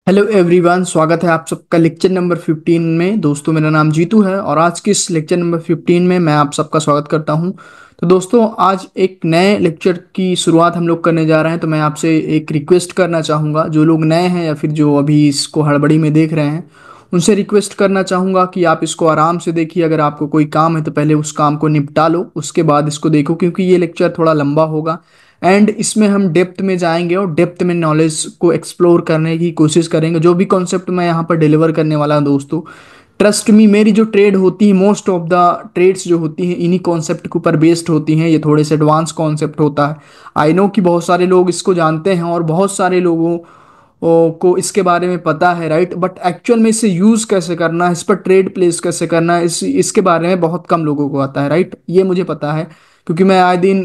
Hello everyone, स्वागत है आप सबका लेक्चर नंबर 15 में। दोस्तों, मेरा नाम जीतू है और आज के इस लेक्चर नंबर 15 में मैं आप सबका स्वागत करता हूं। तो दोस्तों, आज एक नए लेक्चर की शुरुआत हम लोग करने जा रहे हैं। तो मैं आपसे एक रिक्वेस्ट करना चाहूँगा, जो लोग नए हैं या फिर जो अभी इसको हड़बड़ी में देख रहे हैं, उनसे रिक्वेस्ट करना चाहूँगा कि आप इसको आराम से देखिए। अगर आपको कोई काम है तो पहले उस काम को निपटा लो, उसके बाद इसको देखो, क्योंकि ये लेक्चर थोड़ा लंबा होगा एंड इसमें हम डेप्थ में जाएंगे और डेप्थ में नॉलेज को एक्सप्लोर करने की कोशिश करेंगे। जो भी कॉन्सेप्ट मैं यहाँ पर डिलीवर करने वाला हूँ दोस्तों, ट्रस्ट मी, मेरी जो ट्रेड होती है, मोस्ट ऑफ द ट्रेड्स जो होती हैं इन्हीं कॉन्सेप्ट के ऊपर बेस्ड होती हैं। ये थोड़े से एडवांस कॉन्सेप्ट होता है। आई नो कि बहुत सारे लोग इसको जानते हैं और बहुत सारे लोगों को इसके बारे में पता है, राइट। बट एक्चुअल में इसे यूज़ कैसे करना है, इस पर ट्रेड प्लेस कैसे करना है, इसके बारे में बहुत कम लोगों को आता है, राइट। ये मुझे पता है क्योंकि मैं आए दिन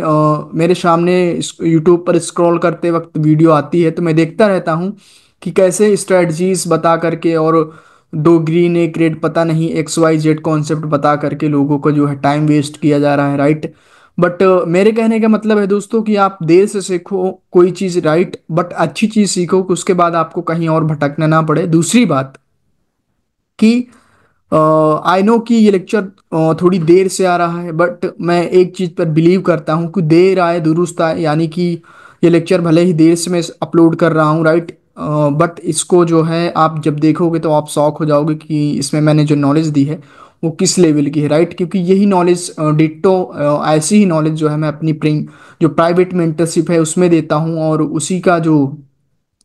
मेरे सामने यूट्यूब पर स्क्रॉल करते वक्त वीडियो आती है, तो मैं देखता रहता हूँ कि कैसे स्ट्रेटजीज बता करके और दो ग्रीन एक रेड पता नहीं XYZ कॉन्सेप्ट बता करके लोगों को जो है टाइम वेस्ट किया जा रहा है, राइट। बट मेरे कहने का मतलब है दोस्तों कि आप देर से सीखो कोई चीज़, राइट, बट अच्छी चीज़ सीखो कि उसके बाद आपको कहीं और भटकना ना पड़े। दूसरी बात कि आई नो कि ये लेक्चर थोड़ी देर से आ रहा है, बट मैं एक चीज़ पर बिलीव करता हूँ कि देर आए दुरुस्त आए। यानी कि ये लेक्चर भले ही देर से मैं अपलोड कर रहा हूँ, राइट, बट इसको जो है आप जब देखोगे तो आप शॉक हो जाओगे कि इसमें मैंने जो नॉलेज दी है वो किस लेवल की है, राइट। क्योंकि यही नॉलेज डिट्टो ऐसी ही नॉलेज जो है मैं अपनी जो प्राइवेट मेंटरशिप है उसमें देता हूँ, और उसी का जो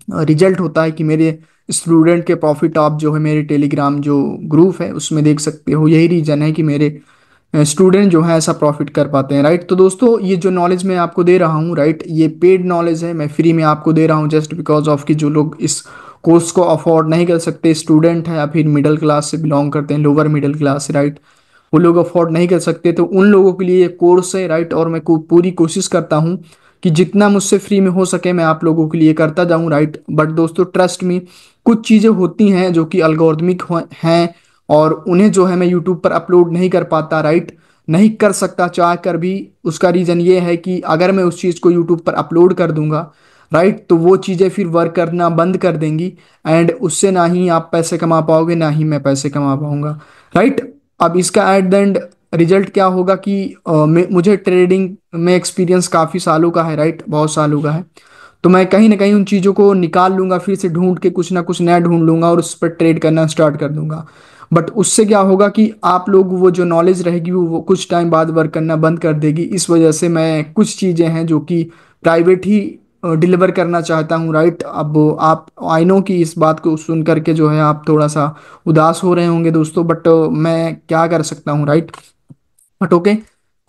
रिजल्ट होता है कि मेरे स्टूडेंट के प्रॉफिट आप जो है मेरे टेलीग्राम जो ग्रुप है उसमें देख सकते हो। यही रीज़न है कि मेरे स्टूडेंट जो है ऐसा प्रॉफिट कर पाते हैं, राइट। तो दोस्तों, ये जो नॉलेज मैं आपको दे रहा हूँ, राइट, ये पेड नॉलेज है, मैं फ्री में आपको दे रहा हूँ जस्ट बिकॉज ऑफ कि जो लोग इस कोर्स को अफोर्ड नहीं कर सकते, स्टूडेंट है या फिर मिडिल क्लास से बिलोंग करते हैं, लोअर मिडिल क्लास से, राइट, वो लोग अफोर्ड नहीं कर सकते, तो उन लोगों के लिए ये कोर्स है, राइट। और मैं पूरी कोशिश करता हूँ कि जितना मुझसे फ्री में हो सके मैं आप लोगों के लिए करता जाऊँ, राइट। बट दोस्तों, ट्रस्ट में कुछ चीज़ें होती हैं जो कि अल्गोरिथमिक हैं और उन्हें जो है मैं यूट्यूब पर अपलोड नहीं कर पाता, राइट, नहीं कर सकता चाह कर भी। उसका रीज़न ये है कि अगर मैं उस चीज़ को यूट्यूब पर अपलोड कर दूंगा, राइट, तो वो चीज़ें फिर वर्क करना बंद कर देंगी एंड उससे ना ही आप पैसे कमा पाओगे ना ही मैं पैसे कमा पाऊंगा, राइट। अब इसका एट द एंड रिजल्ट क्या होगा कि मुझे ट्रेडिंग में एक्सपीरियंस काफ़ी सालों का है, राइट, बहुत सालों का है। तो मैं कहीं ना कहीं उन चीज़ों को निकाल लूंगा, फिर से ढूंढ के कुछ ना कुछ नया ढूंढ लूंगा और उस पर ट्रेड करना स्टार्ट कर दूंगा। बट उससे क्या होगा कि आप लोग वो जो नॉलेज रहेगी वो कुछ टाइम बाद वर्क करना बंद कर देगी। इस वजह से मैं कुछ चीज़ें हैं जो कि प्राइवेट ही डिलीवर करना चाहता हूँ, राइट। अब आप आई नो कि इस बात को सुन करके जो है आप थोड़ा सा उदास हो रहे होंगे दोस्तों, बट मैं क्या कर सकता हूँ, राइट। बट ओके,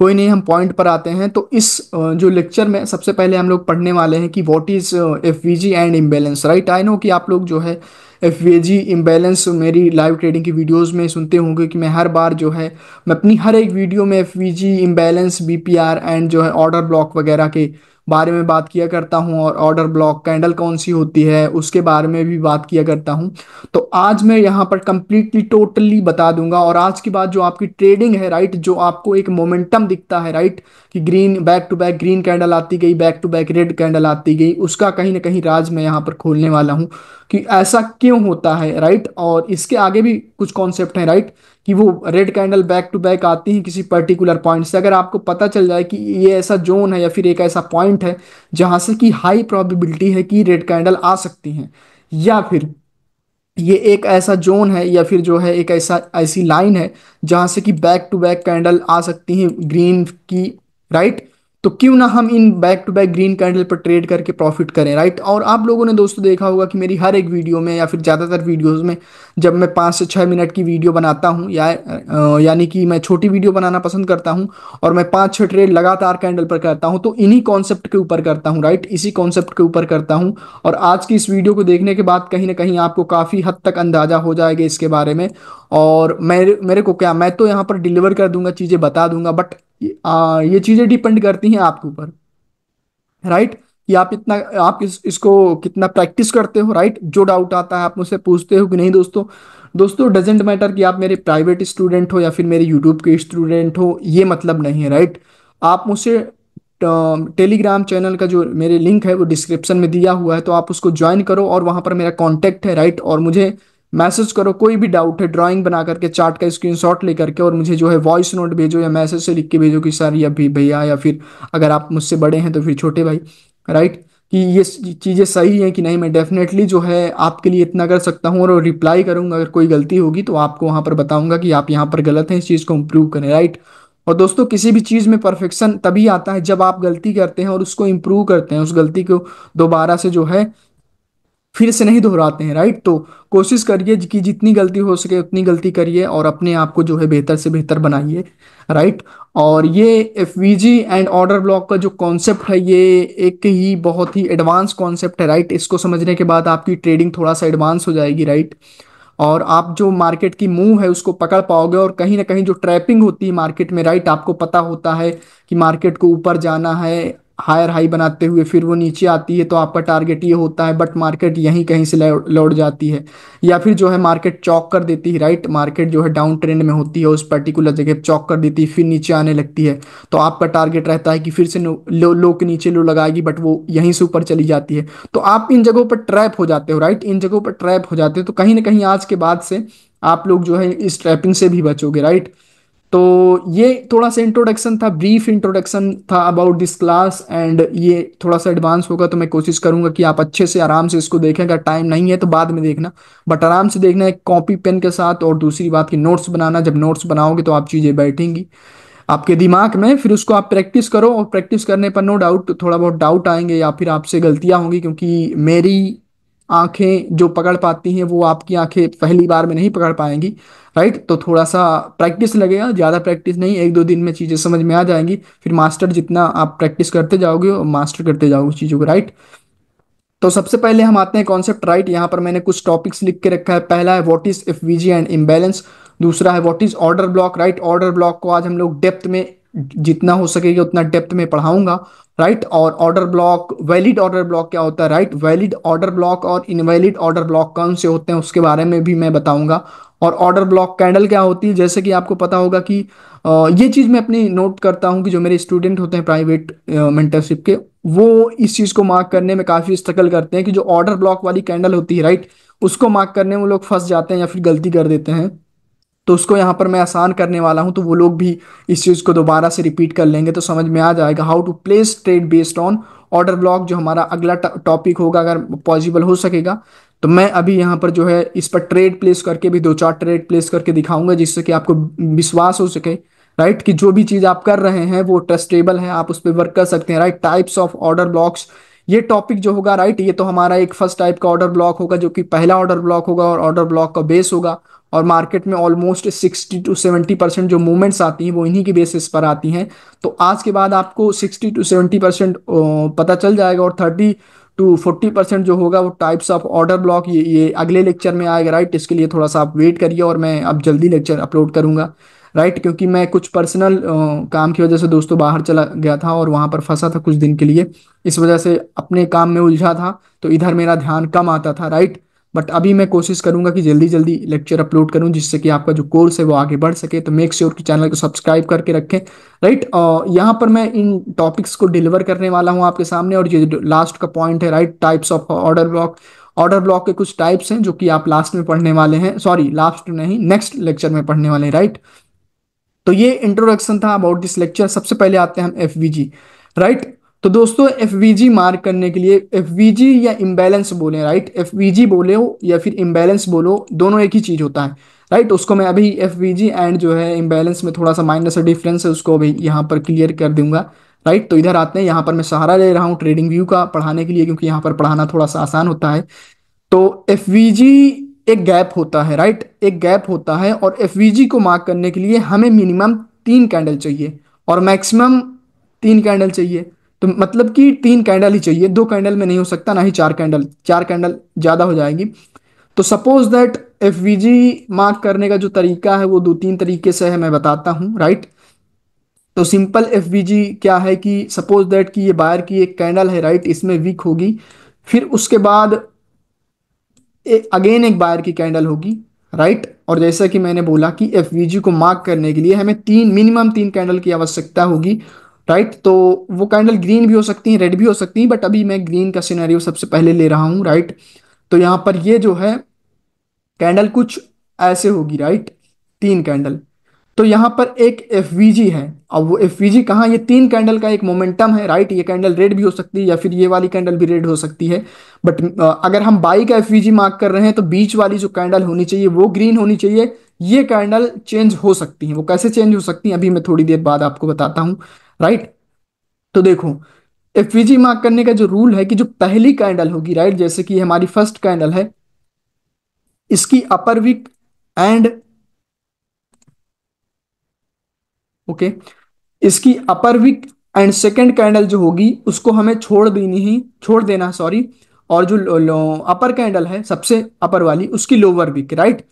कोई नहीं, हम पॉइंट पर आते हैं। तो इस जो लेक्चर में सबसे पहले हम लोग पढ़ने वाले हैं कि what is FVG and imbalance, right. I know कि आप लोग जो है FVG इम्बैलेंस मेरी लाइव ट्रेडिंग की वीडियोस में सुनते होंगे कि मैं हर बार जो है मैं अपनी हर एक वीडियो में FVG इम्बैलेंस BPR एंड जो है ऑर्डर ब्लॉक वगैरह के बारे में बात किया करता हूँ, और ऑर्डर ब्लॉक कैंडल कौन सी होती है उसके बारे में भी बात किया करता हूँ। तो आज मैं यहाँ पर कंप्लीटली टोटली बता दूंगा, और आज के बाद जो आपकी ट्रेडिंग है, राइट, जो आपको एक मोमेंटम दिखता है, राइट, कि green back to back green candle आती गई, back to back red candle आती गई, उसका कहीं ना कहीं राज मैं यहाँ पर खोलने वाला हूँ कि ऐसा क्यों होता है, राइट। और इसके आगे भी कुछ कॉन्सेप्ट हैं, राइट, कि वो red candle back to back आती है किसी पर्टिकुलर पॉइंट से। अगर आपको पता चल जाए कि ये ऐसा जोन है या फिर एक ऐसा पॉइंट है जहां से कि हाई प्रोबेबिलिटी है कि रेड कैंडल आ सकती हैं, या फिर ये एक ऐसा जोन है या फिर जो है एक ऐसा ऐसी लाइन है जहां से कि बैक टू बैक कैंडल आ सकती हैं ग्रीन की, राइट। तो क्यों ना हम इन back to back green candle पर ट्रेड करके प्रॉफिट करें, राइट। और आप लोगों ने दोस्तों देखा होगा कि मेरी हर एक वीडियो में या फिर ज़्यादातर वीडियोस में जब मैं 5 से 6 मिनट की वीडियो बनाता हूँ या यानी कि मैं छोटी वीडियो बनाना पसंद करता हूँ और मैं 5 6 ट्रेड लगातार कैंडल पर करता हूँ, तो इन्हीं कॉन्सेप्ट के ऊपर करता हूँ, राइट, इसी कॉन्सेप्ट के ऊपर करता हूँ। और आज की इस वीडियो को देखने के बाद कहीं ना कहीं आपको काफ़ी हद तक अंदाजा हो जाएगा इसके बारे में। और मेरे मेरे को क्या, मैं तो यहाँ पर डिलीवर कर दूंगा, चीज़ें बता दूंगा, बट ये चीज़ें डिपेंड करती हैं आपके ऊपर, राइट, कि आप इतना आप इसको कितना प्रैक्टिस करते हो, राइट। जो डाउट आता है आप मुझसे पूछते हो कि नहीं दोस्तों। दोस्तों, डजेंट मैटर कि आप मेरे प्राइवेट स्टूडेंट हो या फिर मेरे यूट्यूब के स्टूडेंट हो, ये मतलब नहीं है, राइट। आप मुझसे टेलीग्राम चैनल का जो मेरे लिंक है वो डिस्क्रिप्शन में दिया हुआ है, तो आप उसको ज्वाइन करो और वहाँ पर मेरा कॉन्टैक्ट है, राइट। और मुझे मैसेज करो, कोई भी डाउट है ड्राइंग बना करके चार्ट का स्क्रीनशॉट लेकर के, और मुझे जो है वॉइस नोट भेजो या मैसेज से लिख के भेजो कि सर या भी भैया, या फिर अगर आप मुझसे बड़े हैं तो फिर छोटे भाई, राइट, कि ये चीज़ें सही हैं कि नहीं। मैं डेफिनेटली जो है आपके लिए इतना कर सकता हूँ और रिप्लाई करूंगा। अगर कोई गलती होगी तो आपको वहां पर बताऊंगा कि आप यहाँ पर गलत हैं, इस चीज़ को इम्प्रूव करें, राइट। और दोस्तों, किसी भी चीज़ में परफेक्शन तभी आता है जब आप गलती करते हैं और उसको इम्प्रूव करते हैं, उस गलती को दोबारा से जो है फिर से नहीं दोहराते हैं, राइट। तो कोशिश करिए कि जितनी गलती हो सके उतनी गलती करिए और अपने आप को जो है बेहतर से बेहतर बनाइए, राइट। और ये एफवीजी एंड ऑर्डर ब्लॉक का जो कॉन्सेप्ट है, ये एक ही बहुत ही एडवांस कॉन्सेप्ट है, राइट। इसको समझने के बाद आपकी ट्रेडिंग थोड़ा सा एडवांस हो जाएगी, राइट। और आप जो मार्केट की मूव है उसको पकड़ पाओगे, और कहीं ना कहीं जो ट्रैपिंग होती है मार्केट में, राइट, आपको पता होता है कि मार्केट को ऊपर जाना है हायर हाई बनाते हुए, फिर वो नीचे आती है तो आपका टारगेट ये होता है, बट मार्केट यहीं कहीं से लौट जाती है, या फिर जो है मार्केट चौक कर देती है, राइट। मार्केट जो है डाउन ट्रेंड में होती है, उस पर्टिकुलर जगह चौक कर देती है, फिर नीचे आने लगती है, तो आपका टारगेट रहता है कि फिर से लो के नीचे लो लगाएगी, बट वो यहीं से ऊपर चली जाती है। तो आप इन जगहों पर ट्रैप हो जाते हो, राइट, इन जगहों पर ट्रैप हो जाते हो। तो कहीं ना कहीं आज के बाद से आप लोग जो है इस ट्रैपिंग से भी बचोगे, राइट। तो ये थोड़ा सा इंट्रोडक्शन था, ब्रीफ इंट्रोडक्शन था अबाउट दिस क्लास, एंड ये थोड़ा सा एडवांस होगा तो मैं कोशिश करूंगा कि आप अच्छे से आराम से इसको देखें। अगर टाइम नहीं है तो बाद में देखना, बट आराम से देखना एक कॉपी पेन के साथ। और दूसरी बात की नोट्स बनाना, जब नोट्स बनाओगे तो आप चीज़ें बैठेंगी आपके दिमाग में, फिर उसको आप प्रैक्टिस करो, और प्रैक्टिस करने पर नो डाउट थोड़ा बहुत डाउट आएंगे या फिर आपसे गलतियां होंगी, क्योंकि मेरी आंखें जो पकड़ पाती हैं वो आपकी आंखें पहली बार में नहीं पकड़ पाएंगी, राइट। तो थोड़ा सा प्रैक्टिस लगेगा, ज़्यादा प्रैक्टिस नहीं, एक दो दिन में चीज़ें समझ में आ जाएंगी। फिर मास्टर जितना आप प्रैक्टिस करते जाओगे और मास्टर करते जाओगे चीज़ों को, राइट। तो सबसे पहले हम आते हैं कॉन्सेप्ट, राइट। यहाँ पर मैंने कुछ टॉपिक्स लिख के रखा है। पहला है what is FVG and imbalance. दूसरा है what is order block, right. Order block को आज हम लोग डेप्थ में, जितना हो सकेगा उतना डेप्थ में पढ़ाऊंगा, राइट। और order block, valid order block क्या होता है, राइट। वैलिड ऑर्डर ब्लॉक और इनवैलिड ऑर्डर ब्लॉक कौन से होते हैं उसके बारे में भी मैं बताऊंगा। और ऑर्डर ब्लॉक कैंडल क्या होती है, जैसे कि आपको पता होगा कि ये चीज़ मैं अपनी नोट करता हूँ कि जो मेरे स्टूडेंट होते हैं प्राइवेट मेंटरशिप के, वो इस चीज़ को मार्क करने में काफ़ी स्ट्रगल करते हैं कि जो ऑर्डर ब्लॉक वाली कैंडल होती है, राइट, उसको मार्क करने में वो लोग फंस जाते हैं या फिर गलती कर देते हैं। तो उसको यहाँ पर मैं आसान करने वाला हूँ, तो वो लोग भी इस चीज़ को दोबारा से रिपीट कर लेंगे तो समझ में आ जाएगा। How to place trade based on order block, जो हमारा अगला टॉपिक होगा अगर पॉसिबल हो सकेगा। तो मैं अभी यहाँ पर जो है इस पर ट्रेड प्लेस करके भी दो चार ट्रेड प्लेस करके दिखाऊंगा, जिससे कि आपको विश्वास हो सके, राइट, कि जो भी चीज़ आप कर रहे हैं वो ट्रस्टेबल है, आप उस पर वर्क कर सकते हैं, right. Types of order blocks, ये टॉपिक जो होगा, राइट, ये तो हमारा एक फर्स्ट टाइप का ऑर्डर ब्लॉक होगा, जो कि पहला ऑर्डर ब्लॉक होगा और ऑर्डर ब्लॉक का बेस होगा। और मार्केट में ऑलमोस्ट 60 to 70% जो मूवमेंट्स आती हैं वो इन्हीं की बेसिस पर आती हैं। तो आज के बाद आपको 60 to 70% पता चल जाएगा, और 30 to 40% जो होगा वो टाइप्स ऑफ ऑर्डर ब्लॉक, ये अगले लेक्चर में आएगा, राइट। इसके लिए थोड़ा सा आप वेट करिए, और मैं अब जल्दी लेक्चर अपलोड करूंगा, राइट, क्योंकि मैं कुछ पर्सनल काम की वजह से दोस्तों बाहर चला गया था और वहां पर फंसा था कुछ दिन के लिए, इस वजह से अपने काम में उलझा था, तो इधर मेरा ध्यान कम आता था, राइट। बट अभी मैं कोशिश करूंगा कि जल्दी जल्दी लेक्चर अपलोड करूं, जिससे कि आपका जो कोर्स है वो आगे बढ़ सके। तो मेक श्योर कि चैनल को सब्सक्राइब करके रखें, राइट। यहाँ पर मैं इन टॉपिक्स को डिलीवर करने वाला हूँ आपके सामने, और ये लास्ट का पॉइंट है, right, types of order block. Order block के कुछ टाइप्स हैं जो कि आप लास्ट में पढ़ने वाले हैं, सॉरी लास्ट नहीं, नेक्स्ट लेक्चर में पढ़ने वाले हैं, राइट। तो ये इंट्रोडक्शन था अबाउट दिस लेक्चर। सबसे पहले आते हैं हम एफवीजी, राइट। तो दोस्तों, एफवीजी मार्क करने के लिए, एफवीजी या इम्बैलेंस बोले, राइट, एफवीजी बोले हो या फिर इम्बैलेंस बोलो, दोनों एक ही चीज होता है, राइट। उसको मैं अभी एफवीजी एंड जो है इम्बैलेंस में थोड़ा सा माइनर सा डिफरेंस है, उसको अभी यहाँ पर क्लियर कर दूंगा, राइट। तो इधर आते हैं, यहाँ पर मैं सहारा ले रहा हूँ ट्रेडिंग व्यू का पढ़ाने के लिए, क्योंकि यहाँ पर पढ़ाना थोड़ा सा आसान होता है। तो एफवीजी एक गैप होता है, राइट, एक गैप होता है, और एफवीजी को मार्क करने के लिए हमें मिनिमम 3 कैंडल चाहिए और मैक्सिमम 3 कैंडल चाहिए। तो मतलब कि 3 कैंडल ही चाहिए, 2 कैंडल में नहीं हो सकता, ना ही 4 कैंडल, 4 कैंडल ज्यादा हो जाएगी। तो सपोज दैट एफवीजी मार्क करने का जो तरीका है वो दो तीन तरीके से है, मैं बताता हूँ, राइट। तो सिंपल एफवीजी क्या है कि सपोज दैट कि ये बायर की एक कैंडल है, राइट, इसमें वीक होगी, फिर उसके बाद अगेन एक बायर की कैंडल होगी, राइट। और जैसा कि मैंने बोला कि एफवीजी को मार्क करने के लिए हमें तीन, मिनिमम 3 कैंडल की आवश्यकता होगी, राइट। तो वो कैंडल ग्रीन भी हो सकती है, रेड भी हो सकती है, बट अभी मैं ग्रीन का सिनेरियो सबसे पहले ले रहा हूँ, राइट। तो यहाँ पर ये जो है कैंडल कुछ ऐसे होगी, राइट। तीन कैंडल। तो यहाँ पर एक एफवीजी है। अब वो एफवीजी कहाँ, ये तीन कैंडल का एक मोमेंटम है, राइट। ये कैंडल रेड भी हो सकती है या फिर ये वाली कैंडल भी रेड हो सकती है। बट अगर हम बाई का एफवीजी मार्क कर रहे हैं तो बीच वाली जो कैंडल होनी चाहिए वो ग्रीन होनी चाहिए। ये कैंडल चेंज हो सकती है। वो कैसे चेंज हो सकती है अभी मैं थोड़ी देर बाद आपको बताता हूँ, राइट। तो देखो, एफवीजी मार्क करने का जो रूल है कि जो पहली कैंडल होगी, राइट, जैसे कि हमारी फर्स्ट कैंडल है, इसकी अपर विक एंड, ओके, इसकी अपर विक एंड सेकंड कैंडल जो होगी उसको हमें छोड़ देना, सॉरी। और जो अपर कैंडल है सबसे अपर वाली, उसकी lower wick, right.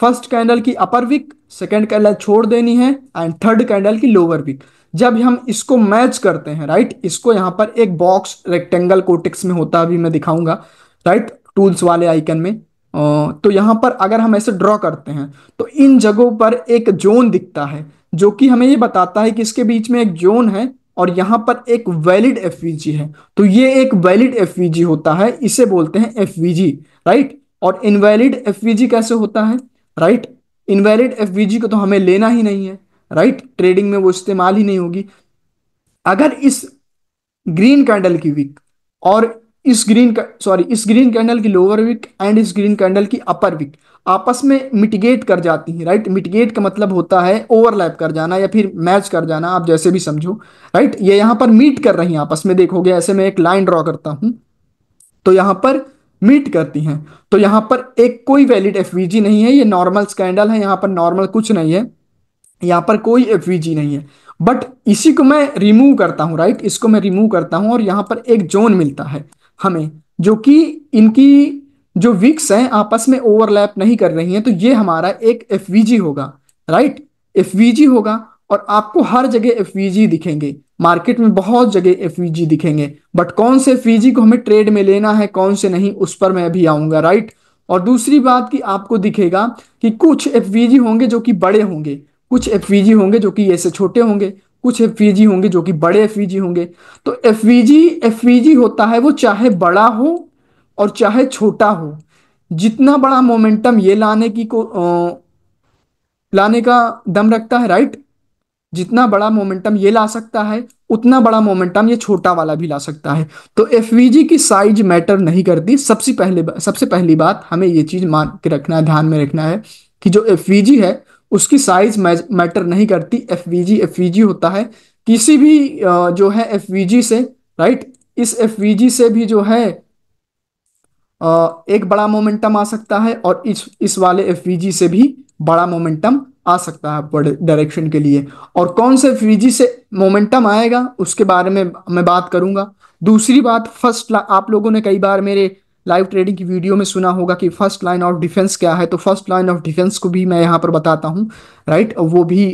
First candle की अपर विक, सेकंड कैंडल छोड़ देनी है, एंड थर्ड कैंडल की लोअर विक। जब हम इसको मैच करते हैं, राइट, इसको यहाँ पर एक बॉक्स रेक्टेंगल कोटेक्स में होता है, अभी मैं दिखाऊंगा, राइट, टूल्स वाले आइकन में। तो यहाँ पर अगर हम ऐसे ड्रॉ करते हैं तो इन जगहों पर एक जोन दिखता है, जो कि हमें ये बताता है कि इसके बीच में एक जोन है और यहाँ पर एक वैलिड एफवीजी है। तो ये एक वैलिड एफवीजी होता है, इसे बोलते हैं एफवीजी, राइट। और इनवैलिड एफवीजी कैसे होता है, राइट। इनवैलिड एफवीजी को तो हमें लेना ही नहीं है, राइट, ट्रेडिंग में वो इस्तेमाल ही नहीं होगी। अगर इस ग्रीन कैंडल की विक और इस ग्रीन कैंडल की लोअर विक एंड इस ग्रीन कैंडल की अपर विक आपस में मिटिगेट कर जाती हैं, राइट। मिटिगेट का मतलब होता है ओवरलैप कर जाना या फिर मैच कर जाना, आप जैसे भी समझो, राइट। ये यहां पर मीट कर रही हैं आपस में, देखोगे ऐसे मैं एक लाइन ड्रॉ करता हूं तो यहां पर मीट करती हैं। तो यहां पर एक कोई वैलिड एफवीजी नहीं है, ये नॉर्मल कैंडल है, यहां पर नॉर्मल कुछ नहीं है, यहाँ पर कोई एफवीजी नहीं है। बट इसी को मैं रिमूव करता हूँ, राइट, इसको मैं रिमूव करता हूँ और यहाँ पर एक जोन मिलता है हमें, जो कि इनकी जो विक्स हैं आपस में ओवरलैप नहीं कर रही हैं, तो ये हमारा एक एफवीजी होगा, राइट। एफवीजी होगा। और आपको हर जगह एफवीजी दिखेंगे, मार्केट में बहुत जगह एफवीजी दिखेंगे, बट कौन से एफवीजी को हमें ट्रेड में लेना है कौन से नहीं, उस पर मैं अभी आऊंगा, राइट। और दूसरी बात कि आपको दिखेगा कि कुछ एफवीजी होंगे जो कि बड़े होंगे, कुछ एफवीजी होंगे जो कि ऐसे छोटे होंगे, कुछ एफवीजी होंगे जो कि बड़े एफवीजी होंगे। तो एफवीजी एफवीजी होता है, वो चाहे बड़ा हो और चाहे छोटा हो, जितना बड़ा मोमेंटम ये लाने का दम रखता है, राइट, जितना बड़ा मोमेंटम ये ला सकता है उतना बड़ा मोमेंटम ये छोटा वाला भी ला सकता है। तो एफवीजी की साइज मैटर नहीं करती। सबसे पहली बात हमें ये चीज मान के रखना है, ध्यान में रखना है कि जो एफवीजी है उसकी साइज मैटर नहीं करती। एफवीजी एफवीजी होता है। किसी भी जो है एफवीजी से, राइट, इस एफवीजी से भी जो है एक बड़ा मोमेंटम आ सकता है और इस वाले एफवीजी से भी बड़ा मोमेंटम आ सकता है अपवर्ड डायरेक्शन के लिए। और कौन से एफवीजी से मोमेंटम आएगा उसके बारे में मैं बात करूंगा। दूसरी बात, आप लोगों ने कई बार मेरे लाइव ट्रेडिंग की वीडियो में सुना होगा कि फर्स्ट लाइन ऑफ डिफेंस क्या है, तो फर्स्ट लाइन ऑफ डिफेंस को भी मैं यहाँ पर बताता हूँ, राइट। वो भी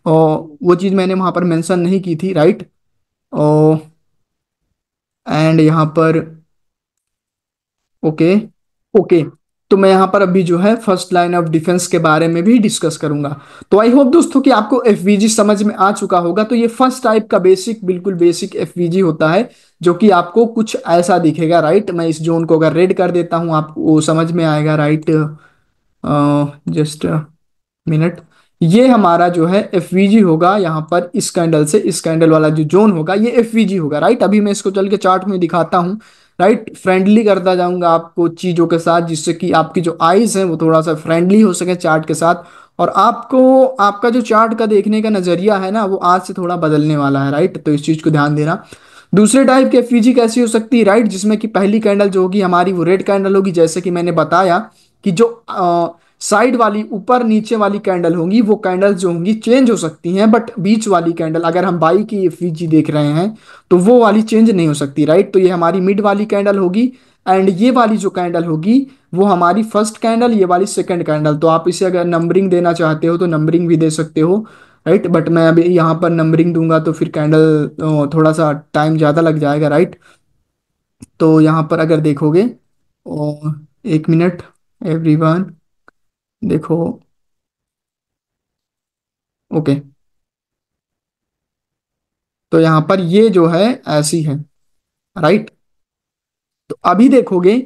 वो चीज़ मैंने वहाँ पर मेंशन नहीं की थी, राइट। एंड यहाँ पर, ओके, ओके, तो मैं यहाँ पर अभी जो है फर्स्ट लाइन ऑफ डिफेंस के बारे में भी डिस्कस करूंगा। तो आई होप दोस्तों कि आपको एफवीजी समझ में आ चुका होगा। तो ये फर्स्ट टाइप का बेसिक, बिल्कुल बेसिक एफवीजी होता है, जो कि आपको कुछ ऐसा दिखेगा, राइट। मैं इस जोन को अगर रेड कर देता हूँ आपको समझ में आएगा, राइट। Just minute. ये हमारा जो है एफवीजी होगा, यहाँ पर इस कैंडल से इस कैंडल वाला जो जोन होगा ये एफवीजी होगा, राइट। अभी मैं इसको चल के चार्ट में दिखाता हूँ, राइट। फ्रेंडली करता जाऊंगा आपको चीजों के साथ, जिससे कि आपकी जो आईज है वो थोड़ा सा फ्रेंडली हो सके चार्ट के साथ। और आपको आपका जो चार्ट का देखने का नजरिया है ना वो आज से थोड़ा बदलने वाला है, राइट। तो इस चीज को ध्यान देना। दूसरे टाइप की एफवीजी कैसी हो सकती है, राइट, जिसमें कि पहली कैंडल जो होगी हमारी वो रेड कैंडल होगी, जैसे कि मैंने बताया कि जो साइड वाली ऊपर नीचे वाली कैंडल होंगी वो कैंडल जो होंगी चेंज हो सकती हैं, बट बीच वाली कैंडल अगर हम बाई की एफवीजी देख रहे हैं तो वो वाली चेंज नहीं हो सकती, राइट। तो ये हमारी मिड वाली कैंडल होगी एंड ये वाली जो कैंडल होगी वो हमारी फर्स्ट कैंडल, ये वाली सेकंड कैंडल। तो आप इसे अगर नंबरिंग देना चाहते हो तो नंबरिंग भी दे सकते हो, राइट। बट मैं अभी यहाँ पर नंबरिंग दूंगा तो फिर कैंडल थोड़ा सा टाइम ज़्यादा लग जाएगा, राइट। तो यहाँ पर अगर देखोगे, एक मिनट एवरीवन, देखो, ओके, तो यहाँ पर ये जो है ऐसी है, राइट। तो अभी देखोगे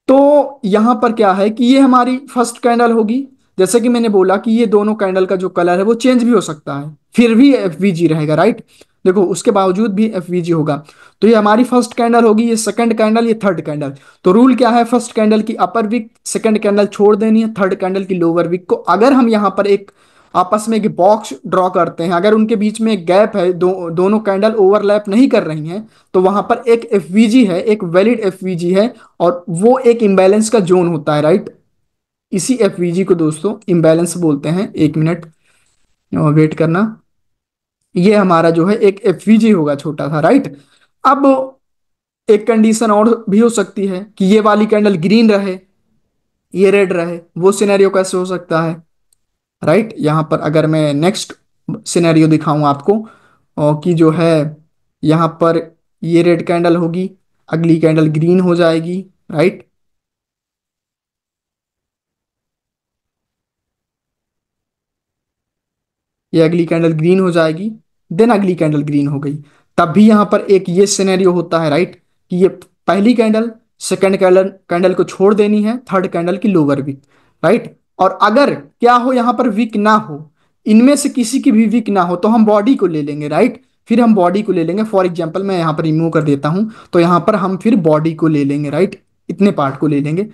तो यहां पर क्या है कि ये हमारी फर्स्ट कैंडल होगी। जैसे कि मैंने बोला कि ये दोनों कैंडल का जो कलर है वो चेंज भी हो सकता है, फिर भी एफवीजी रहेगा, राइट। देखो उसके बावजूद भी एफवीजी होगा। तो ये हमारी फर्स्ट कैंडल होगी, ये सेकंड कैंडल, ये थर्ड कैंडल। तो रूल क्या है, फर्स्ट कैंडल की अपर विक, सेकंड कैंडल छोड़ देनी है, थर्ड कैंडल की लोअर विक को। अगर हम यहाँ पर एक आपस में एक बॉक्स ड्रॉ करते हैं, अगर उनके बीच में एक गैप है, दोनों कैंडल ओवरलैप नहीं कर रही हैं, तो वहां पर एक एफवीजी है, एक वैलिड एफवीजी है। और वो एक इम्बैलेंस का जोन होता है, राइट। इसी एफवीजी को दोस्तों इम्बैलेंस बोलते हैं। एक मिनट वेट करना। ये हमारा जो है एक एफवीजी होगा छोटा सा, राइट। अब एक कंडीशन और भी हो सकती है कि ये वाली कैंडल ग्रीन रहे, ये रेड रहे। वो सिनेरियो कैसे हो सकता है, राइट। यहाँ पर अगर मैं नेक्स्ट सिनेरियो दिखाऊं आपको, और कि जो है यहाँ पर ये रेड कैंडल होगी, अगली कैंडल ग्रीन हो जाएगी, राइट। ये अगली कैंडल ग्रीन हो जाएगी, देन अगली कैंडल ग्रीन हो गई। तब भी यहां पर एक ये सिनेरियो होता है, राइट, कि ये पहली कैंडल सेकंड कैंडल कैंडल को छोड़ देनी है, थर्ड कैंडल की लोअर वीक, राइट। और अगर क्या हो यहां पर वीक ना हो, इनमें से किसी की भी वीक ना हो, तो हम बॉडी को ले लेंगे, राइट। फिर हम बॉडी को ले लेंगे। फॉर एग्जाम्पल मैं यहाँ पर रिमूव कर देता हूं, तो यहाँ पर हम फिर बॉडी को ले लेंगे, राइट। इतने पार्ट को ले लेंगे,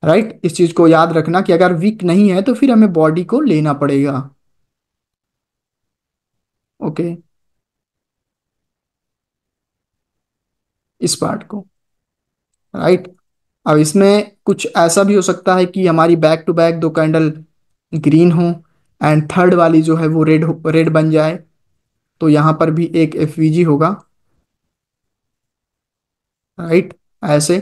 राइट। इस चीज को याद रखना कि अगर वीक नहीं है तो फिर हमें बॉडी को लेना पड़ेगा। ओके, इस पार्ट को, राइट। अब इसमें कुछ ऐसा भी हो सकता है कि हमारी बैक टू बैक दो कैंडल ग्रीन हो, एंड थर्ड वाली जो है वो रेड रेड बन जाए, तो यहाँ पर भी एक एफवीजी होगा, राइट। ऐसे।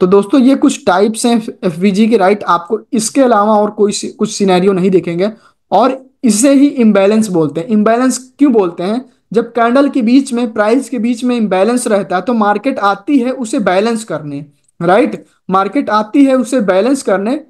तो दोस्तों ये कुछ टाइप्स हैं एफवीजी के, राइट। आपको इसके अलावा और कोई कुछ सिनेरियो नहीं दिखेंगे। और इसे ही इम्बैलेंस बोलते हैं। इम्बैलेंस क्यों बोलते हैं, जब कैंडल के बीच में, प्राइस के बीच में इम्बैलेंस रहता है, तो मार्केट आती है उसे बैलेंस करने, राइट। मार्केट आती है उसे बैलेंस करने,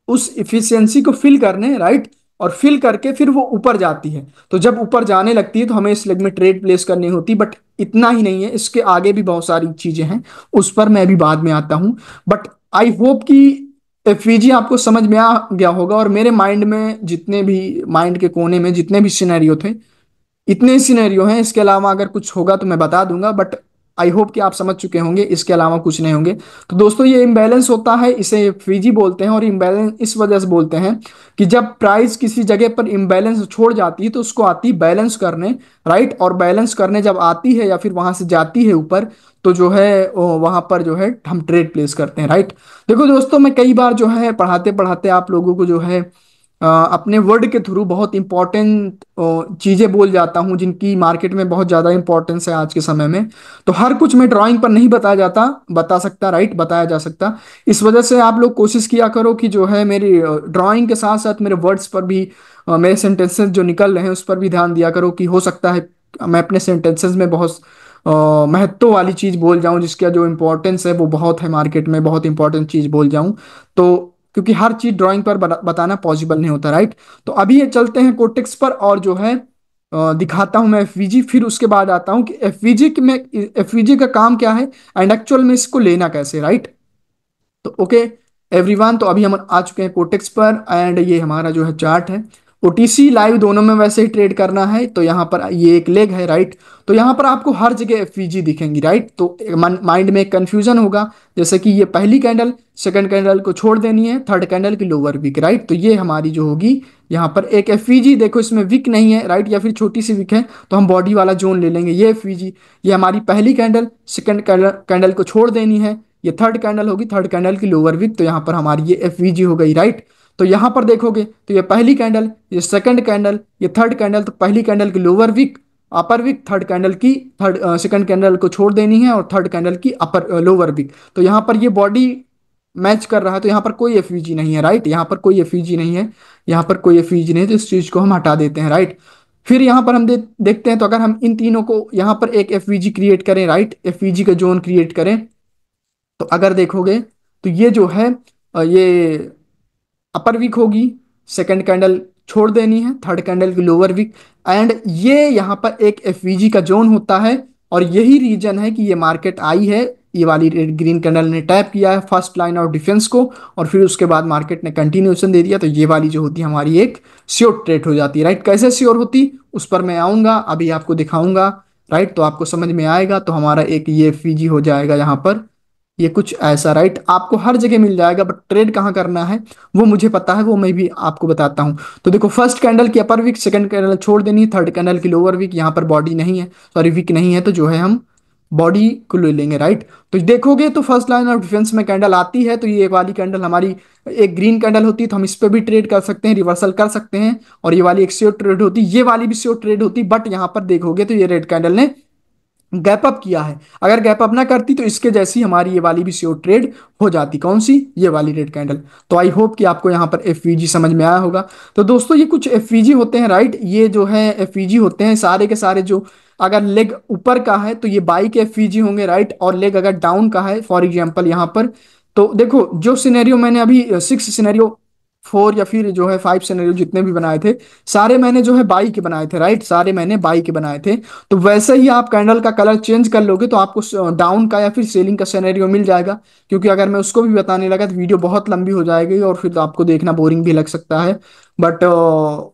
उस इफिशियंसी को फिल करने, राइट। और फिल करके फिर वो ऊपर जाती है। तो जब ऊपर जाने लगती है तो हमें इस लेग में ट्रेड प्लेस करनी होती, बट इतना ही नहीं है, इसके आगे भी बहुत सारी चीजें हैं, उस पर मैं भी बाद में आता हूं। बट आई होप कि एफवीजी आपको समझ में आ गया होगा। और मेरे माइंड में जितने भी, माइंड के कोने में जितने भी सिनेरियो थे, इतने ही सिनेरियो हैं। इसके अलावा अगर कुछ होगा तो मैं बता दूंगा, बट आई होप कि आप समझ चुके होंगे, इसके अलावा कुछ नहीं होंगे। तो दोस्तों ये इम्बैलेंस होता है, इसे फीजी बोलते हैं। और इम्बैलेंस इस वजह से बोलते हैं कि जब प्राइस किसी जगह पर इम्बैलेंस छोड़ जाती है तो उसको आती है बैलेंस करने, राइट। और बैलेंस करने जब आती है या फिर वहां से जाती है ऊपर, तो जो है वहां पर जो है हम ट्रेड प्लेस करते हैं, राइट। देखो दोस्तों मैं कई बार जो है पढ़ाते पढ़ाते आप लोगों को जो है अपने वर्ड के थ्रू बहुत इंपॉर्टेंट चीजें बोल जाता हूं, जिनकी मार्केट में बहुत ज्यादा इंपॉर्टेंस है आज के समय में। तो हर कुछ मैं ड्राइंग पर नहीं बता सकता, राइट, बताया जा सकता। इस वजह से आप लोग कोशिश किया करो कि जो है मेरी ड्राइंग के साथ साथ मेरे वर्ड्स पर भी, मेरे सेंटेंसेस जो निकल रहे हैं उस पर भी ध्यान दिया करो, कि हो सकता है मैं अपने सेंटेंसेस में बहुत महत्व वाली चीज बोल जाऊं, जिसका जो इम्पोर्टेंस है वो बहुत है, मार्केट में बहुत इंपॉर्टेंट चीज बोल जाऊं। तो क्योंकि हर चीज ड्राइंग पर बताना पॉसिबल नहीं होता, राइट। तो अभी ये चलते हैं कोटेक्स पर, और जो है दिखाता हूं मैं एफवीजी, फिर उसके बाद आता हूं कि एफवीजी में एफवीजी का काम क्या है, एंड एक्चुअल में इसको लेना कैसे, राइट। तो ओके एवरीवन, तो अभी हम आ चुके हैं कोटेक्स पर, एंड ये हमारा जो है चार्ट है। ओटीसी लाइव दोनों में वैसे ही ट्रेड करना है, तो यहाँ पर ये एक लेग है, राइट। तो यहाँ पर आपको हर जगह एफवीजी दिखेंगी, राइट। तो माइंड में कंफ्यूजन होगा, जैसे कि ये पहली कैंडल सेकंड कैंडल को छोड़ देनी है, थर्ड कैंडल की लोअर विक, राइट। तो ये हमारी जो होगी यहाँ पर एक एफवीजी, देखो इसमें विक नहीं है, राइट, या फिर छोटी सी विक है, तो हम बॉडी वाला जोन ले लेंगे, ये एफवीजी। ये हमारी पहली कैंडल सेकंड कैंडल को छोड़ देनी है, ये थर्ड कैंडल होगी, थर्ड कैंडल की लोअर विक, तो यहाँ पर हमारी ये एफवीजी हो गई, राइट। तो यहाँ पर देखोगे तो ये पहली कैंडल, ये सेकंड कैंडल, ये थर्ड कैंडल, तो पहली कैंडल की लोअर विक, अपर विक, थर्ड कैंडल की थर्ड सेकंड कैंडल को छोड़ देनी है, और थर्ड कैंडल की अपर लोअर विक। तो यहाँ पर ये बॉडी मैच कर रहा है, तो यहाँ पर कोई एफवीजी नहीं है, राइट। यहाँ पर कोई एफवीजी नहीं है, यहाँ पर कोई एफवीजी नहीं है, तो इस चीज को हम हटा देते हैं, राइट। फिर यहाँ पर हम देखते हैं, तो अगर हम इन तीनों को यहाँ पर एक एफवीजी क्रिएट करें, राइट, एफवीजी का जोन क्रिएट करें, तो अगर देखोगे तो ये जो है ये अपर वीक होगी, सेकंड कैंडल छोड़ देनी है, थर्ड कैंडल की लोअर वीक। एंड ये यहाँ पर एक एफवीजी का जोन होता है, और यही रीजन है कि ये मार्केट आई है। ये वाली ग्रीन कैंडल ने टैप किया है फर्स्ट लाइन ऑफ डिफेंस को, और फिर उसके बाद मार्केट ने कंटिन्यूएशन दे दिया, तो ये वाली जो होती है हमारी एक श्योर ट्रेड हो जाती है, राइट। कैसे श्योर होती उस पर मैं आऊंगा, अभी आपको दिखाऊंगा, राइट। तो आपको समझ में आएगा। तो हमारा एक ये एफवीजी हो जाएगा यहाँ पर, ये कुछ ऐसा, राइट। आपको हर जगह मिल जाएगा, बट ट्रेड कहाँ करना है वो मुझे पता है, वो मैं भी आपको बताता हूँ। तो देखो, फर्स्ट कैंडल की अपर वीक, सेकंड कैंडल छोड़ देनी है, थर्ड कैंडल की लोअर वीक, यहाँ पर बॉडी नहीं है, सॉरी वीक नहीं है, तो जो है हम बॉडी को ले लेंगे, राइट। तो देखोगे तो फर्स्ट लाइन ऑफ डिफेंस में कैंडल आती है, तो ये वाली कैंडल हमारी एक ग्रीन कैंडल होती है, तो हम इस पे भी ट्रेड कर सकते हैं, रिवर्सल कर सकते हैं। और ये वाली एक श्योर ट्रेड होती है, ये वाली भी श्योर ट्रेड होती, बट यहाँ पर देखोगे तो ये रेड कैंडल ने गैप अप किया है। अगर गैप अप ना करती तो इसके जैसी हमारी ये वाली भी श्योर ट्रेड हो जाती। कौन सी? ये वाली रेड कैंडल। तो आई होप कि आपको यहाँ पर एफवीजी समझ में आया होगा। तो दोस्तों, ये कुछ एफवीजी होते हैं, राइट। ये जो है एफवीजी होते हैं सारे के सारे, जो अगर लेग ऊपर का है तो ये बाई के एफवीजी होंगे, राइट। और लेग अगर डाउन का है, फॉर एग्जाम्पल यहाँ पर, तो देखो जो सिनेरियो मैंने अभी 6 सिनेरियो, 4 या फिर जो है 5 सिनेरियो जितने भी बनाए थे, सारे मैंने जो है बाई के बनाए थे, राइट। सारे मैंने बाई के बनाए थे। तो वैसे ही आप कैंडल का कलर चेंज कर लोगे तो आपको डाउन का या फिर सेलिंग का सिनेरियो मिल जाएगा। क्योंकि अगर मैं उसको भी बताने लगा तो वीडियो बहुत लंबी हो जाएगी, और फिर तो आपको देखना बोरिंग भी लग सकता है। बट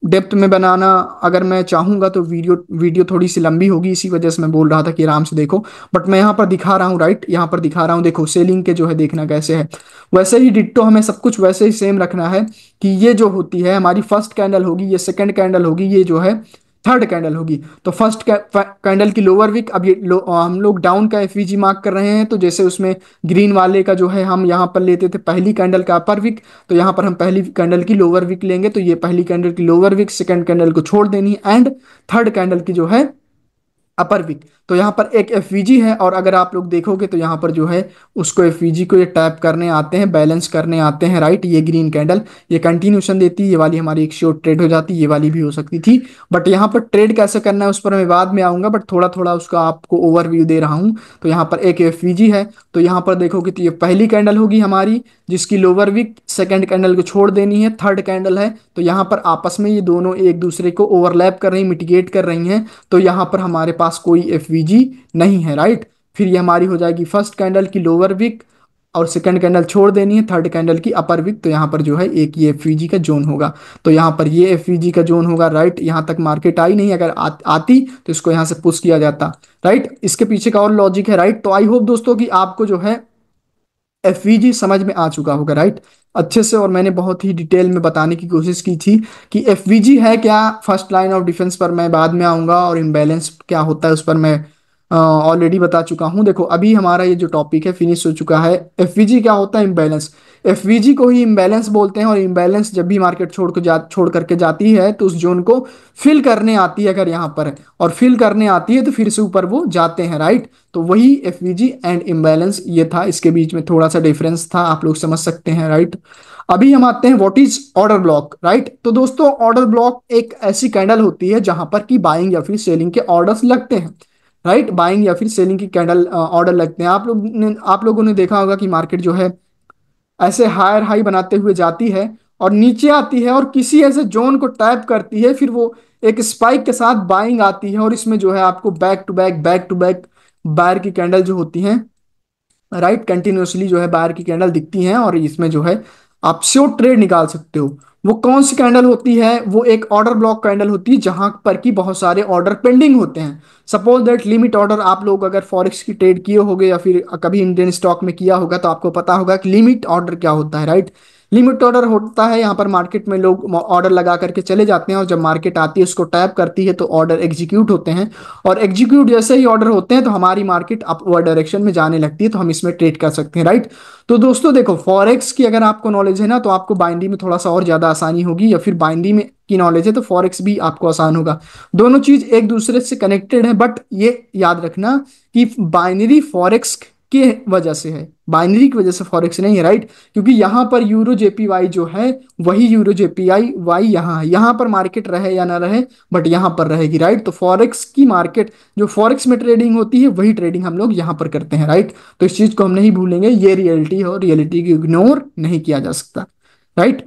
डेप्थ में बनाना अगर मैं चाहूंगा तो वीडियो वीडियो थोड़ी सी लंबी होगी, इसी वजह से मैं बोल रहा था कि आराम से देखो। बट मैं यहाँ पर दिखा रहा हूँ, राइट। यहाँ पर दिखा रहा हूँ, देखो सेलिंग के जो है देखना कैसे है। वैसे ही डिट्टो हमें सब कुछ वैसे ही सेम रखना है, कि ये जो होती है हमारी फर्स्ट कैंडल होगी, ये सेकंड कैंडल होगी, ये जो है थर्ड कैंडल होगी। तो फर्स्ट कैंडल की लोअर विक, अब ये हम लोग डाउन का एफवीजी मार्क कर रहे हैं, तो जैसे उसमें ग्रीन वाले का जो है हम यहाँ पर लेते थे पहली कैंडल का अपर विक, तो यहाँ पर हम पहली कैंडल की लोअर विक लेंगे। तो ये पहली कैंडल की लोअर विक, सेकंड कैंडल को छोड़ देनी है, एंड थर्ड कैंडल की जो है अपर विक। तो यहाँ पर एक एफवीजी है, और अगर आप लोग देखोगे तो यहाँ पर जो है उसको एफवीजी को ये टैप करने आते हैं, बैलेंस करने आते हैं, राइट। ये ग्रीन कैंडल ये कंटिन्यूशन देती है, ये वाली हमारी एक शॉर्ट ट्रेड हो जाती है, ये वाली भी हो सकती थी। बट यहाँ पर ट्रेड कैसे करना है उस पर मैं बाद में आऊंगा, बट थोड़ा थोड़ा उसका आपको ओवरव्यू दे रहा हूँ। तो यहाँ पर एक एफवीजी है, तो यहाँ पर देखोगे तो ये पहली कैंडल होगी हमारी, जिसकी लोअर विक सेकंड कैंडल को छोड़ देनी है, थर्ड कैंडल है। तो यहाँ पर आपस में ये दोनों एक दूसरे को ओवरलैप कर रही, मिटिगेट कर रही हैं। तो यहाँ पर हमारे पास कोई एफवीजी नहीं है, राइट। फिर ये हमारी हो जाएगी फर्स्ट कैंडल की लोअर विक, और सेकंड कैंडल छोड़ देनी है, थर्ड कैंडल की अपर विक। तो यहाँ पर जो है एक ये एफवीजी का जोन होगा। तो यहाँ पर ये एफवीजी का जोन होगा, राइट। यहाँ तक मार्केट आई नहीं, अगर आती तो इसको यहाँ से पुश किया जाता, राइट। इसके पीछे का और लॉजिक है, राइट। तो आई होप दोस्तों कि आपको जो है एफवीजी समझ में आ चुका होगा, राइट, अच्छे से। और मैंने बहुत ही डिटेल में बताने की कोशिश की थी कि एफवीजी है क्या। फर्स्ट लाइन ऑफ डिफेंस पर मैं बाद में आऊंगा, और इम्बैलेंस क्या होता है उस पर मैं ऑलरेडी बता चुका हूं। देखो, अभी हमारा ये जो टॉपिक है फिनिश हो चुका है। एफवीजी क्या होता है? इम्बैलेंस। एफवीजी को ही इम्बैलेंस बोलते हैं, और इम्बैलेंस जब भी मार्केट छोड़ करके जाती है तो उस जोन को फिल करने आती है, अगर यहाँ पर है और फिल करने आती है तो फिर से ऊपर वो जाते हैं, राइट। तो वही एफवीजी एंड इम्बैलेंस ये था, इसके बीच में थोड़ा सा डिफरेंस था, आप लोग समझ सकते हैं, राइट। अभी हम आते हैं what is order block, right. तो दोस्तों, ऑर्डर ब्लॉक एक ऐसी कैंडल होती है जहां पर कि बाइंग या फिर सेलिंग के ऑर्डर्स लगते हैं, राइट। बाइंग या फिर सेलिंग की कैंडल ऑर्डर लगते हैं। आप लोगों ने देखा होगा कि मार्केट जो है ऐसे हायर हाई बनाते हुए जाती है, और नीचे आती है, और किसी ऐसे जोन को टैप करती है, फिर वो एक स्पाइक के साथ बाइंग आती है, और इसमें जो है आपको बैक टू बैक बायर की कैंडल जो होती हैं, राइट, कंटिन्यूअसली जो है बायर की कैंडल दिखती हैं, और इसमें जो है आप श्योर ट्रेड निकाल सकते हो। वो कौन सी कैंडल होती है? वो एक ऑर्डर ब्लॉक कैंडल होती है, जहां पर कि बहुत सारे ऑर्डर पेंडिंग होते हैं। सपोज दैट लिमिट ऑर्डर, आप लोग अगर फॉरेक्स की ट्रेड किए होगे या फिर कभी इंडियन स्टॉक में किया होगा तो आपको पता होगा कि लिमिट ऑर्डर क्या होता है, राइट। लिमिट ऑर्डर होता है, यहाँ पर मार्केट में लोग ऑर्डर लगा करके चले जाते हैं, और जब मार्केट आती है उसको टैप करती है तो ऑर्डर एग्जीक्यूट होते हैं, और एग्जीक्यूट जैसे ही ऑर्डर होते हैं तो हमारी मार्केट अपवर्ड डायरेक्शन में जाने लगती है, तो हम इसमें ट्रेड कर सकते हैं, राइट। तो दोस्तों देखो, फॉरेक्स की अगर आपको नॉलेज है ना तो आपको बाइनरी में थोड़ा सा और ज्यादा आसानी होगी, या फिर बाइनरी में की नॉलेज है तो फॉरेक्स भी आपको आसान होगा। दोनों चीज एक दूसरे से कनेक्टेड है, बट ये याद रखना कि बाइनरी फॉरेक्स की वजह से है, बाइनरी की वजह से फॉरेक्स नहीं है, राइट। क्योंकि यहाँ पर यूरो जेपीवाई जो है वही यूरो जेपीआई वाई यहाँ है, यहाँ पर मार्केट रहे या ना रहे, बट यहाँ पर रहेगी, राइट। तो फॉरेक्स की मार्केट जो फॉरेक्स में ट्रेडिंग होती है वही ट्रेडिंग हम लोग यहाँ पर करते हैं, राइट। तो इस चीज को हम नहीं भूलेंगे, ये रियलिटी है और रियलिटी को इग्नोर नहीं किया जा सकता, राइट।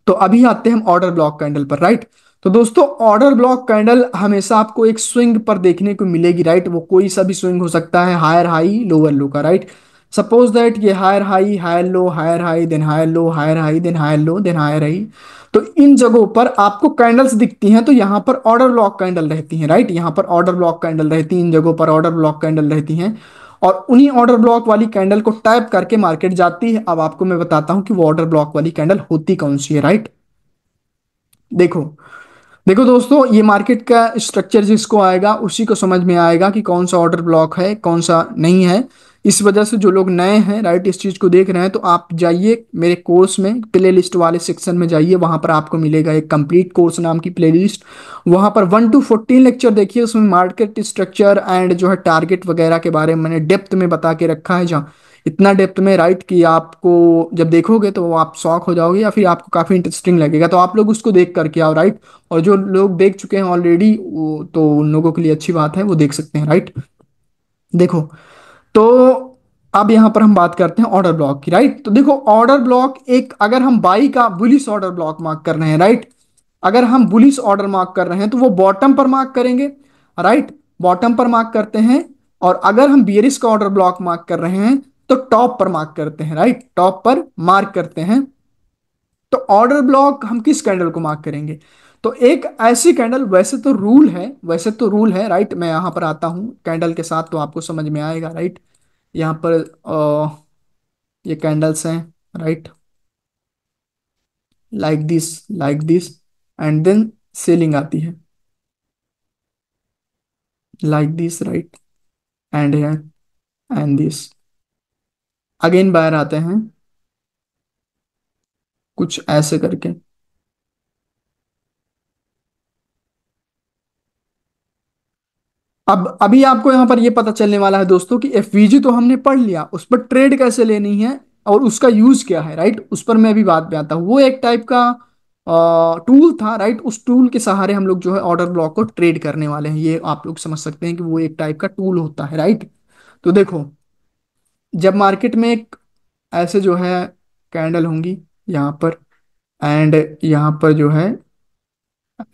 तो अभी आते हैं हम ऑर्डर ब्लॉक कैंडल पर, राइट। तो दोस्तों ऑर्डर ब्लॉक कैंडल हमेशा आपको एक स्विंग पर देखने को मिलेगी, राइट। वो कोई सा भी स्विंग हो सकता है, हायर हाई लोअर लो का, राइट। सपोज दैट ये higher high, higher high, then higher low, higher high, then higher low, then higher high. तो इन जगहों पर आपको कैंडल्स दिखती हैं, तो यहाँ पर ऑर्डर ब्लॉक कैंडल रहती हैं, राइट। यहाँ पर ऑर्डर ब्लॉक कैंडल रहती हैं, इन जगहों पर ऑर्डर ब्लॉक कैंडल रहती हैं। और उन्हीं ऑर्डर ब्लॉक वाली कैंडल को टैप करके मार्केट जाती है। अब आपको मैं बताता हूं कि वो ऑर्डर ब्लॉक वाली कैंडल होती कौन सी है, राइट। देखो, देखो दोस्तों, ये मार्केट का स्ट्रक्चर जिसको आएगा उसी को समझ में आएगा कि कौन सा ऑर्डर ब्लॉक है, कौन सा नहीं है। इस वजह से जो लोग नए हैं, राइट, इस चीज को देख रहे हैं, तो आप जाइए मेरे कोर्स में प्ले लिस्ट वाले सेक्शन में जाइए, वहां पर आपको मिलेगा एक कंप्लीट कोर्स नाम की प्ले लिस्ट। वहां पर 1 to 14 लेक्चर देखिए, उसमें मार्केट स्ट्रक्चर एंड जो है टारगेट वगैरह के बारे में मैंने डेप्थ में बता के रखा है, जहाँ इतना डेप्थ में, राइट, कि आपको जब देखोगे तो आप शॉक हो जाओगे, या फिर आपको काफी इंटरेस्टिंग लगेगा। तो आप लोग उसको देख करके आओ, राइट। और जो लोग देख चुके हैं ऑलरेडी, तो उन लोगों के लिए अच्छी बात है, वो देख सकते हैं, राइट। देखो, तो अब यहां पर हम बात करते हैं ऑर्डर ब्लॉक की, राइट। तो देखो ऑर्डर ब्लॉक एक, अगर हम बाई का बुलिश ऑर्डर ब्लॉक मार्क कर रहे हैं, राइट, अगर हम बुलिश ऑर्डर मार्क कर रहे हैं तो वो बॉटम पर मार्क करेंगे, राइट, बॉटम पर मार्क करते हैं। और अगर हम बियरिश का ऑर्डर ब्लॉक मार्क कर रहे हैं तो टॉप पर मार्क करते हैं, राइट, टॉप पर मार्क करते हैं। तो ऑर्डर ब्लॉक हम किस कैंडल को मार्क करेंगे? तो एक ऐसी कैंडल, वैसे तो रूल है, राइट। मैं यहां पर आता हूं कैंडल के साथ तो आपको समझ में आएगा, राइट। यहाँ पर ये कैंडल्स हैं, right, like this, and then selling आती है लाइक दिस, राइट, एंड है, एंड दिस, अगेन बायर आते हैं कुछ ऐसे करके। अब अभी आपको यहां पर ये पता चलने वाला है दोस्तों कि एफवीजी तो हमने पढ़ लिया, उस पर ट्रेड कैसे लेनी है और उसका यूज क्या है, राइट, उस पर मैं अभी बात पे आता हूँ। वो एक टाइप का टूल था, राइट। उस टूल के सहारे हम लोग जो है ऑर्डर ब्लॉक को ट्रेड करने वाले हैं, ये आप लोग समझ सकते हैं कि वो एक टाइप का टूल होता है, राइट। तो देखो, जब मार्केट में एक ऐसे जो है कैंडल होंगी यहाँ पर, एंड यहाँ पर जो है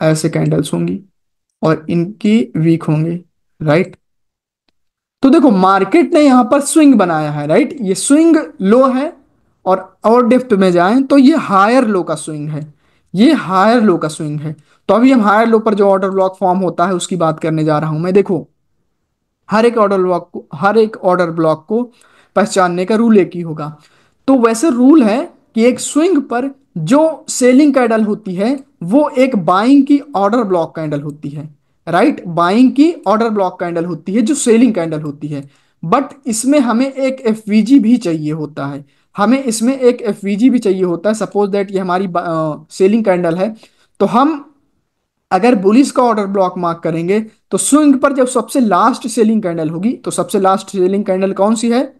ऐसे कैंडल्स होंगी, और इनकी वीक होंगी, राइट। तो देखो मार्केट ने यहां पर स्विंग बनाया है, राइट, ये स्विंग लो है। और डेप्थ में जाएं तो ये हायर लो का स्विंग है, ये हायर लो का स्विंग है। तो अभी हम हायर लो पर जो ऑर्डर ब्लॉक फॉर्म होता है उसकी बात करने जा रहा हूं मैं। देखो, हर एक ऑर्डर ब्लॉक को पहचानने का रूल एक ही होगा। तो वैसे रूल है कि एक स्विंग पर जो सेलिंग कैंडल होती है वो एक बाइंग की ऑर्डर ब्लॉक कैंडल होती है, राइट। बाइंग की ऑर्डर ब्लॉक कैंडल होती है जो सेलिंग कैंडल होती है। बट इसमें हमें एक एफवीजी भी चाहिए होता है, हमें इसमें एक एफवीजी भी चाहिए होता है। सपोज दैट ये हमारी सेलिंग कैंडल है, तो हम अगर बुलिस का ऑर्डर ब्लॉक मार्क करेंगे तो स्विंग पर जब सबसे लास्ट सेलिंग कैंडल होगी, तो सबसे लास्ट सेलिंग कैंडल कौन सी है?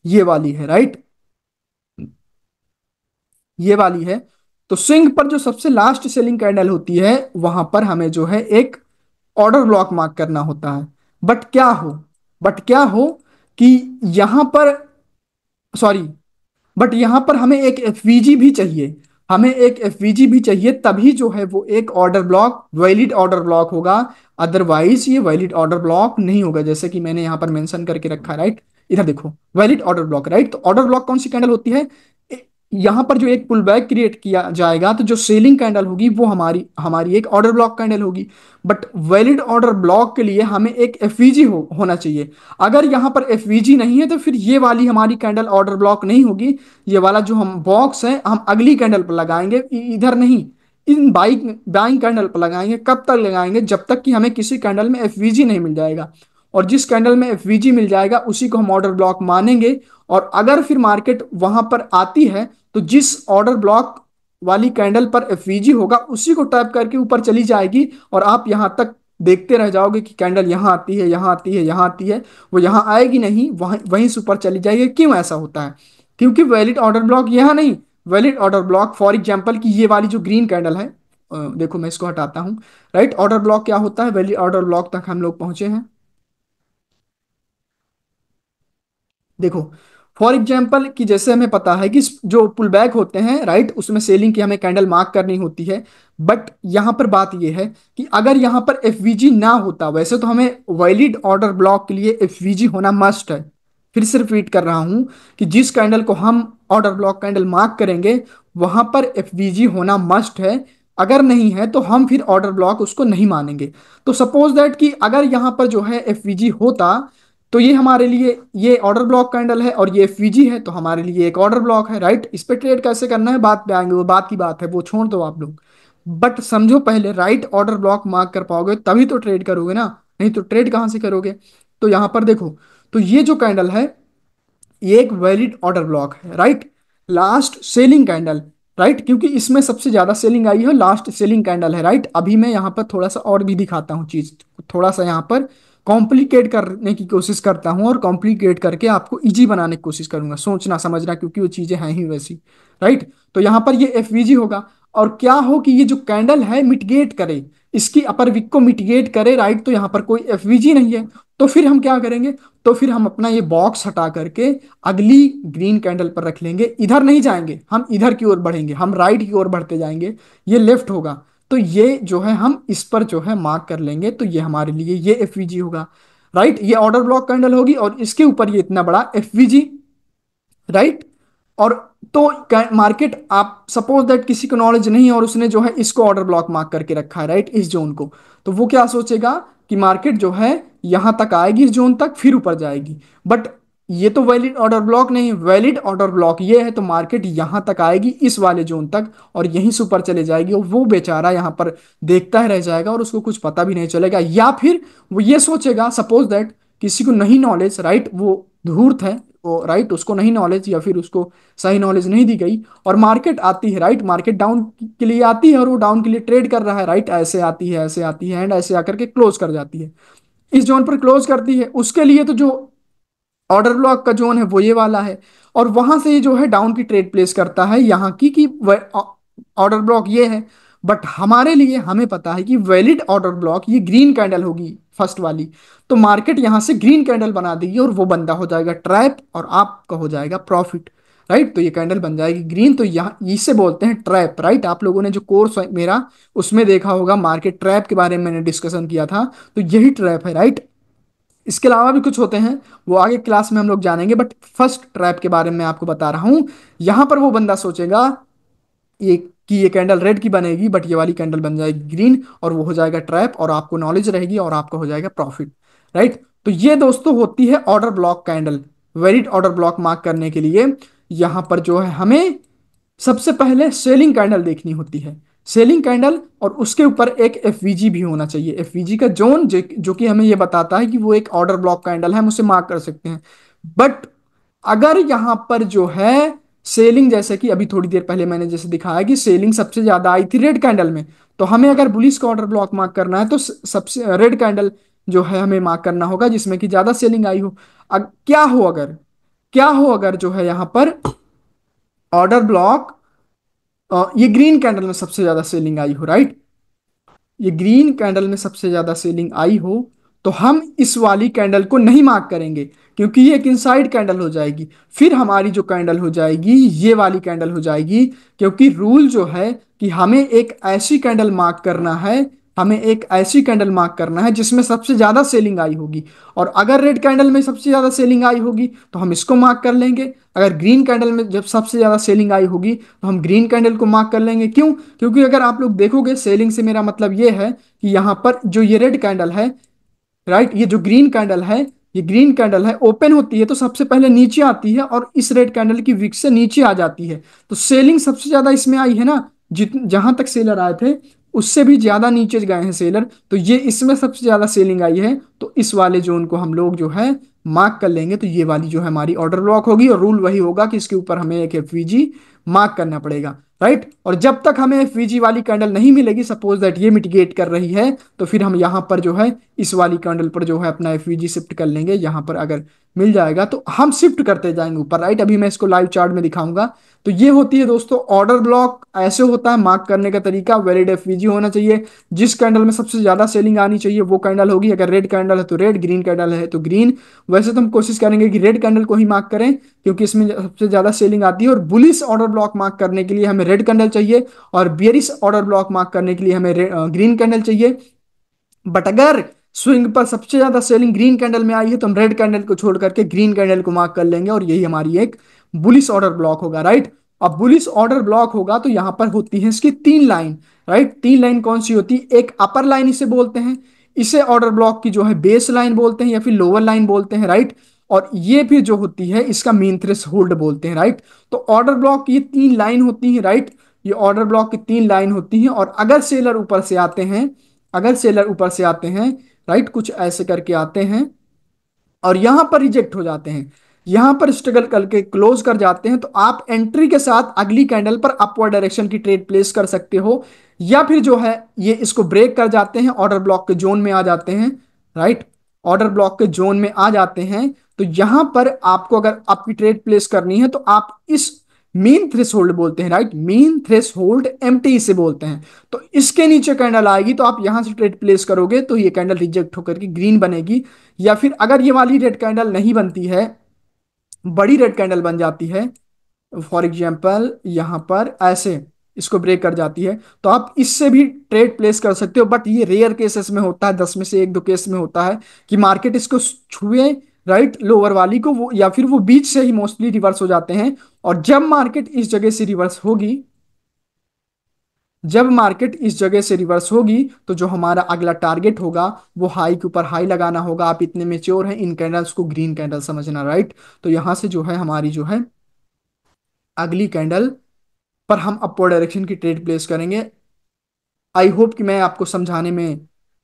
ये वाली है, राइट, ये वाली है। तो स्विंग पर जो सबसे लास्ट सेलिंग कैंडल होती है वहां पर हमें जो है एक ऑर्डर ब्लॉक मार्क करना होता है। बट क्या हो बट क्या हो कि यहां पर, सॉरी, बट यहां पर हमें एक एफवीजी भी चाहिए, हमें एक एफवीजी भी चाहिए, तभी जो है वो एक order block valid order block होगा। अदरवाइज ये वैलिड ऑर्डर ब्लॉक नहीं होगा, जैसे कि मैंने यहां पर मेंशन करके रखा है, राइट। इधर देखो, वैलिड ऑर्डर ब्लॉक, राइट। तो ऑर्डर ब्लॉक कौन सी कैंडल होती है? यहां पर जो एक पुल बैक क्रिएट किया जाएगा तो जो सेलिंग कैंडल होगी वो हमारी हमारी एक ऑर्डर ब्लॉक कैंडल होगी। बट वैलिड ऑर्डर ब्लॉक के लिए हमें एक एफवीजी होना चाहिए। अगर यहाँ पर एफवीजी नहीं है तो फिर ये वाली हमारी कैंडल ऑर्डर ब्लॉक नहीं होगी। ये वाला जो हम बॉक्स है हम अगली कैंडल पर लगाएंगे, इधर नहीं, इन बाइक बाइंग कैंडल पर लगाएंगे। कब तक लगाएंगे? जब तक कि हमें किसी कैंडल में एफवीजी नहीं मिल जाएगा। और जिस कैंडल में एफवीजी मिल जाएगा उसी को हम ऑर्डर ब्लॉक मानेंगे। और अगर फिर मार्केट वहां पर आती है तो जिस ऑर्डर ब्लॉक वाली कैंडल पर एफवीजी होगा उसी को टैप करके ऊपर चली जाएगी, और आप यहां तक देखते रह जाओगे कि कैंडल यहां आती है, यहां आती है, यहां आती है। वो यहां आएगी नहीं, वहीं वहीं से ऊपर चली जाएगी। क्यों ऐसा होता है? क्योंकि वैलिड ऑर्डर ब्लॉक यहां नहीं, valid order block for example की ये वाली जो ग्रीन कैंडल है, देखो मैं इसको हटाता हूं, राइट। ऑर्डर ब्लॉक क्या होता है? वैलिड ऑर्डर ब्लॉक तक हम लोग पहुंचे हैं। देखो, फॉर एग्जाम्पल कि जैसे हमें पता है कि जो पुल बैक होते हैं राइट, उसमें सेलिंग की हमें कैंडल मार्क करनी होती है। बट यहाँ पर बात यह है कि अगर यहाँ पर एफवीजी ना होता, वैसे तो हमें वैलिड ऑर्डर ब्लॉक के लिए एफवीजी होना मस्ट है। फिर से रिपीट कर रहा हूं कि जिस कैंडल को हम ऑर्डर ब्लॉक कैंडल मार्क करेंगे वहां पर एफवीजी होना मस्ट है। अगर नहीं है तो हम फिर ऑर्डर ब्लॉक उसको नहीं मानेंगे। तो सपोज दैट कि अगर यहाँ पर जो है एफवीजी होता, तो ये हमारे लिए ये ऑर्डर ब्लॉक कैंडल है और ये एफवीजी है, तो हमारे लिए एक ऑर्डर ब्लॉक है राइट। इस पे ट्रेड कैसे करना है बात पे आएंगे, वो बात की बात है, वो छोड़ दो आप लोग। बट समझो पहले राइट ऑर्डर ब्लॉक मार्क कर पाओगे तभी तो ट्रेड करोगे ना, नहीं तो ट्रेड कहाँ से करोगे। तो यहाँ पर देखो, तो ये जो कैंडल है ये एक वैलिड ऑर्डर ब्लॉक है right, last selling candle right, क्योंकि इसमें सबसे ज्यादा सेलिंग आई है, लास्ट सेलिंग कैंडल है राइट। अभी मैं यहाँ पर थोड़ा सा और भी दिखाता हूँ चीज, थोड़ा सा यहाँ पर कॉम्प्लिकेट करने की कोशिश करता हूँ और कॉम्प्लिकेट करके आपको इजी बनाने की कोशिश करूंगा, सोचना समझना, क्योंकि वो चीजें हैं ही वैसी राइट। तो यहाँ पर ये एफवीजी होगा, और क्या हो कि ये जो कैंडल है मिटिगेट करे, इसकी अपर विक को मिटिगेट करे राइट। तो यहाँ पर कोई एफवीजी नहीं है, तो फिर हम क्या करेंगे, तो फिर हम अपना ये बॉक्स हटा करके अगली ग्रीन कैंडल पर रख लेंगे। इधर नहीं जाएंगे, हम इधर की ओर बढ़ेंगे, हम राइट की ओर बढ़ते जाएंगे, ये लेफ्ट होगा। तो ये जो है हम इस पर जो है मार्क कर लेंगे, तो ये हमारे लिए ये एफवीजी होगा राइट। ये ऑर्डर ब्लॉक कैंडल होगी और इसके ऊपर ये इतना बड़ा एफवीजी राइट। और तो मार्केट, आप सपोज दैट किसी को नॉलेज नहीं है और उसने जो है इसको ऑर्डर ब्लॉक मार्क करके रखा है राइट, इस जोन को, तो वो क्या सोचेगा कि मार्केट जो है यहां तक आएगी इस जोन तक फिर ऊपर जाएगी। बट ये तो वैलिड ऑर्डर ब्लॉक नहीं, वैलिड ऑर्डर ब्लॉक ये है, तो मार्केट यहां तक आएगी इस वाले जोन तक और यहीं से ऊपर चले जाएगी, और वो बेचारा यहां पर देखता ही रह जाएगा और उसको कुछ पता भी नहीं चलेगा। या फिर वो ये सोचेगा, सपोज दैट किसी को नहीं नॉलेज राइट, वो धूर्त है वो राइट, उसको नहीं नॉलेज या फिर उसको सही नॉलेज नहीं दी गई, और मार्केट आती है राइट, मार्केट डाउन के लिए आती है और वो डाउन के लिए ट्रेड कर रहा है राइट, ऐसे आती है ऐसे आती है एंड ऐसे आकर के क्लोज कर जाती है, इस जोन पर क्लोज करती है। उसके लिए तो जो ऑर्डर ब्लॉक का जोन है वो ये वाला है, और वहां से ये जो है डाउन की ट्रेड प्लेस करता है यहाँ की कि ऑर्डर ब्लॉक ये है। बट हमारे लिए हमें पता है कि वैलिड ऑर्डर ब्लॉक ये ग्रीन कैंडल होगी फर्स्ट वाली, तो मार्केट यहां से ग्रीन कैंडल बना देगी और वो बंदा हो जाएगा ट्रैप और आपका हो जाएगा प्रॉफिट राइट। तो ये कैंडल बन जाएगी ग्रीन, तो यहाँ इसे बोलते हैं ट्रैप राइट। आप लोगों ने जो कोर्स मेरा उसमें देखा होगा, मार्केट ट्रैप के बारे में मैंने डिस्कशन किया था, तो यही ट्रैप है राइट। इसके अलावा भी कुछ होते हैं, वो आगे क्लास में हम लोग जानेंगे, बट फर्स्ट ट्रैप के बारे में आपको बता रहा हूं। यहां पर वो बंदा सोचेगा ये कि ये कैंडल रेड की बनेगी, बट ये वाली कैंडल बन जाएगी ग्रीन और वो हो जाएगा ट्रैप, और आपको नॉलेज रहेगी और आपका हो जाएगा प्रॉफिट राइट। तो ये दोस्तों होती है order block candle. Valid order block mark करने के लिए यहां पर जो है हमें सबसे पहले सेलिंग कैंडल देखनी होती है, सेलिंग कैंडल, और उसके ऊपर एक एफवीजी भी होना चाहिए, एफवीजी का जोन जो कि हमें ये बताता है कि वो एक ऑर्डर ब्लॉक कैंडल है, हम उसे मार्क कर सकते हैं। बट अगर यहां पर जो है सेलिंग, जैसे कि अभी थोड़ी देर पहले मैंने जैसे दिखाया कि सेलिंग सबसे ज्यादा आई थी रेड कैंडल में, तो हमें अगर बुलिश का ऑर्डर ब्लॉक मार्क करना है तो सबसे रेड कैंडल जो है हमें मार्क करना होगा जिसमें कि ज्यादा सेलिंग आई हो। क्या हो अगर जो है यहां पर ऑर्डर ब्लॉक ये ग्रीन कैंडल में सबसे ज्यादा सेलिंग आई हो राइट, ये ग्रीन कैंडल में सबसे ज्यादा सेलिंग आई हो, तो हम इस वाली कैंडल को नहीं मार्क करेंगे क्योंकि ये एक इनसाइड कैंडल हो जाएगी। फिर हमारी जो कैंडल हो जाएगी ये वाली कैंडल हो जाएगी, क्योंकि रूल जो है कि हमें एक ऐसी कैंडल मार्क करना है, हमें एक ऐसी कैंडल मार्क करना है जिसमें सबसे ज्यादा सेलिंग आई होगी। और अगर रेड कैंडल में सबसे ज्यादा सेलिंग आई होगी तो हम इसको मार्क कर लेंगे, अगर ग्रीन कैंडल में जब सबसे ज्यादा सेलिंग आई होगी तो हम ग्रीन कैंडल को मार्क कर लेंगे। क्यों? क्योंकि अगर आप लोग देखोगे सेलिंग से मेरा मतलब ये है कि यहाँ पर जो ये रेड कैंडल है राइट, ये जो ग्रीन कैंडल है, ये ग्रीन कैंडल है ओपन होती है तो सबसे पहले नीचे आती है और इस रेड कैंडल की विक से नीचे आ जाती है, तो सेलिंग सबसे ज्यादा इसमें आई है ना, जित जहां तक सेलर आए थे उससे भी ज्यादा नीचे गए हैं सेलर, तो ये इसमें सबसे ज्यादा सेलिंग आई है, तो इस वाले जोन को हम लोग जो है मार्क कर लेंगे। तो ये वाली जो है हमारी ऑर्डर ब्लॉक होगी और रूल वही होगा कि इसके ऊपर हमें एक एफवीजी मार्क करना पड़ेगा राइट। और जब तक हमें एफवीजी वाली कैंडल नहीं मिलेगी, सपोज दैट ये मिटिगेट कर रही है, तो फिर हम यहाँ पर जो है इस वाली कैंडल पर जो है अपना एफवीजी शिफ्ट कर लेंगे। यहाँ पर अगर मिल जाएगा तो हम शिफ्ट करते जाएंगे ऊपर, राइट। अभी मैं इसको लाइव चार्ट में दिखाऊंगा। तो ये होती है दोस्तों ऑर्डर ब्लॉक। ऐसे होता है मार्क करने का तरीका, वैलिड एफवीजी होना चाहिए। जिस कैंडल में सबसे ज्यादा सेलिंग आनी चाहिए वो कैंडल होगी। अगर रेड कैंडल है तो रेड, ग्रीन कैंडल है तो ग्रीन। वैसे तो हम कोशिश करेंगे कि रेड कैंडल को ही मार्क करें, क्योंकि इसमें सबसे ज्यादा सेलिंग आती है। और बुलिश ऑर्डर ब्लॉक मार्क करने के लिए हमें रेड कैंडल चाहिए, और बियरिश ऑर्डर ब्लॉक मार्क करने के लिए हमें ग्रीन कैंडल चाहिए। बट अगर स्विंग पर सबसे ज्यादा सेलिंग ग्रीन कैंडल में आई है तो हम रेड कैंडल को छोड़ करके ग्रीन कैंडल को मार्क कर लेंगे, और यही हमारी एक बुलिश ऑर्डर ब्लॉक होगा, राइट। अब बुलिश ऑर्डर ब्लॉक होगा तो यहां पर होती है इसकी तीन लाइन, राइट। तीन लाइन कौन सी होती है? एक अपर लाइन इसे बोलते हैं, इसे ऑर्डर ब्लॉक की जो है बेस लाइन बोलते हैं या फिर लोअर लाइन बोलते हैं, राइट। और ये फिर जो होती है इसका मीन थ्रेश होल्ड बोलते हैं, राइट। तो ऑर्डर ब्लॉक की ये तीन लाइन होती है, राइट। ये ऑर्डर ब्लॉक की तीन लाइन होती हैं, और अगर सेलर ऊपर से आते हैं, अगर सेलर ऊपर से आते हैं, राइट, कुछ ऐसे करके आते हैं और यहां पर रिजेक्ट हो जाते हैं, यहां पर स्ट्रगल करके क्लोज कर जाते हैं, तो आप एंट्री के साथ अगली कैंडल पर अपवर्ड डायरेक्शन की ट्रेड प्लेस कर सकते हो। या फिर जो है ये इसको ब्रेक कर जाते हैं, ऑर्डर ब्लॉक के जोन में आ जाते हैं, राइट। ऑर्डर ब्लॉक के जोन में आ जाते हैं, तो यहां पर आपको अगर आपकी ट्रेड प्लेस करनी है तो आप इस मीन थ्रेशोल्ड बोलते हैं, राइट। मीन थ्रेशोल्ड एमटी से बोलते हैं। तो इसके नीचे कैंडल आएगी तो आप यहां से ट्रेड प्लेस करोगे तो ये कैंडल रिजेक्ट होकर के ग्रीन बनेगी। या फिर अगर ये वाली रेड कैंडल नहीं बनती है, बड़ी रेड कैंडल बन जाती है, फॉर एग्जाम्पल यहां पर ऐसे इसको ब्रेक कर जाती है, तो आप इससे भी ट्रेड प्लेस कर सकते हो। बट ये रेयर केसेस में होता है, 10 में से एक दो केस में होता है कि मार्केट इसको छुए, राइट, लोअर वाली को, वो या फिर वो बीच से ही मोस्टली रिवर्स हो जाते हैं। और जब मार्केट इस जगह से रिवर्स होगी, जब मार्केट इस जगह से रिवर्स होगी तो जो हमारा अगला टारगेट होगा वो हाई के ऊपर हाई लगाना होगा। आप इतने मेच्योर हैं, इन कैंडल्स को ग्रीन कैंडल समझना, राइट। तो यहां से जो है हमारी जो है अगली कैंडल पर हम अपवर्ड डायरेक्शन की ट्रेड प्लेस करेंगे। आई होप कि मैं आपको समझाने में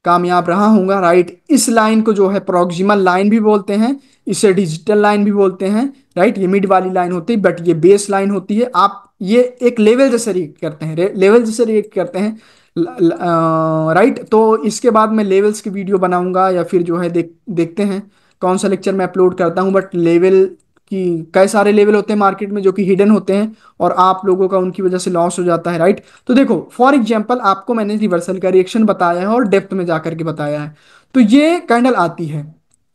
कामयाब रहा हूँगा, राइट। इस लाइन को जो है प्रॉक्सिमल लाइन भी बोलते हैं, इसे डिजिटल लाइन भी बोलते हैं, राइट। ये मिड वाली लाइन होती है, बट ये बेस लाइन होती है। आप ये एक लेवल जैसे रिएक्ट करते हैं, लेवल जैसे रिएक्ट करते हैं, राइट। तो इसके बाद मैं लेवल्स की वीडियो बनाऊंगा, या फिर जो है देखते हैं कौन सा लेक्चर मैं अपलोड करता हूँ। बट लेवल की कई सारे लेवल होते हैं मार्केट में जो कि हिडन होते हैं, और आप लोगों का उनकी वजह से लॉस हो जाता है, राइट। तो देखो फॉर एग्जांपल आपको मैंने रिवर्सल का रिएक्शन बताया है और डेप्थ में जाकर के बताया है। तो ये कैंडल आती है,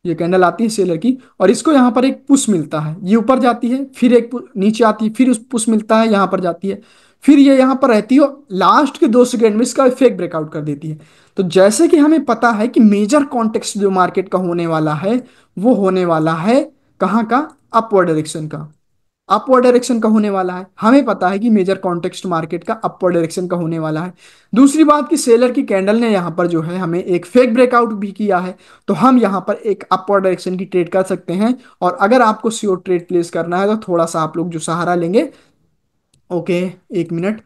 ये कैंडल आती है सेलर की, और इसको यहाँ पर एक पुश मिलता है, ये ऊपर जाती है, फिर एक नीचे आती है, फिर उस पुश मिलता है, यहाँ पर जाती है, फिर ये यहाँ पर रहती है, और लास्ट के 2 सेकेंड में इसका फेक ब्रेकआउट कर देती है। तो जैसे कि हमें पता है कि मेजर कॉन्टेक्स्ट जो मार्केट का होने वाला है वो होने वाला है कहाँ का? अपवर्ड डायरेक्शन का। अपवर्ड डायरेक्शन का होने वाला है, हमें पता है कि मेजर कॉन्टेक्स्ट मार्केट का अपवर्ड डायरेक्शन का होने वाला है। दूसरी बात कि सेलर की कैंडल ने यहाँ पर जो है हमें एक फेक ब्रेकआउट भी किया है, तो हम यहाँ पर एक अपवर्ड डायरेक्शन की ट्रेड कर सकते हैं। और अगर आपको श्योर ट्रेड प्लेस करना है तो थोड़ा सा आप लोग जो सहारा लेंगे, ओके, एक मिनट,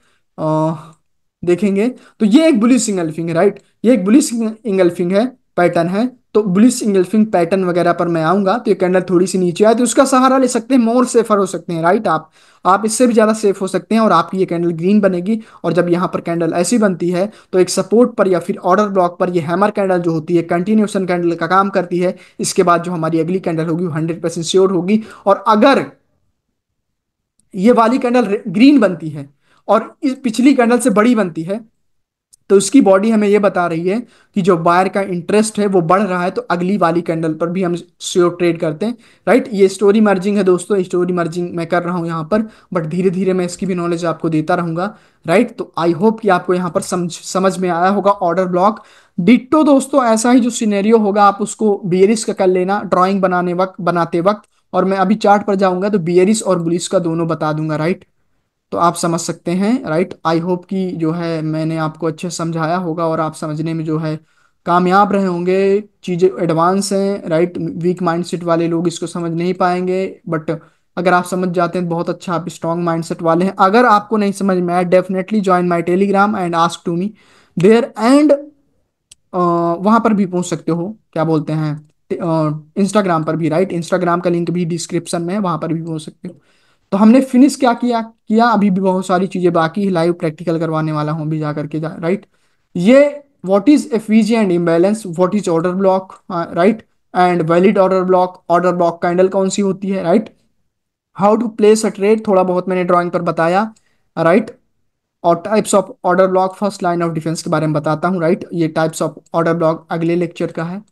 देखेंगे। तो ये एक बुलिश इंगल्फिंग है, राइट। ये एक बुलिश इंगल्फिंग है, पैटर्न है। तो बुलिश इंगल्फिंग पैटर्न वगैरह पर मैं आऊंगा तो ये कैंडल थोड़ी सी नीचे आए तो उसका सहारा ले सकते हैं, मोर सेफर हो सकते हैं, राइट। आप इससे भी ज्यादा सेफ हो सकते हैं, और आपकी ये कैंडल ग्रीन बनेगी। और जब यहाँ पर कैंडल ऐसी बनती है तो एक सपोर्ट पर या फिर ऑर्डर ब्लॉक पर ये हैमर कैंडल जो होती है कंटिन्यूशन कैंडल का काम करती है। इसके बाद जो हमारी अगली कैंडल होगी वो 100% श्योर होगी। और अगर ये वाली कैंडल ग्रीन बनती है और इस पिछली कैंडल से बड़ी बनती है, तो इसकी बॉडी हमें ये बता रही है कि जो बायर का इंटरेस्ट है वो बढ़ रहा है, तो अगली वाली कैंडल पर भी हम श्योर ट्रेड करते हैं, राइट। ये स्टोरी मर्जिंग है दोस्तों, स्टोरी मर्जिंग मैं कर रहा हूं यहाँ पर, बट धीरे धीरे मैं इसकी भी नॉलेज आपको देता रहूंगा, राइट। तो आई होप कि आपको यहाँ पर समझ में आया होगा ऑर्डर ब्लॉक। डिट्टो दोस्तों ऐसा ही जो सिनेरियो होगा आप उसको बियरिश का कर लेना ड्राइंग बनाते वक्त, और मैं अभी चार्ट पर जाऊंगा तो बियरिश और बुलिश का दोनों बता दूंगा, राइट। तो आप समझ सकते हैं, राइट। आई होप कि जो है मैंने आपको अच्छे से समझाया होगा और आप समझने में जो है कामयाब रहे होंगे। चीज़ें एडवांस हैं, राइट। वीक माइंडसेट वाले लोग इसको समझ नहीं पाएंगे, बट अगर आप समझ जाते हैं तो बहुत अच्छा, आप स्ट्रॉन्ग माइंडसेट वाले हैं। अगर आपको नहीं समझ में आया, definitely join my Telegram and ask to me there, and वहां पर भी पूछ सकते हो, क्या बोलते हैं, इंस्टाग्राम पर भी, राइट। इंस्टाग्राम का लिंक भी डिस्क्रिप्शन में है, वहां पर भी पूछ सकते हो। तो हमने फिनिश क्या किया? किया, अभी भी बहुत सारी चीजें बाकी है, लाइव प्रैक्टिकल करवाने वाला हूँ अभी जा करके, राइट। ये what is FVG and imbalance, what is order block, right, and valid order block candle कौन सी होती है, right. How to place a trade, थोड़ा बहुत मैंने ड्राइंग पर बताया, राइट। और types of order block, first line of defence के बारे में बताता हूँ, राइट। ये टाइप्स ऑफ ऑर्डर ब्लॉक अगले लेक्चर का है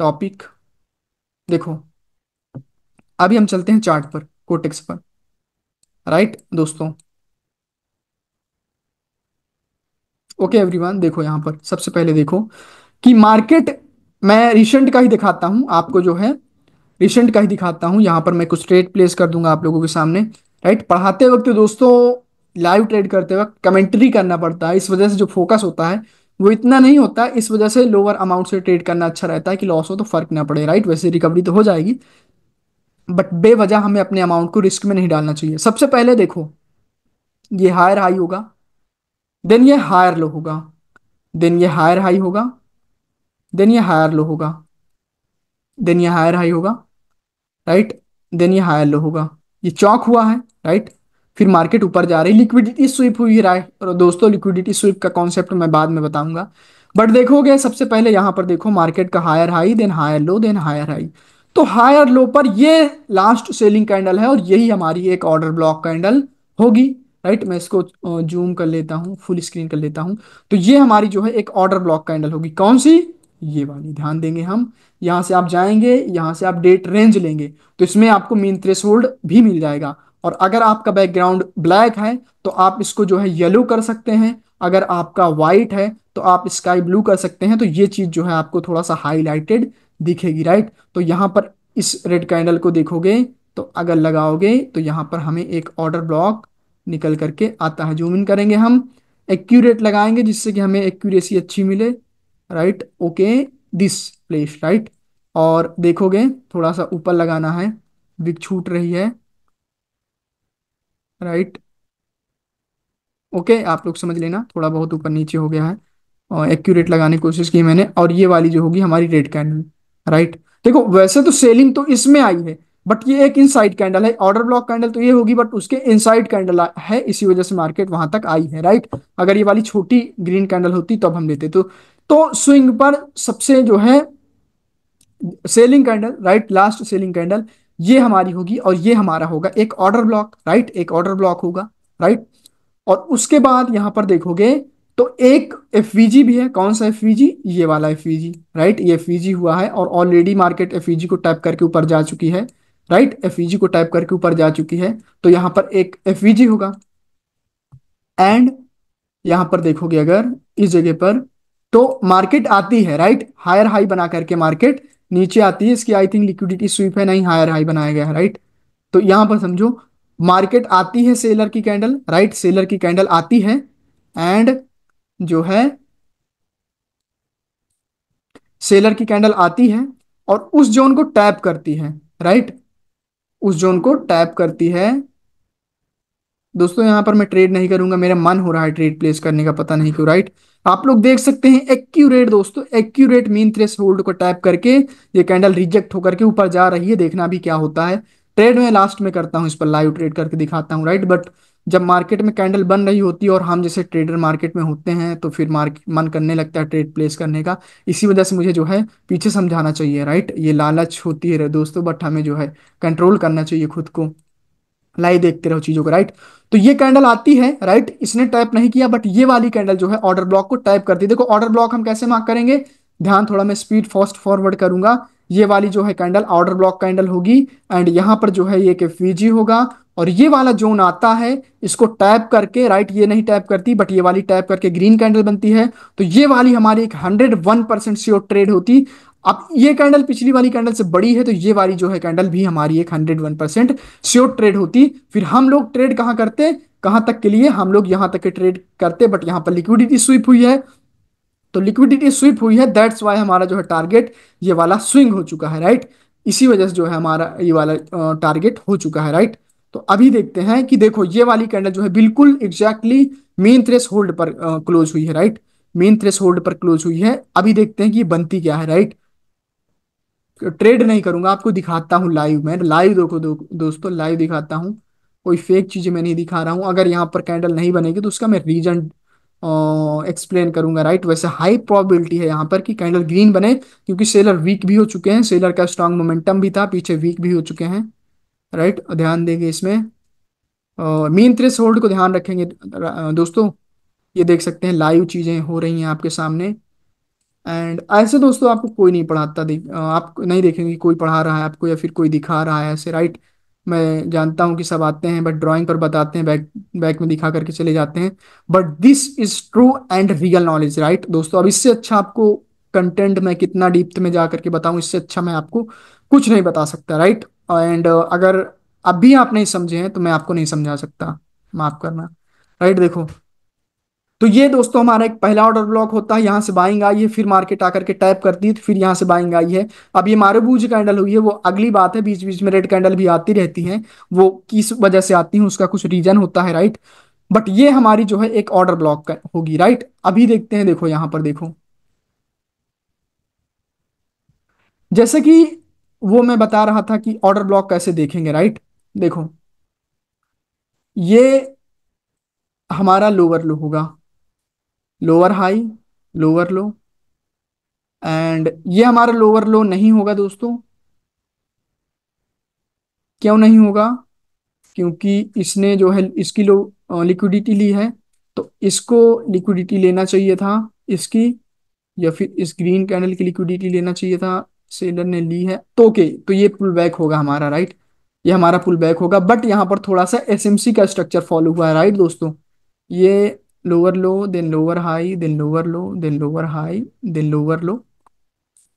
टॉपिक। देखो, अभी हम चलते हैं चार्ट पर, कोटेक्स पर, राइट दोस्तों। ओके एवरीवन, देखो यहाँ पर सबसे पहले देखो कि मार्केट, मैं रिसेंट का ही दिखाता हूँ आपको, जो है रिसेंट का ही दिखाता हूँ। यहाँ पर मैं कुछ ट्रेड प्लेस कर दूंगा आप लोगों के सामने, राइट। पढ़ाते वक्त दोस्तों, लाइव ट्रेड करते वक्त कमेंट्री करना पड़ता है, इस वजह से जो फोकस होता है वो इतना नहीं होता, इस वजह से लोअर अमाउंट से ट्रेड करना अच्छा रहता है कि लॉस हो तो फर्क ना पड़े, राइट। वैसे रिकवरी तो हो जाएगी, बट बेवजह हमें अपने अमाउंट को रिस्क में नहीं डालना चाहिए। सबसे पहले देखो, ये हायर हाई होगा, देन ये हायर लो होगा, देन ये हायर हाई होगा, देन ये हायर लो होगा, देन ये हायर हाई होगा, राइट, देन ये हायर लो होगा। ये चौक हुआ है, राइट। फिर मार्केट ऊपर जा रही, लिक्विडिटी स्वीप हुई है, राइट। और दोस्तों लिक्विडिटी स्वीप का कॉन्सेप्ट मैं बाद में बताऊंगा, बट देखोगे सबसे पहले यहाँ पर देखो मार्केट का higher high, then higher low, then higher high. तो हायर लो पर ये लास्ट सेलिंग कैंडल है और यही हमारी एक ऑर्डर ब्लॉक कैंडल होगी, राइट। मैं इसको जूम कर लेता हूँ, फुल स्क्रीन कर लेता हूँ। तो ये हमारी जो है एक ऑर्डर ब्लॉक कैंडल होगी, कौन सी, ये वाली, ध्यान देंगे हम। यहाँ से आप जाएंगे, यहाँ से आप डेट रेंज लेंगे, तो इसमें आपको मीन थ्रेशोल्ड भी मिल जाएगा। और अगर आपका बैकग्राउंड ब्लैक है तो आप इसको जो है येलो कर सकते हैं, अगर आपका वाइट है तो आप स्काई ब्लू कर सकते हैं। तो ये चीज जो है आपको थोड़ा सा हाईलाइटेड दिखेगी, राइट। तो यहाँ पर इस रेड कैंडल को देखोगे तो अगर लगाओगे तो यहाँ पर हमें एक ऑर्डर ब्लॉक निकल करके आता है। जूम इन करेंगे हम, एक्यूरेट लगाएंगे जिससे कि हमें एक्यूरेसी अच्छी मिले, right. Okay, this place, right. और देखोगे थोड़ा सा ऊपर लगाना है, विक छूट रही है, राइट। ओके, आप लोग समझ लेना, थोड़ा बहुत ऊपर नीचे हो गया है, और एक्यूरेट लगाने की कोशिश की मैंने। और ये वाली जो होगी हमारी रेड कैंडल, राइट। देखो वैसे तो सेलिंग तो इसमें आई है, बट ये एक इनसाइड कैंडल है, ऑर्डर ब्लॉक कैंडल तो ये होगी, बट उसके इनसाइड कैंडल है, इसी वजह से मार्केट वहां तक आई है, राइट। अगर ये वाली छोटी ग्रीन कैंडल होती तो अब हम लेते। तो स्विंग पर सबसे जो है selling candle, right, last selling candle ये हमारी होगी, और ये हमारा होगा एक ऑर्डर ब्लॉक, राइट, एक ऑर्डर ब्लॉक होगा, राइट। और उसके बाद यहां पर देखोगे तो एक एफवीजी भी है, कौन सा एफवीजी, ये वाला एफवीजी, राइट। ये एफवीजी हुआ है और ऑलरेडी मार्केट एफवीजी को टैप करके ऊपर जा चुकी है, राइट। एफवीजी को टैप करके ऊपर जा चुकी है, तो यहां पर एक एफवीजी होगा। एंड यहां पर देखोगे अगर इस जगह पर, तो मार्केट आती है, राइट, हायर हाई बना करके मार्केट नीचे आती है। इसकी आई थिंक लिक्विडिटी स्वीप है, नहीं हायर हाई बनाया गया है, राइट। तो यहां पर समझो मार्केट आती है, सेलर की कैंडल, राइट, सेलर की कैंडल आती है, एंड जो है सेलर की कैंडल आती है और उस जोन को टैप करती है, राइट, उस जोन को टैप करती है। दोस्तों यहाँ पर मैं ट्रेड नहीं करूंगा, मेरा मन हो रहा है ट्रेड प्लेस करने का, पता नहीं क्यों, राइट। आप लोग देख सकते हैं एक्यूरेट दोस्तों, एक्यूरेट मीन थ्रेश होल्ड को टैप करके ये कैंडल रिजेक्ट होकर के ऊपर जा रही है। देखना भी क्या होता है, ट्रेड में लास्ट में करता हूँ, इस पर लाइव ट्रेड करके दिखाता हूँ, राइट। बट जब मार्केट में कैंडल बन रही होती है और हम जैसे ट्रेडर मार्केट में होते हैं तो फिर मार्केट मन करने लगता है ट्रेड प्लेस करने का। इसी वजह से मुझे जो है पीछे समझाना चाहिए, राइट। ये लालच होती है दोस्तों, बट हमें जो है कंट्रोल करना चाहिए खुद को, लाइव देखते रहो चीजों को, राइट। तो ये कैंडल आती है, राइट, इसने टैप नहीं किया, बट ये वाली कैंडल जो है ऑर्डर ब्लॉक को टैप करती है। देखो ऑर्डर ब्लॉक हम कैसे मार्क करेंगे, ध्यान, थोड़ा मैं स्पीड फास्ट फॉरवर्ड करूंगा। ये वाली जो है कैंडल ऑर्डर ब्लॉक कैंडल होगी, एंड यहाँ पर जो है ये एफवीजी होगा, और ये वाला जोन आता है, इसको टैप करके, राइट, ये नहीं टैप करती बट ये वाली टैप करके ग्रीन कैंडल बनती है। तो ये वाली हमारी एक 101% श्योर ट्रेड होती। अब ये कैंडल पिछली वाली कैंडल से बड़ी है, तो ये वाली जो है कैंडल भी हमारी एक 101% श्योर ट्रेड होती। फिर हम लोग ट्रेड कहाँ करते, कहाँ तक के लिए, हम लोग यहाँ तक के ट्रेड करते, बट यहाँ पर लिक्विडिटी स्वीप हुई है, तो लिक्विडिटी स्वीप हुई है, दैट्स वाई हमारा जो है टारगेट ये वाला स्विंग हो चुका है, राइट। इसी वजह से जो है हमारा ये वाला टारगेट हो चुका है, राइट। तो अभी देखते हैं कि देखो ये वाली कैंडल जो है बिल्कुल एग्जैक्टली मेन थ्रेश होल्ड पर क्लोज हुई है, राइट, मेन थ्रेश होल्ड पर क्लोज हुई है। अभी देखते हैं कि ये बनती क्या है, राइट। ट्रेड नहीं करूंगा, आपको दिखाता हूँ लाइव में, लाइव देखो दोस्तों, लाइव दिखाता हूँ। कोई फेक चीजें मैं नहीं दिखा रहा हूँ। अगर यहाँ पर कैंडल नहीं बनेगी तो उसका मैं रीजन एक्सप्लेन करूंगा, राइट। वैसे हाई प्रोबेबिलिटी है यहाँ पर कि कैंडल ग्रीन बने, क्योंकि सेलर वीक भी हो चुके हैं, सेलर का स्ट्रांग मोमेंटम भी था, पीछे वीक भी हो चुके हैं, राइट। ध्यान देंगे इसमें, मीन थ्रेशोल्ड को ध्यान रखेंगे दोस्तों। ये देख सकते हैं लाइव चीजें हो रही हैं आपके सामने। एंड ऐसे दोस्तों आपको कोई नहीं पढ़ाता, आप नहीं देखेंगे कि कोई पढ़ा रहा है आपको या फिर कोई दिखा रहा है ऐसे, राइट। मैं जानता हूँ कि सब आते हैं बट ड्राइंग पर बताते हैं, बैक बैक में दिखा करके चले जाते हैं। But this is true and real knowledge, right दोस्तों। अब इससे अच्छा आपको कंटेंट मैं कितना डीप में जा करके बताऊं, इससे अच्छा मैं आपको कुछ नहीं बता सकता, राइट। एंड अगर अभी आप नहीं समझे हैं तो मैं आपको नहीं समझा सकता, माफ करना, राइट। देखो, तो ये दोस्तों हमारा एक पहला ऑर्डर ब्लॉक होता है, यहाँ से बाइंग आई है, फिर मार्केट आकर के टैप करती है, तो फिर यहाँ से बाइंग आई है। अब ये मारूबूज कैंडल हुई है वो अगली बात है, बीच बीच में रेड कैंडल भी आती रहती हैं, वो किस वजह से आती है उसका कुछ रीजन होता है, राइट। बट ये हमारी जो है एक ऑर्डर ब्लॉक होगी, राइट। अभी देखते हैं, देखो यहाँ पर देखो, जैसे कि वो मैं बता रहा था कि ऑर्डर ब्लॉक कैसे देखेंगे, राइट। देखो, ये हमारा लोअर लो होगा, lower high, lower low, and ये हमारा लोअर लो नहीं होगा दोस्तों। क्यों नहीं होगा? क्योंकि इसने जो है इसकी लो लिक्विडिटी ली है, तो इसको लिक्विडिटी लेना चाहिए था इसकी, या फिर इस ग्रीन कैंडल की लिक्विडिटी लेना चाहिए था, सेलर ने ली है, तो ओके, तो ये पुल बैक होगा हमारा, राइट। ये हमारा पुल बैक होगा, बट यहाँ पर थोड़ा सा एसएमसी का स्ट्रक्चर फॉलो हुआ है, राइट दोस्तों। ये lower low, then lower high, then lower low, then lower high, then lower low,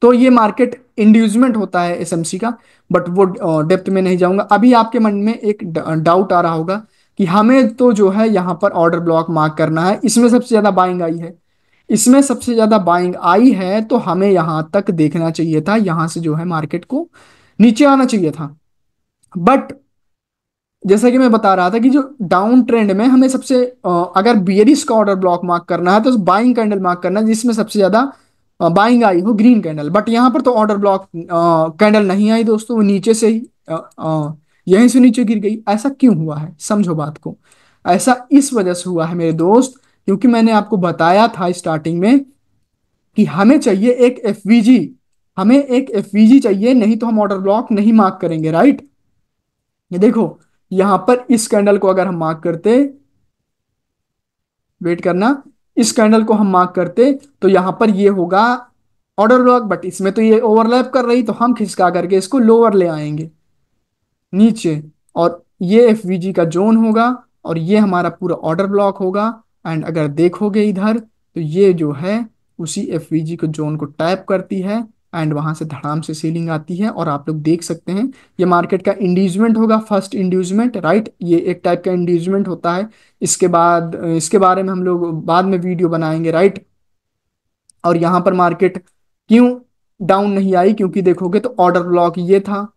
तो ये मार्केट इंड्यूसमेंट होता है एसएमसी का। बट वो डेप्थ में नहीं जाऊंगा। अभी आपके मन में एक डाउट आ रहा होगा कि हमें तो जो है यहाँ पर ऑर्डर ब्लॉक मार्क करना है, इसमें सबसे ज्यादा बाइंग आई है, इसमें सबसे ज्यादा बाइंग आई है, तो हमें यहाँ तक देखना चाहिए था, यहाँ से जो है मार्केट को नीचे आना चाहिए था। बट जैसा कि मैं बता रहा था कि जो डाउन ट्रेंड में हमें सबसे अगर बियरिश का ऑर्डर ब्लॉक मार्क करना है तो बाइंग कैंडल मार्क करना है जिसमें सबसे ज्यादा बाइंग आई हो, ग्रीन कैंडल। बट यहाँ पर तो ऑर्डर ब्लॉक कैंडल नहीं आई दोस्तों, वो नीचे से ही यहीं से नीचे गिर गई। ऐसा क्यों हुआ है, समझो बात को। ऐसा इस वजह से हुआ है मेरे दोस्त, क्योंकि मैंने आपको बताया था स्टार्टिंग में कि हमें चाहिए एक एफवीजी, हमें एक एफवीजी चाहिए, नहीं तो हम ऑर्डर ब्लॉक नहीं मार्क करेंगे, राइट। ये देखो, यहां पर इस कैंडल को अगर हम मार्क करते, वेट करना, इस कैंडल को हम मार्क करते तो यहां पर ये होगा ऑर्डर ब्लॉक, बट इसमें तो ये ओवरलैप कर रही, तो हम खिसका करके इसको लोअर ले आएंगे नीचे, और ये एफवीजी का जोन होगा, और ये हमारा पूरा ऑर्डर ब्लॉक होगा। एंड अगर देखोगे इधर, तो ये जो है उसी एफवीजी को जोन को टैप करती है, एंड वहां से धड़ाम से सीलिंग आती है, और आप लोग देख सकते हैं ये मार्केट का इंड्यूसमेंट होगा, फर्स्ट इंड्यूसमेंट, राइट। ये एक टाइप का इंड्यूसमेंट होता है। इसके बाद इसके बारे में हम लोग बाद में वीडियो बनाएंगे, राइट। और यहाँ पर मार्केट क्यों डाउन नहीं आई, क्योंकि देखोगे तो ऑर्डर ब्लॉक ये था,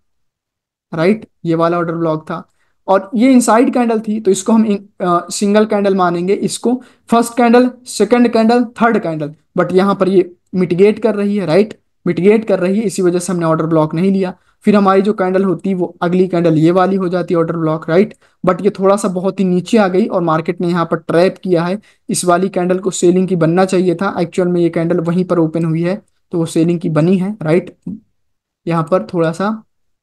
राइट, ये वाला ऑर्डर ब्लॉक था, और ये इनसाइड कैंडल थी, तो इसको हम सिंगल कैंडल मानेंगे, इसको first candle, second candle, third candle. But यहाँ पर ये मिटिगेट कर रही है, राइट, मिटिगेट कर रही है, इसी वजह से हमने ऑर्डर ब्लॉक नहीं लिया। फिर हमारी जो कैंडल होती वो अगली कैंडल ये वाली हो जाती है ऑर्डर ब्लॉक, राइट। बट ये थोड़ा सा बहुत ही नीचे आ गई और मार्केट ने यहाँ पर ट्रैप किया है, इस वाली कैंडल को सेलिंग की बनना चाहिए था, एक्चुअल में ये कैंडल वहीं पर ओपन हुई है, तो वो सेलिंग की बनी है, राइट। यहाँ पर थोड़ा सा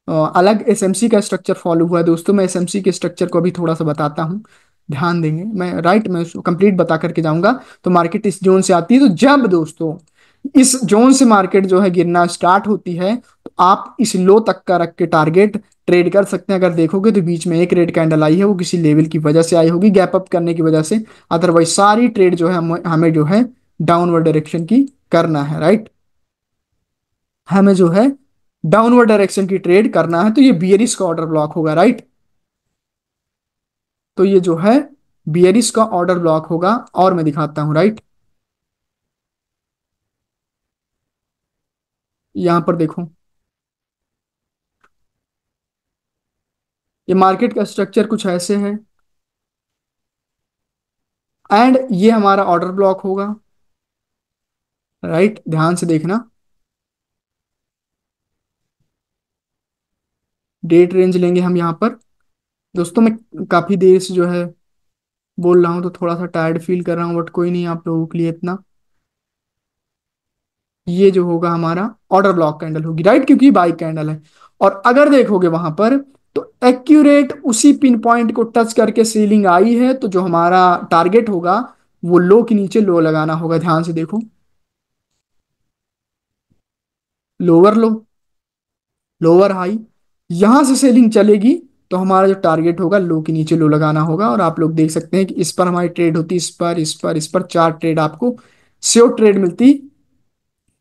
अलग एसएमसी का स्ट्रक्चर फॉलो हुआ है दोस्तों। मैं एसएमसी के स्ट्रक्चर को अभी थोड़ा सा बताता हूँ, ध्यान देंगे, मैं राइट मैं उसको कंप्लीट बता करके जाऊंगा। तो मार्केट इस जोन से आती है, तो जब दोस्तों इस जोन से मार्केट जो है गिरना स्टार्ट होती है, तो आप इस लो तक का रख के टारगेट ट्रेड कर सकते हैं। अगर देखोगे तो बीच में एक रेड कैंडल आई है, वो किसी लेवल की वजह से आई होगी, गैप अप करने की वजह से। अदरवाइज सारी ट्रेड जो है हमें जो है डाउनवर्ड डायरेक्शन की करना है, राइट। हमें जो है डाउनवर्ड डायरेक्शन की ट्रेड करना है, तो ये बियरिश का ऑर्डर ब्लॉक होगा, राइट। तो ये जो है बियरिश का ऑर्डर ब्लॉक होगा, और मैं दिखाता हूं, राइट। यहां पर देखो, ये मार्केट का स्ट्रक्चर कुछ ऐसे है, एंड ये हमारा ऑर्डर ब्लॉक होगा, राइट, ध्यान से देखना। डेट रेंज लेंगे हम यहाँ पर, दोस्तों मैं काफी देर से जो है बोल रहा हूँ, तो थोड़ा सा टायर्ड फील कर रहा हूँ, बट कोई नहीं, आप लोगों के लिए इतना। ये जो होगा हमारा ऑर्डर ब्लॉक कैंडल होगी, राइट, क्योंकि बाई कैंडल है। और अगर देखोगे वहां पर, तो एक्यूरेट उसी पिन पॉइंट को टच करके सीलिंग आई है, तो जो हमारा टारगेट होगा वो लो के नीचे लो लगाना होगा। ध्यान से देखो, लोअर लो, लोअर हाई, यहां से सेलिंग चलेगी, तो हमारा जो टारगेट होगा लो के नीचे लो लगाना होगा। और आप लोग देख सकते हैं कि इस पर हमारी ट्रेड होती, इस पर, इस पर, इस पर, चार ट्रेड आपको श्योर ट्रेड मिलती।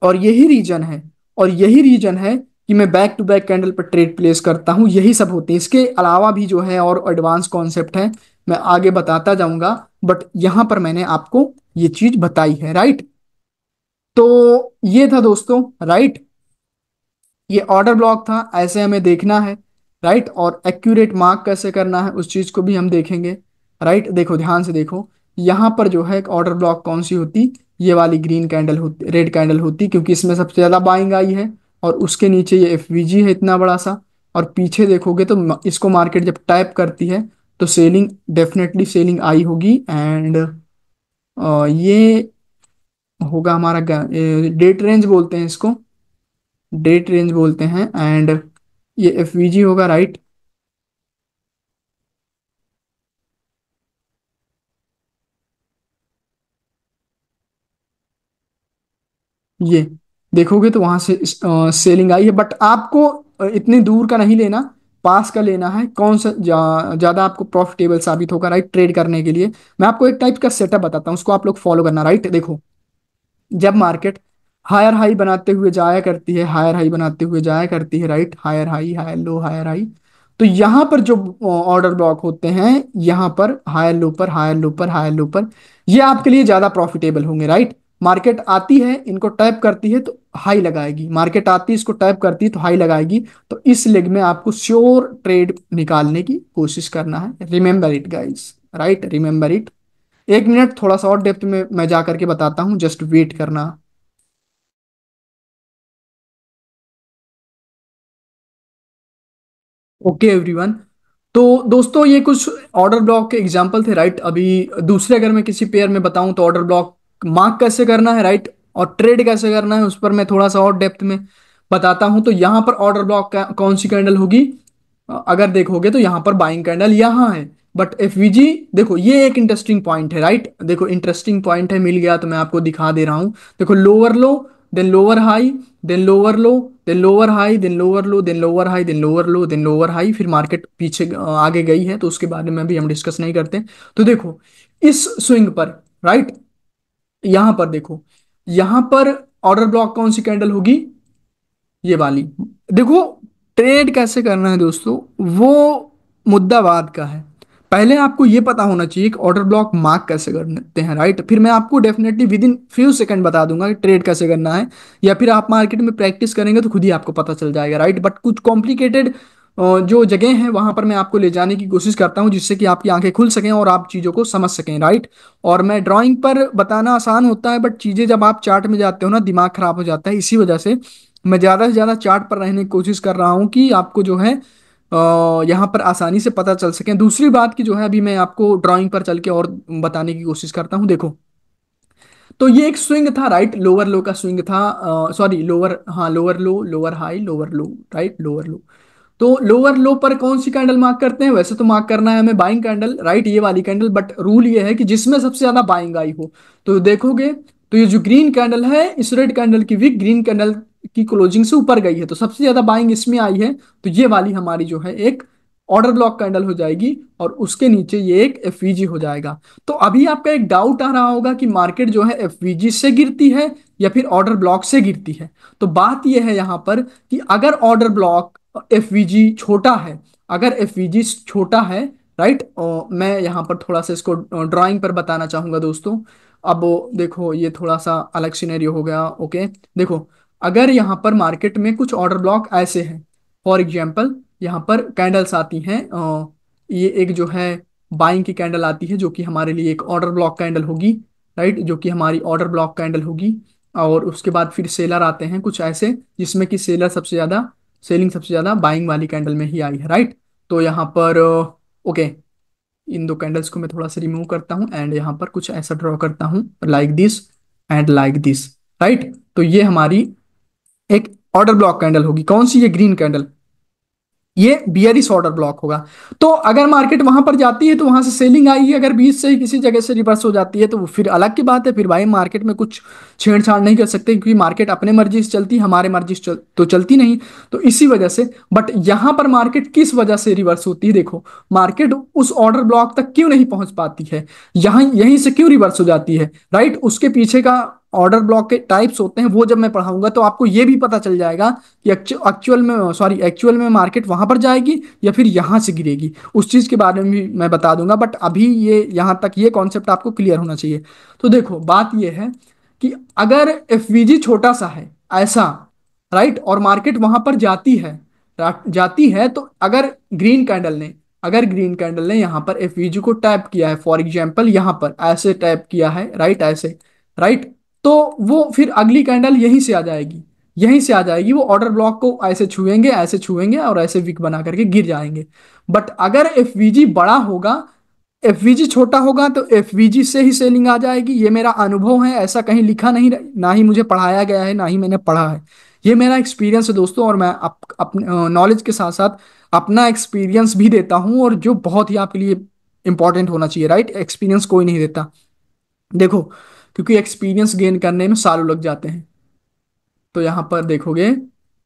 और यही रीजन है, और यही रीजन है कि मैं बैक टू बैक कैंडल पर ट्रेड प्लेस करता हूं। यही सब होते हैं, इसके अलावा भी जो है और एडवांस कॉन्सेप्ट है, मैं आगे बताता जाऊंगा। बट यहां पर मैंने आपको ये चीज बताई है, राइट। तो ये था दोस्तों, राइट, ये ऑर्डर ब्लॉक था, ऐसे हमें देखना है, राइट। और एक्यूरेट मार्क कैसे करना है उस चीज को भी हम देखेंगे, राइट। देखो, ध्यान से देखो, यहाँ पर जो है ऑर्डर ब्लॉक कौन सी होती, ये वाली ग्रीन कैंडल होती, रेड कैंडल होती, क्योंकि इसमें सबसे ज्यादा बाइंग आई है। और उसके नीचे ये एफवीजी है इतना बड़ा सा। और पीछे देखोगे तो इसको मार्केट जब टैप करती है, तो सेलिंग, डेफिनेटली सेलिंग आई होगी। एंड ये होगा हमारा डेट रेंज बोलते हैं इसको, डेट रेंज बोलते हैं। एंड ये एफवीजी होगा, राइट। ये देखोगे तो वहां से सेलिंग आई है, बट आपको इतनी दूर का नहीं लेना, पास का लेना है। कौन सा ज्यादा आपको प्रॉफिटेबल साबित होगा, राइट, ट्रेड करने के लिए। मैं आपको एक टाइप का सेटअप बताता हूँ, उसको आप लोग फॉलो करना, राइट। देखो, जब मार्केट हायर हाई बनाते हुए जाया करती है, हायर हाई बनाते हुए जाया करती है, right, higher high, higher low, higher high, तो यहाँ पर जो ऑर्डर ब्लॉक होते हैं, यहाँ पर हायर लो पर, हायर लो पर, हायर लो पर, ये आपके लिए ज्यादा प्रॉफिटेबल होंगे, राइट। मार्केट आती है, इनको टैप करती है तो हाई लगाएगी, मार्केट आती है, इसको टैप करती है तो हाई लगाएगी। तो इस लेग में आपको श्योर ट्रेड निकालने की कोशिश करना है। Remember it guys, right, remember it. एक मिनट, थोड़ा सा और डेप्थ में मैं जा करके बताता हूँ, जस्ट वेट करना। ओके एवरीवन, तो दोस्तों ये कुछ ऑर्डर ब्लॉक के एग्जांपल थे, राइट। अभी दूसरे अगर मैं किसी पेयर में बताऊं तो ऑर्डर ब्लॉक मार्क कैसे करना है, राइट, और ट्रेड कैसे करना है, उस पर मैं थोड़ा सा और डेप्थ में बताता हूं। तो यहाँ पर ऑर्डर ब्लॉक कौन सी कैंडल होगी, अगर देखोगे तो यहाँ पर बाइंग कैंडल यहाँ है। बट एफवीजी, देखो ये एक इंटरेस्टिंग पॉइंट है, राइट। देखो इंटरेस्टिंग पॉइंट है, मिल गया तो मैं आपको दिखा दे रहा हूँ। देखो, lower low, then lower high, then lower low, then lower high, then lower low, then lower high, then lower low, then lower high, फिर मार्केट पीछे आगे गई है, तो उसके बारे में भी हम डिस्कस नहीं करते। तो देखो, इस स्विंग पर, राइट, यहां पर देखो, यहां पर ऑर्डर ब्लॉक कौन सी कैंडल होगी, ये वाली। देखो, ट्रेड कैसे करना है दोस्तों, वो मुद्दा बाद का है। पहले आपको ये पता होना चाहिए कि ऑर्डर ब्लॉक मार्क कैसे करते हैं, राइट। फिर मैं आपको definitely with in few second बता दूंगा कि ट्रेड कैसे करना है। या फिर आप मार्केट में प्रैक्टिस करेंगे तो खुद ही आपको पता चल जाएगा, राइट। बट कुछ कॉम्प्लिकेटेड जो जगह हैं वहां पर मैं आपको ले जाने की कोशिश करता हूँ, जिससे कि आपकी आंखें खुल सकें और आप चीज़ों को समझ सकें, राइट। और मैं ड्राइंग पर बताना आसान होता है, बट चीज़ें जब आप चार्ट में जाते हो ना, दिमाग खराब हो जाता है। इसी वजह से मैं ज़्यादा से ज़्यादा चार्ट पर रहने की कोशिश कर रहा हूँ, कि आपको जो है यहाँ पर आसानी से पता चल सके। दूसरी बात की जो है, अभी मैं आपको ड्राइंग पर चल के और बताने की कोशिश करता हूँ। देखो, तो ये एक स्विंग था, राइट, लोअर लो का स्विंग था, सॉरी, लोअर, हाँ, लोअर लो, लोअर हाई, लोअर लो, राइट, लोअर लो। तो लोअर लो पर कौन सी कैंडल मार्क करते हैं, वैसे तो मार्क करना है हमें बाइंग कैंडल, राइट, ये वाली कैंडल। बट रूल ये है कि जिसमें सबसे ज्यादा बाइंग आई हो। तो देखोगे तो ये जो ग्रीन कैंडल है, इस रेड कैंडल की विक ग्रीन कैंडल की क्लोजिंग से ऊपर गई है, तो सबसे ज्यादा बाइंग इसमें आई है। तो ये वाली हमारी जो है एक ऑर्डर ब्लॉक कैंडल हो जाएगी, और उसके नीचे ये एक एफवीजी हो जाएगा। तो अभी आपका एक डाउट आ रहा होगा कि मार्केट जो है एफवीजी से गिरती है या फिर ऑर्डर ब्लॉक से गिरती है। तो बात यह है यहाँ पर कि अगर ऑर्डर ब्लॉक एफवीजी छोटा है, अगर एफवीजी छोटा है, राइट, मैं यहाँ पर थोड़ा सा इसको ड्राइंग पर बताना चाहूंगा दोस्तों। अब देखो, ये थोड़ा सा अलग सिनेरियो हो गया, ओके। देखो, अगर यहाँ पर मार्केट में कुछ ऑर्डर ब्लॉक ऐसे हैं, फॉर एग्जाम्पल यहाँ पर कैंडल्स आती हैं, ये एक जो है बाइंग की कैंडल आती है, जो कि हमारे लिए एक ऑर्डर ब्लॉक कैंडल होगी, राइट, जो कि हमारी ऑर्डर ब्लॉक कैंडल होगी। और उसके बाद फिर सेलर आते हैं कुछ ऐसे, जिसमें कि सेलर सबसे ज्यादा, सेलिंग सबसे ज्यादा बाइंग वाली कैंडल में ही आई है, राइट। तो यहाँ पर ओके, इन दो कैंडल्स को मैं थोड़ा सा रिमूव करता हूँ एंड यहाँ पर कुछ ऐसा ड्रॉ करता हूँ, like this and like this, right. तो ये हमारी एक ऑर्डर ब्लॉक कैंडल होगी। कौन सी? ये ग्रीन कैंडल, ये बियरिश ऑर्डर ब्लॉक होगा। तो अगर मार्केट वहां पर जाती है तो वहां से सेलिंग आएगी, अगर बीच से ही किसी जगह से रिवर्स हो जाती है तो वो फिर अलग की बात है। फिर भाई मार्केट में कुछ छेड़छाड़ नहीं कर सकते, क्योंकि मार्केट अपने मर्जी से चलती है, हमारे मर्जी से तो चलती नहीं। तो इसी वजह से, बट यहां पर मार्केट किस वजह से रिवर्स होती है? देखो, मार्केट उस ऑर्डर ब्लॉक तक क्यों नहीं पहुंच पाती है, यहाँ यहीं से क्यों रिवर्स हो जाती है, राइट। उसके पीछे का ऑर्डर ब्लॉक के टाइप्स होते हैं, वो जब मैं पढ़ाऊंगा तो आपको ये भी पता चल जाएगा कि एक्चुअल में मार्केट वहां पर जाएगी या फिर यहां से गिरेगी। उस चीज के बारे में भी मैं बता दूंगा, बट अभी ये यहां तक ये कॉन्सेप्ट आपको क्लियर होना चाहिए। तो देखो, बात ये है कि अगर एफवीजी छोटा सा है ऐसा, राइट, और मार्केट वहां पर जाती है, तो अगर ग्रीन कैंडल ने यहाँ पर एफवीजी को टैप किया है, फॉर एग्जाम्पल यहाँ पर ऐसे टैप किया है, राइट, ऐसे, राइट, तो वो फिर अगली कैंडल यहीं से आ जाएगी, वो ऑर्डर ब्लॉक को ऐसे छुएंगे और ऐसे विक बना करके गिर जाएंगे। बट अगर एफवीजी बड़ा होगा, एफवीजी छोटा होगा, तो एफवीजी से ही सेलिंग आ जाएगी। ये मेरा अनुभव है, ऐसा कहीं लिखा नहीं, ना ही मुझे पढ़ाया गया है, ना ही मैंने पढ़ा है। ये मेरा एक्सपीरियंस है दोस्तों, और मैं अपने नॉलेज के साथ साथ अपना एक्सपीरियंस भी देता हूँ, और जो बहुत ही आपके लिए इंपॉर्टेंट होना चाहिए, राइट। एक्सपीरियंस कोई नहीं देता, देखो, क्योंकि एक्सपीरियंस गेन करने में सालों लग जाते हैं। तो यहां पर देखोगे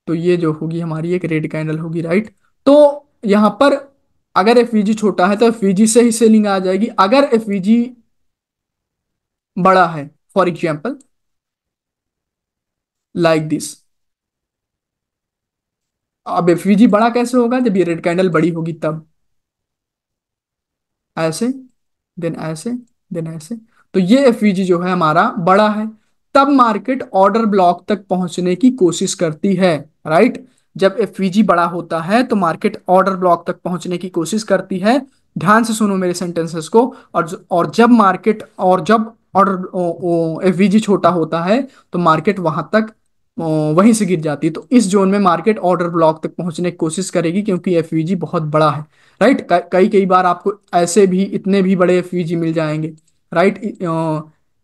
तो ये जो होगी हमारी एक रेड कैंडल होगी, राइट। तो यहां पर अगर एफवीजी छोटा है तो एफवीजी से ही सेलिंग आ जाएगी। अगर एफवीजी बड़ा है, फॉर एग्जाम्पल लाइक दिस, अब एफवीजी बड़ा कैसे होगा? जब ये रेड कैंडल बड़ी होगी तब, ऐसे, देन ऐसे, देन ऐसे। तो ये एफवीजी जो है हमारा बड़ा है, तब मार्केट ऑर्डर ब्लॉक तक पहुंचने की कोशिश करती है, राइट। जब एफवीजी बड़ा होता है तो मार्केट ऑर्डर ब्लॉक तक पहुंचने की कोशिश करती है। ध्यान से सुनो मेरे सेंटेंसेस को। और जब ऑर्डर एफवीजी छोटा होता है तो मार्केट वहां तक वहीं से गिर जाती है। तो इस जोन में मार्केट ऑर्डर ब्लॉक तक पहुंचने की कोशिश करेगी, क्योंकि एफवीजी बहुत बड़ा है, राइट। कई कई बार आपको ऐसे भी इतने भी बड़े एफवीजी मिल जाएंगे, राइट।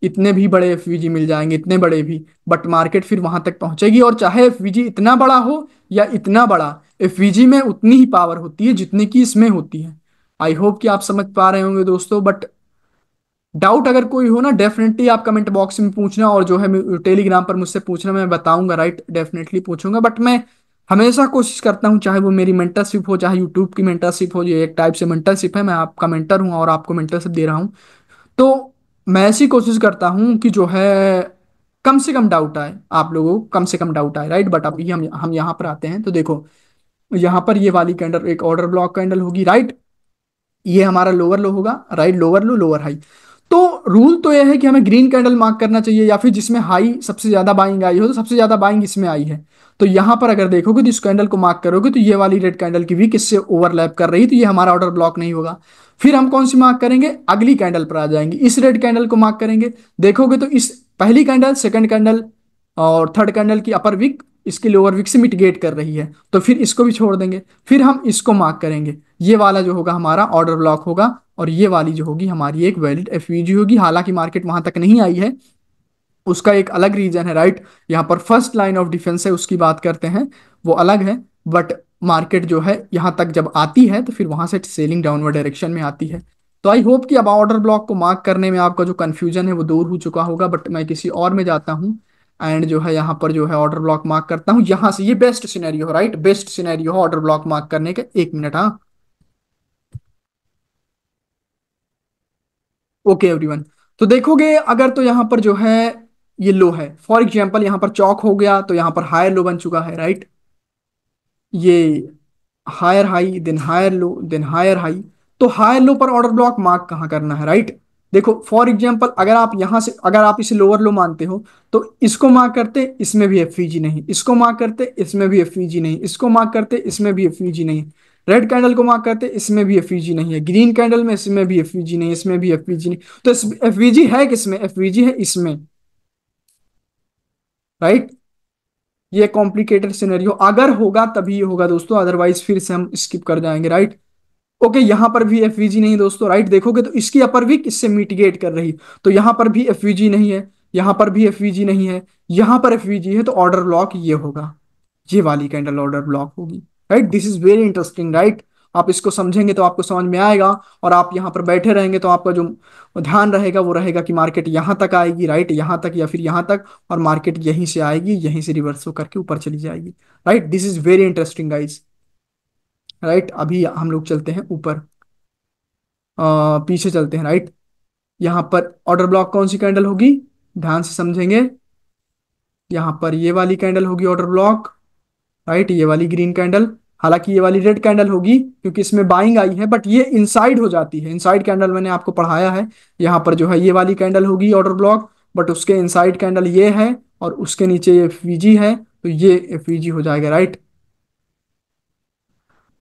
इतने भी बड़े एफवीजी मिल जाएंगे, इतने बड़े भी, बट मार्केट फिर वहां तक पहुंचेगी। और चाहे एफवीजी इतना बड़ा हो या इतना बड़ा, एफवीजी में उतनी ही पावर होती है जितनी की इसमें होती है। आई होप कि आप समझ पा रहे होंगे दोस्तों। बट डाउट अगर कोई हो ना, डेफिनेटली आप कमेंट बॉक्स में पूछना, और जो है टेलीग्राम पर मुझसे पूछना, मैं बताऊंगा, राइट, डेफिनेटली पूछूंगा। बट मैं हमेशा कोशिश करता हूँ, चाहे वो मेरी मेंटरशिप हो, चाहे यूट्यूब की मेंटरशिप हो, ये एक टाइप से मेंटरशिप है, मैं आपका मेंटर हूँ और आपको मेंटरशिप दे रहा हूँ। तो मैं ऐसी कोशिश करता हूँ कि जो है कम से कम डाउट आए, आप लोगों को कम से कम डाउट आए, राइट। बट अभी हम यहाँ पर आते हैं, तो देखो, यहाँ पर ये वाली कैंडल एक ऑर्डर ब्लॉक कैंडल होगी, राइट। ये हमारा लोअर लो होगा, राइट, लोअर लो लोअर हाई। तो रूल तो यह है कि हमें ग्रीन कैंडल मार्क करना चाहिए, या फिर जिसमें हाई सबसे ज्यादा बाइंग आई हो, तो सबसे ज्यादा बाइंग इसमें आई है। तो यहां पर अगर देखोगे तो इस कैंडल को मार्क करोगे तो ये वाली रेड कैंडल की वीक इससे ओवरलैप कर रही है, तो ये हमारा ऑर्डर ब्लॉक नहीं होगा। फिर हम कौन सी मार्क करेंगे? अगली कैंडल पर आ जाएंगे, इस रेड कैंडल को मार्क करेंगे। देखोगे तो इस पहली कैंडल, सेकंड कैंडल और थर्ड कैंडल की अपर विक इसकी लोअर विक से मिटिगेट कर रही है, तो फिर इसको भी छोड़ देंगे। फिर हम इसको मार्क करेंगे, ये वाला जो होगा हमारा ऑर्डर ब्लॉक होगा, और ये वाली जो होगी हमारी एक वैलिड एफवीजी होगी। हालांकि मार्केट वहां तक नहीं आई है, उसका एक अलग रीजन है, राइट। यहाँ पर फर्स्ट लाइन ऑफ डिफेंस है, उसकी बात करते हैं, वो अलग है। बट मार्केट जो है यहाँ तक जब आती है तो फिर वहां से सेलिंग डाउनवर्ड डायरेक्शन में आती है। तो आई होप कि अब ऑर्डर ब्लॉक को मार्क करने में आपका जो कंफ्यूजन है वो दूर हो चुका होगा। बट मैं किसी और में जाता हूँ एंड जो है यहाँ पर जो है ऑर्डर ब्लॉक मार्क करता हूँ। यहाँ से ये बेस्ट सिनेरियो हो, राइट, बेस्ट सिनेरियो हो ऑर्डर ब्लॉक मार्क करने के। एक मिनट, हाँ। ओके एवरीवन, तो देखोगे अगर तो यहाँ पर जो है ये लो है, फॉर एग्जांपल यहाँ पर चौक हो गया, तो यहाँ पर हायर लो बन चुका है, राइट। ये higher high, then higher low, then higher high. तो हायर लो पर ऑर्डर ब्लॉक मार्क कहाँ करना है, राइट। देखो फॉर एग्जांपल, अगर आप इसे लोअर लो मानते हो तो इसको मार्क करते, इसमें भी एफवीजी नहीं, इसको मार्क करते, इसमें भी एफवीजी नहीं, इसको मार्क करते, इसमें भी एफवीजी नहीं। रेड कैंडल को मार्क करते, इसमें भी एफवीजी नहीं है। ग्रीन कैंडल में इसमें भी एफवीजी नहीं, इसमें भी एफवीजी नहीं। तो एफवीजी है किसमें? एफवीजी है इसमें, राइट। ये कॉम्प्लिकेटेड सिनेरियो अगर होगा तभी ये होगा दोस्तों, अदरवाइज फिर से हम स्किप कर जाएंगे, राइट। ओके, यहां पर भी एफवीजी नहीं दोस्तों, राइट। देखोगे तो इसकी अपर वीक इससे मिटिगेट कर रही, तो यहां पर भी एफवीजी नहीं है, यहां पर भी एफवीजी नहीं है, यहां पर एफवीजी है, तो ऑर्डर ब्लॉक ये होगा, ये वाली कैंडल ऑर्डर ब्लॉक होगी, right. This is very interesting, right. आप इसको समझेंगे तो आपको समझ में आएगा, और आप यहाँ पर बैठे रहेंगे तो आपका जो ध्यान रहेगा वो रहेगा कि मार्केट यहाँ तक आएगी, राइट, यहाँ तक या फिर यहाँ तक, और मार्केट यहीं से आएगी, यहीं से रिवर्स होकर के ऊपर चली जाएगी, right. This is very interesting guys, right. अभी हम लोग चलते हैं ऊपर, पीछे चलते हैं, राइट। यहाँ पर ऑर्डर ब्लॉक कौन सी कैंडल होगी, ध्यान से समझेंगे। यहाँ पर ये वाली कैंडल होगी ऑर्डर ब्लॉक, राइट, ये वाली ग्रीन कैंडल। हालांकि ये वाली रेड कैंडल होगी क्योंकि इसमें बाइंग आई है, बट ये इनसाइड हो जाती है, इनसाइड कैंडल मैंने आपको पढ़ाया है। यहाँ पर जो है ये वाली कैंडल होगी ऑर्डर ब्लॉक, बट उसके इनसाइड कैंडल ये है, और उसके नीचे ये फीजी है, तो ये फीजी हो जाएगा, राइट।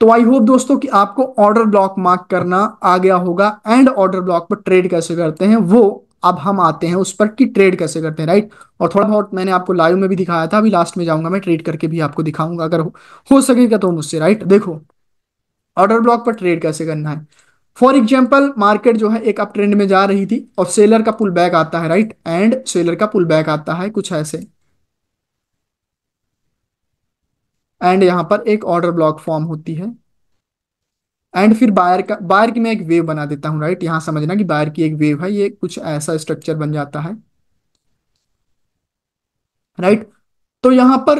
तो आई होप दोस्तों कि आपको ऑर्डर ब्लॉक मार्क करना आ गया होगा, एंड ऑर्डर ब्लॉक पर ट्रेड कैसे करते हैं वो अब हम आते हैं उस पर कि ट्रेड कैसे करते हैं, राइट। और थोड़ा बहुत मैंने आपको लाइव में भी दिखाया था, अभी लास्ट में जाऊंगा मैं ट्रेड करके भी आपको दिखाऊंगा, अगर हो सकेगा तो मुझसे, राइट। देखो ऑर्डर ब्लॉक पर ट्रेड कैसे करना है। फॉर एग्जाम्पल मार्केट जो है एक अप ट्रेंड में जा रही थी, और सेलर का पुल बैक आता है, राइट, एंड सेलर का पुल बैक आता है कुछ ऐसे, एंड यहाँ पर एक ऑर्डर ब्लॉक फॉर्म होती है, एंड फिर बायर की मैं एक वेव बना देता हूँ, राइट। यहाँ समझना कि बायर की एक वेव है, ये कुछ ऐसा स्ट्रक्चर बन जाता है, राइट। तो यहाँ पर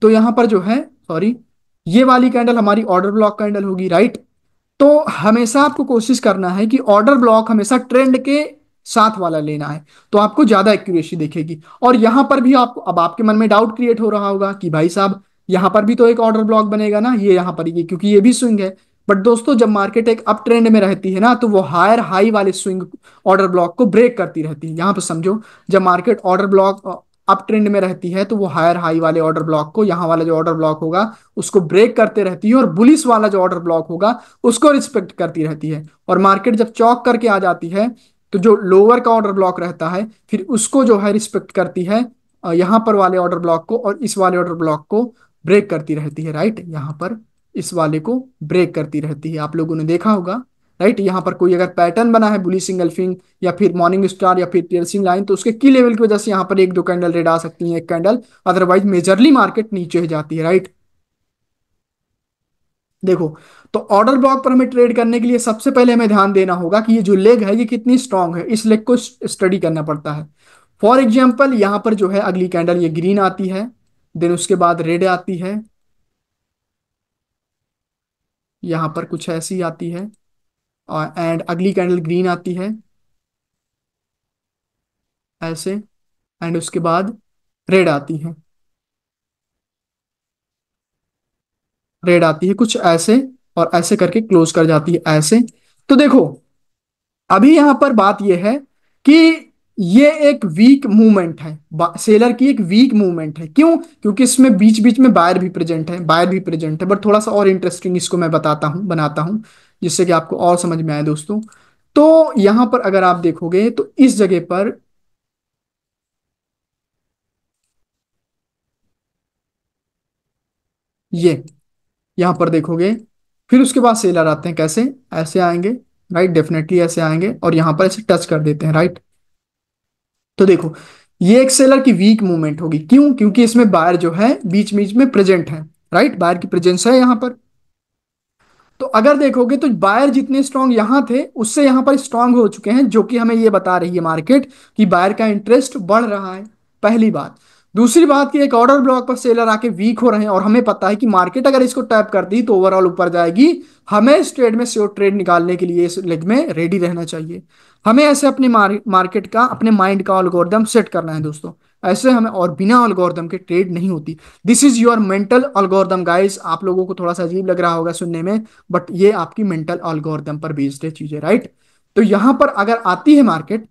तो यहाँ पर जो है, सॉरी, ये वाली कैंडल हमारी ऑर्डर ब्लॉक कैंडल होगी, राइट। तो हमेशा आपको कोशिश करना है कि ऑर्डर ब्लॉक हमेशा ट्रेंड के साथ वाला लेना है, तो आपको ज्यादा एक्यूरेसी दिखेगी। और यहां पर भी आपको, अब आपके मन में डाउट क्रिएट हो रहा होगा कि भाई साहब यहां पर भी तो एक ऑर्डर ब्लॉक बनेगा ना, ये यहां पर ये, क्योंकि ये भी स्विंग है। बट दोस्तों जब मार्केट एक अप ट्रेंड में रहती है ना, तो वो हायर हाई वाले स्विंग ऑर्डर ब्लॉक को ब्रेक करती रहती है। यहां पर समझो, जब market order block up trend में रहती है, तो वो हायर हाई वाले ऑर्डर ब्लॉक को, यहाँ वाला जो ऑर्डर ब्लॉक होगा उसको ब्रेक करते रहती है, और बुलिश वाला जो ऑर्डर ब्लॉक होगा उसको रिस्पेक्ट करती रहती है। और मार्केट जब चौक करके आ जाती है, तो जो लोअर का ऑर्डर ब्लॉक रहता है फिर उसको जो है रिस्पेक्ट करती है, यहाँ पर वाले ऑर्डर ब्लॉक को, और इस वाले ऑर्डर ब्लॉक को ब्रेक करती रहती है, राइट। यहाँ पर इस वाले को ब्रेक करती रहती है, आप लोगों ने देखा होगा, राइट। यहाँ पर कोई अगर पैटर्न बना है बुलिश सिंगल्फिंग या फिर मॉर्निंग स्टार या फिर टेल्सिंग लाइन, तो उसके की लेवल की वजह से यहाँ पर एक दो कैंडल रेड आ सकती है, एक कैंडल, अदरवाइज मेजरली मार्केट नीचे ही जाती है, राइट। देखो, तो ऑर्डर ब्लॉक पर हमें ट्रेड करने के लिए सबसे पहले हमें ध्यान देना होगा कि ये जो लेग है ये कितनी स्ट्रांग है, इस लेग को स्टडी करना पड़ता है। फॉर एग्जाम्पल यहाँ पर जो है अगली कैंडल ये ग्रीन आती है, देन उसके बाद रेड आती है, यहाँ पर कुछ ऐसी आती है, एंड अगली कैंडल ग्रीन आती है ऐसे, एंड उसके बाद रेड आती है, रेड आती है कुछ ऐसे, और ऐसे करके क्लोज कर जाती है ऐसे। तो देखो अभी यहां पर बात यह है कि ये एक वीक मूवमेंट है, सेलर की एक वीक मूवमेंट है। क्यों? क्योंकि इसमें बीच बीच में बायर भी प्रेजेंट है, बायर भी प्रेजेंट है, बट थोड़ा सा और इंटरेस्टिंग इसको मैं बताता हूं, बनाता हूं, जिससे कि आपको और समझ में आए दोस्तों। तो यहां पर अगर आप देखोगे तो इस जगह पर ये, यहां पर देखोगे, फिर उसके बाद सेलर आते हैं कैसे, ऐसे आएंगे, राइट, डेफिनेटली ऐसे आएंगे, और यहां पर ऐसे टच कर देते हैं, राइट। तो देखो ये एक सेलर की वीक मूवमेंट होगी, क्यों? क्योंकि इसमें बायर जो है बीच बीच में प्रेजेंट है, राइट, बायर की प्रेजेंस है यहाँ पर। तो अगर देखोगे तो बायर जितने स्ट्रांग यहाँ थे उससे यहाँ पर स्ट्रांग हो चुके हैं, जो कि हमें ये बता रही है मार्केट कि बायर का इंटरेस्ट बढ़ रहा है, पहली बात। दूसरी बात कि एक ऑर्डर ब्लॉक पर सेलर आके वीक हो रहे हैं, और हमें पता है कि मार्केट अगर इसको टैप करती तो ओवरऑल ऊपर जाएगी। हमें इस ट्रेड में श्योर ट्रेड निकालने के लिए इस लेग में रेडी रहना चाहिए। हमें ऐसे अपने मार्केट का, अपने माइंड का एल्गोरिदम सेट करना है दोस्तों, ऐसे हमें, और बिना एल्गोरिदम के ट्रेड नहीं होती। This is your mental algorithm guys. आप लोगों को थोड़ा सा अजीब लग रहा होगा सुनने में, बट ये आपकी मेंटल एल्गोरिदम पर बेस्ड है चीजें, राइट। तो यहां पर अगर आती है मार्केट,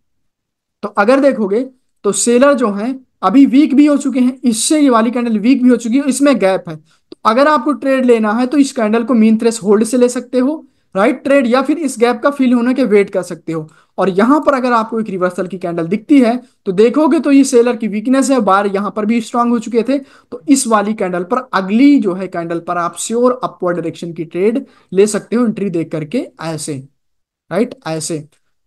तो अगर देखोगे तो सेलर जो हैं अभी वीक भी हो चुके हैं, इससे ये वाली कैंडल वीक भी हो चुकी है, इसमें गैप है। तो अगर आपको ट्रेड लेना है तो इस कैंडल को मीन थ्रेश होल्ड से ले सकते हो, राइट ट्रेड, या फिर इस गैप का फिल होने के वेट कर सकते हो। और यहां पर अगर आपको एक रिवर्सल की कैंडल दिखती है तो देखोगे तो ये सेलर की वीकनेस है, बार यहां पर भी स्ट्रांग हो चुके थे। तो इस वाली कैंडल पर, अगली जो है कैंडल पर, आप श्योर अपवर्ड डायरेक्शन की ट्रेड ले सकते हो एंट्री देख करके, ऐसे, राइट ऐसे।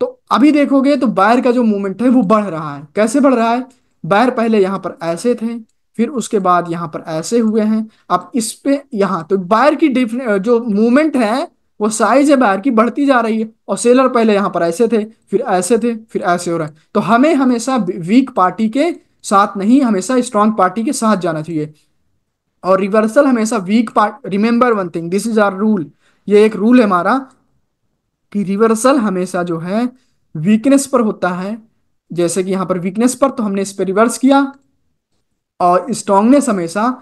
तो अभी देखोगे तो बायर का जो मूवमेंट है वो बढ़ रहा है। कैसे बढ़ रहा है? बायर पहले यहां पर ऐसे थे, फिर उसके बाद यहां पर ऐसे हुए हैं, अब इस पे यहां, तो बायर की जो मूवमेंट है, वो साइज है बायर की बढ़ती जा रही है। और सेलर पहले यहां पर ऐसे थे, फिर ऐसे थे, फिर ऐसे हो रहा है। तो हमें हमेशा वीक पार्टी के साथ नहीं, हमेशा स्ट्रांग पार्टी के साथ जाना चाहिए। और रिवर्सल हमेशा weak part, remember one thing, this is our rule, ये एक रूल है हमारा, कि रिवर्सल हमेशा जो है वीकनेस पर होता है। जैसे कि यहां पर वीकनेस पर, तो हमने इस पर रिवर्स किया। और स्ट्रांगनेस हमेशा,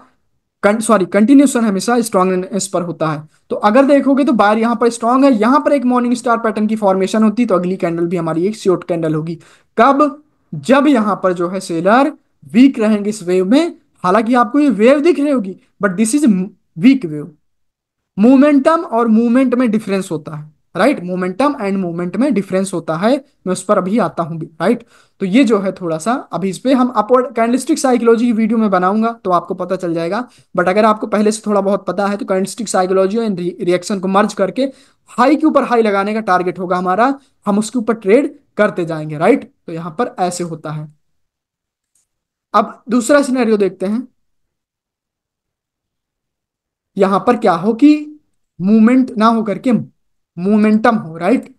सॉरी कंटिन्यूशन हमेशा स्ट्रांगनेस पर होता है। तो अगर देखोगे तो बायर यहां पर स्ट्रांग है, यहां पर एक मॉर्निंग स्टार पैटर्न की फॉर्मेशन होती, तो अगली कैंडल भी हमारी एक शॉर्ट कैंडल होगी। कब? जब यहां पर जो है सेलर वीक रहेंगे इस वेव में। हालांकि आपको ये वेव दिख रही होगी, but this is weak wave. Momentum और मूवमेंट में डिफरेंस होता है, राइट, मोमेंटम एंड मूवमेंट में डिफरेंस होता है। मैं उस पर अभी आता हूं, राइट। तो ये जो है थोड़ा सा, अभी इस पे हम अपवर्ड कैंडलस्टिक साइकोलॉजी की वीडियो में बनाऊंगा तो आपको पता चल जाएगा। बट अगर आपको पहले से थोड़ा बहुत पता है तो कैंडलस्टिक साइकोलॉजी एंड रिएक्शन को मर्ज करके हाई के ऊपर हाई लगाने का टारगेट होगा हमारा, हम उसके ऊपर ट्रेड करते जाएंगे, राइट। तो यहाँ पर ऐसे होता है। अब दूसरा सिनेरियो देखते हैं। यहां पर क्या हो कि मूवमेंट ना हो करके मोमेंटम हो, राइट,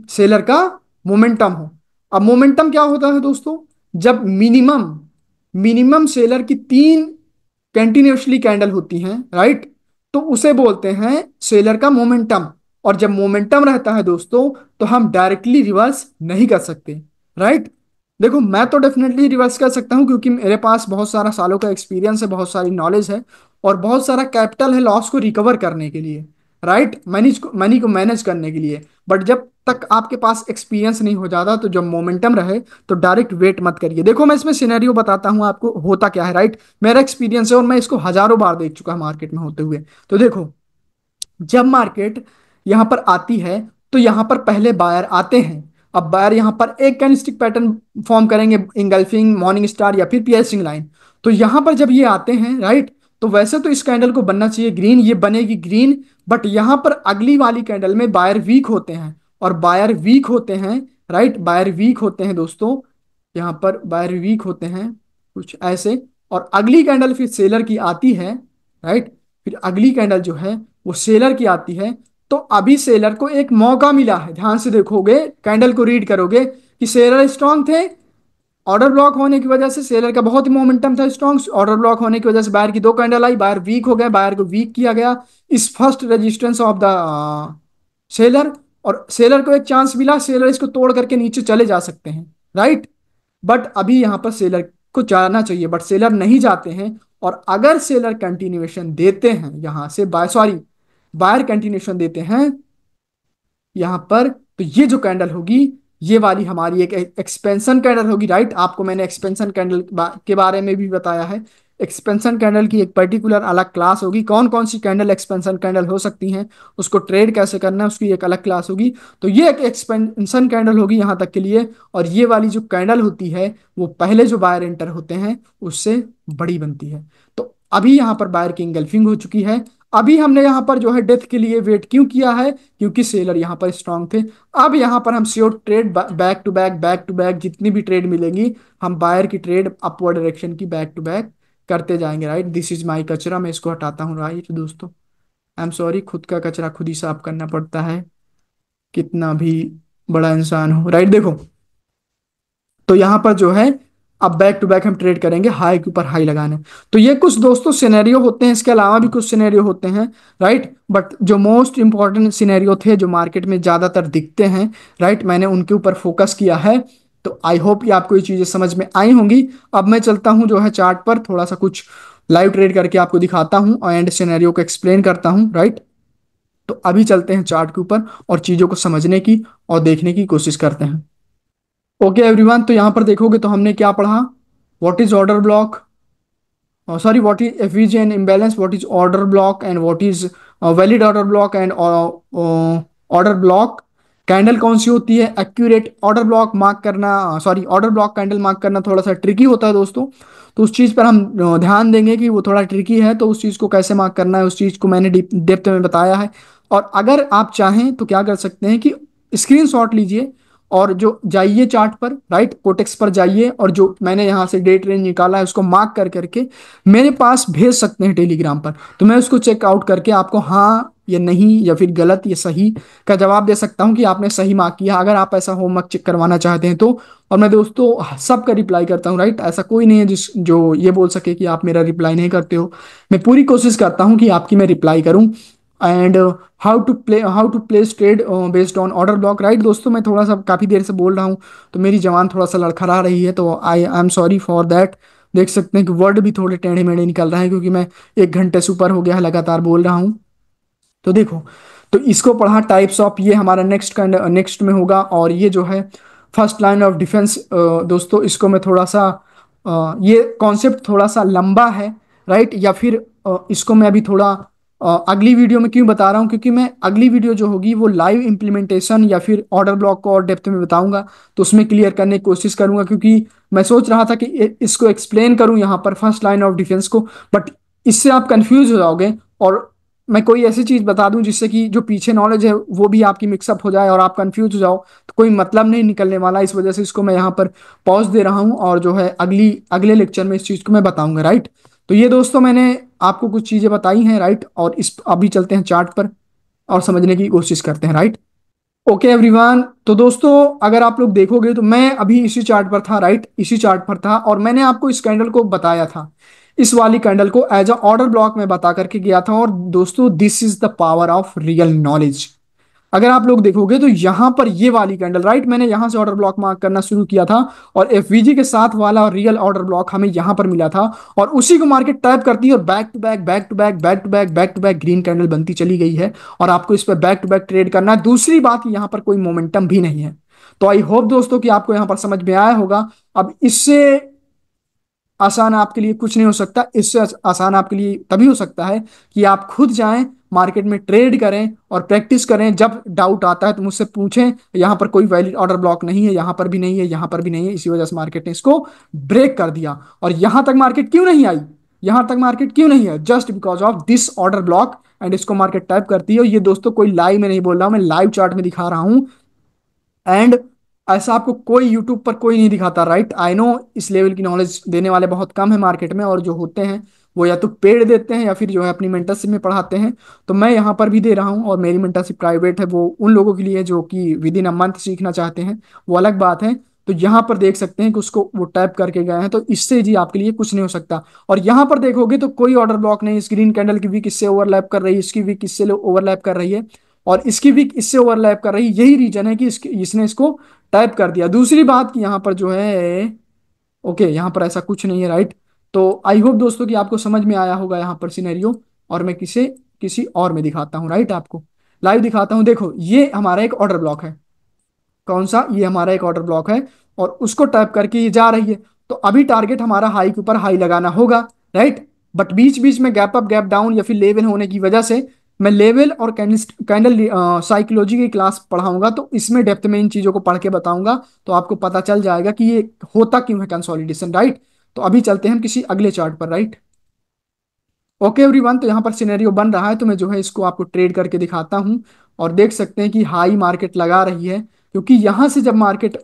सेलर का मोमेंटम हो। अब मोमेंटम क्या होता है दोस्तों? जब मिनिमम मिनिमम सेलर की 3 कंटिन्यूसली कैंडल होती हैं, राइट, तो उसे बोलते हैं सेलर का मोमेंटम। और जब मोमेंटम रहता है दोस्तों, तो हम डायरेक्टली रिवर्स नहीं कर सकते, राइट। देखो मैं तो डेफिनेटली रिवर्स कर सकता हूँ, क्योंकि मेरे पास बहुत सारा सालों का एक्सपीरियंस है, बहुत सारी नॉलेज है, और बहुत सारा कैपिटल है लॉस को रिकवर करने के लिए, राइट, मनी को मैनेज करने के लिए। बट जब तक आपके पास एक्सपीरियंस नहीं हो जाता, तो जब मोमेंटम रहे तो डायरेक्ट वेट मत करिए। देखो मैं इसमें सिनेरियो बताता हूँ आपको होता क्या है, राइट। मेरा एक्सपीरियंस है और मैं इसको हजारों बार देख चुका मार्केट में होते हुए। तो देखो, जब मार्केट यहां पर आती है तो यहां पर पहले बायर आते हैं। अब बायर यहां पर एक कैंडलस्टिक पैटर्न फॉर्म करेंगे, इंगल्फिंग, मॉर्निंग स्टार या फिर पियर्सिंग लाइन। तो यहां पर जब ये आते हैं, राइट, तो वैसे तो इस कैंडल को बनना चाहिए ग्रीन, ये बनेगी ग्रीन। बट यहां पर अगली वाली कैंडल में बायर वीक होते हैं, और बायर वीक होते हैं, राइट, बायर वीक होते हैं दोस्तों। यहां पर बायर वीक होते हैं कुछ ऐसे। और अगली कैंडल फिर सेलर की आती है, राइट, फिर अगली कैंडल जो है वो सेलर की आती है। तो अभी सेलर को एक मौका मिला है, ध्यान से देखोगे, कैंडल को रीड करोगे कि सेलर स्ट्रांग थे। ऑर्डर ब्लॉक होने की वजह से सेलर का बहुत ही मोमेंटम था स्ट्रांग, ऑर्डर ब्लॉक होने की वजह से बायर की 2 कैंडल आई, बायर वीक हो गए, बायर को वीक किया गया इस first resistance of the seller. और सेलर को एक चांस मिला, सेलर इसको तोड़ करके नीचे चले जा सकते हैं, राइट। बट अभी यहां पर सेलर को जाना चाहिए, बट सेलर नहीं जाते हैं। और अगर सेलर कंटिन्यूएशन देते हैं यहां से, बाय सॉरी, बायर कंटिन्यूएशन देते हैं यहां पर, तो ये जो कैंडल होगी, ये वाली हमारी एक एक्सपेंशन कैंडल होगी, राइट। आपको मैंने एक्सपेंशन कैंडल के बारे में भी बताया है। एक्सपेंशन कैंडल की एक पर्टिकुलर अलग क्लास होगी, कौन कौन सी कैंडल एक्सपेंशन कैंडल हो सकती हैं, उसको ट्रेड कैसे करना है, उसकी एक अलग क्लास होगी। तो ये एक एक्सपेंशन कैंडल होगी यहाँ तक के लिए। और ये वाली जो कैंडल होती है, वो पहले जो बायर एंटर होते हैं उससे बड़ी बनती है। तो अभी यहाँ पर बायर की इंगल्फिंग हो चुकी है। अभी हमने यहाँ पर जो है डेथ के लिए वेट क्यों किया है? क्योंकि सेलर यहाँ पर स्ट्रांग थे। अब यहाँ पर हम sure trade, back to back जितनी भी ट्रेड मिलेंगी, हम बायर की ट्रेड अपवर्ड डायरेक्शन की बैक टू बैक करते जाएंगे, राइट। दिस इज माई कचरा, मैं इसको हटाता हूँ, राइट दोस्तों। आई एम सॉरी, खुद का कचरा खुद ही साफ करना पड़ता है, कितना भी बड़ा इंसान हो, राइट। देखो, तो यहां पर जो है अब बैक टू बैक हम ट्रेड करेंगे, हाई के ऊपर हाई लगाने। तो ये कुछ दोस्तों सिनेरियो होते हैं, इसके अलावा भी कुछ सिनेरियो होते हैं, राइट। बट जो मोस्ट इंपॉर्टेंट सिनेरियो थे, जो मार्केट में ज्यादातर दिखते हैं, राइट, मैंने उनके ऊपर फोकस किया है। तो आई होप कि आपको ये चीजें समझ में आई होंगी। अब मैं चलता हूं जो है चार्ट पर, थोड़ा सा कुछ लाइव ट्रेड करके आपको दिखाता हूं और एंड सिनेरियो को एक्सप्लेन करता हूं, राइट। तो अभी चलते हैं चार्ट के ऊपर और चीजों को समझने की और देखने की कोशिश करते हैं। ओके एवरीवन, तो यहां पर देखोगे तो हमने क्या पढ़ा? What is order block, sorry, what is efficient imbalance, what is order block, and what is valid order block and order block candle कौन सी होती है। एक्यूरेट ऑर्डर ब्लॉक मार्क करना, sorry order block candle mark करना थोड़ा सा tricky होता है दोस्तों। तो उस चीज़ पर हम ध्यान देंगे कि वो थोड़ा ट्रिकी है, तो उस चीज़ को कैसे मार्क करना है उस चीज़ को मैंने डेप्थ में बताया है। और अगर आप चाहें तो क्या कर सकते हैं कि स्क्रीनशॉट लीजिए और जो जाइए चार्ट पर, राइट, कोटेक्स पर जाइए और जो मैंने यहाँ से डेट रेंज निकाला है उसको मार्क कर करके मेरे पास भेज सकते हैं टेलीग्राम पर। तो मैं उसको चेकआउट करके आपको हाँ या नहीं या फिर गलत या सही का जवाब दे सकता हूँ कि आपने सही मार्क किया, अगर आप ऐसा होमवर्क चेक करवाना चाहते हैं तो। और मैं दोस्तों सबका रिप्लाई करता हूँ, राइट, ऐसा कोई नहीं है जिस जो ये बोल सके कि आप मेरा रिप्लाई नहीं करते हो। मैं पूरी कोशिश करता हूँ कि आपकी मैं रिप्लाई करूँ। And how to place trade based on order block, right दोस्तों। मैं थोड़ा सा काफ़ी देर से बोल रहा हूँ तो मेरी जबान थोड़ा सा लड़खड़ा रही है, तो I am sorry for that. देख सकते हैं कि वर्ड भी थोड़े टेढ़े मेढ़े निकल रहे हैं क्योंकि मैं 1 घंटे से ऊपर हो गया है लगातार बोल रहा हूँ। तो देखो, तो इसको पढ़ा टाइप्स ऑफ, ये हमारा नेक्स्ट में होगा। और ये जो है फर्स्ट लाइन ऑफ डिफेंस दोस्तों, इसको मैं थोड़ा सा ये कॉन्सेप्ट थोड़ा सा लंबा है, राइट, या फिर इसको मैं अभी थोड़ा अगली वीडियो में क्यों बता रहा हूँ, क्योंकि मैं अगली वीडियो जो होगी वो लाइव इम्प्लीमेंटेशन या फिर ऑर्डर ब्लॉक को और डेप्थ में बताऊंगा। तो उसमें क्लियर करने की कोशिश करूंगा, क्योंकि मैं सोच रहा था कि इसको एक्सप्लेन करूं यहाँ पर फर्स्ट लाइन ऑफ डिफेंस को, बट इससे आप कंफ्यूज हो जाओगे। और मैं कोई ऐसी चीज बता दूं जिससे कि जो पीछे नॉलेज है वो भी आपकी मिक्सअप हो जाए और आप कंफ्यूज हो जाओ, तो कोई मतलब नहीं निकलने वाला। इस वजह से इसको मैं यहाँ पर पॉज दे रहा हूँ और जो है अगले लेक्चर में इस चीज को मैं बताऊंगा, राइट। तो ये दोस्तों मैंने आपको कुछ चीजें बताई हैं, राइट, और इस अभी चलते हैं चार्ट पर और समझने की कोशिश करते हैं, राइट। ओके एवरीवन, तो दोस्तों अगर आप लोग देखोगे तो मैं अभी इसी चार्ट पर था, राइट, इसी चार्ट पर था और मैंने आपको इस कैंडल को बताया था, इस वाली कैंडल को एज अ ऑर्डर ब्लॉक में बता करके गया था। और दोस्तों this is the power of real knowledge. अगर आप लोग देखोगे तो यहां पर ये वाली कैंडल, राइट, मैंने यहां से ऑर्डर ब्लॉक मार्क करना शुरू किया था और एफवीजी के साथ वाला रियल ऑर्डर ब्लॉक हमें यहां पर मिला था और उसी को मार्केट टैप करती है और back to back back to back back to back back to back green candle बनती चली गई है। और आपको इस पर बैक टू बैक ट्रेड करना है। दूसरी बात, यहां पर कोई मोमेंटम भी नहीं है। तो आई होप दोस्तों कि आपको यहां पर समझ में आया होगा। अब इससे आसान आपके लिए कुछ नहीं हो सकता। इससे आसान आपके लिए तभी हो सकता है कि आप खुद जाएं मार्केट में ट्रेड करें और प्रैक्टिस करें। जब डाउट आता है तो मुझसे पूछें। यहाँ पर कोई वैलिड ऑर्डर ब्लॉक नहीं है, यहाँ पर भी नहीं है, यहाँ पर भी नहीं है, इसी वजह से मार्केट ने इसको ब्रेक कर दिया। और यहाँ तक मार्केट क्यों नहीं आई, यहाँ तक मार्केट क्यों नहीं है, just because of this order block. And इसको मार्केट टाइप करती है। और ये दोस्तों कोई लाइव में नहीं बोल रहा हूं, मैं लाइव चार्ट में दिखा रहा हूं। एंड ऐसा आपको कोई यूट्यूब पर कोई नहीं दिखाता, राइट। आई नो इस लेवल की नॉलेज देने वाले बहुत कम है मार्केट में, और जो होते हैं वो या तो पेड देते हैं या फिर जो है अपनी मेंटरशिप में पढ़ाते हैं। तो मैं यहाँ पर भी दे रहा हूँ और मेरी मेंटरशिप प्राइवेट है, वो उन लोगों के लिए जो कि विद इन अ मंथ सीखना चाहते हैं, वो अलग बात है। तो यहाँ पर देख सकते हैं कि उसको वो टाइप करके गए हैं, तो इससे जी आपके लिए कुछ नहीं हो सकता। और यहाँ पर देखोगे तो कोई ऑर्डर ब्लॉक नहीं, स्क्रीन कैंडल की वीक इससे ओवरलैप कर रही है, इसकी वीक इससे ओवरलैप कर रही है और इसकी वीक इससे ओवरलैप कर रही है। यही रीजन है कि इसने इसको टाइप कर दिया। दूसरी बात कि यहाँ पर जो है, ओके, यहाँ पर ऐसा कुछ नहीं है, राइट। तो आई होप दोस्तों कि आपको समझ में आया होगा यहाँ पर सिनेरियो। और मैं किसी और में दिखाता हूँ, राइट, आपको लाइव दिखाता हूँ। देखो ये हमारा एक ऑर्डर ब्लॉक है, कौन सा, ये हमारा एक ऑर्डर ब्लॉक है और उसको टैप करके ये जा रही है। तो अभी टारगेट हमारा हाई के ऊपर हाई लगाना होगा, राइट। बट बीच बीच में गैप अप गैप डाउन या फिर लेवल होने की वजह से मैं लेवल और कैंडल साइकोलॉजी की क्लास पढ़ाऊंगा, तो इसमें डेप्थ में इन चीजों को पढ़ के बताऊंगा। तो आपको पता चल जाएगा कि ये होता क्यों है कंसोलिडेशन, राइट। तो अभी चलते हैं हम किसी अगले चार्ट पर, राइट। ओके एवरीवन, तो यहाँ पर सिनेरियो बन रहा है, तो मैं जो है इसको आपको ट्रेड करके दिखाता हूँ। और देख सकते हैं कि हाई मार्केट लगा रही है, क्योंकि यहाँ से जब मार्केट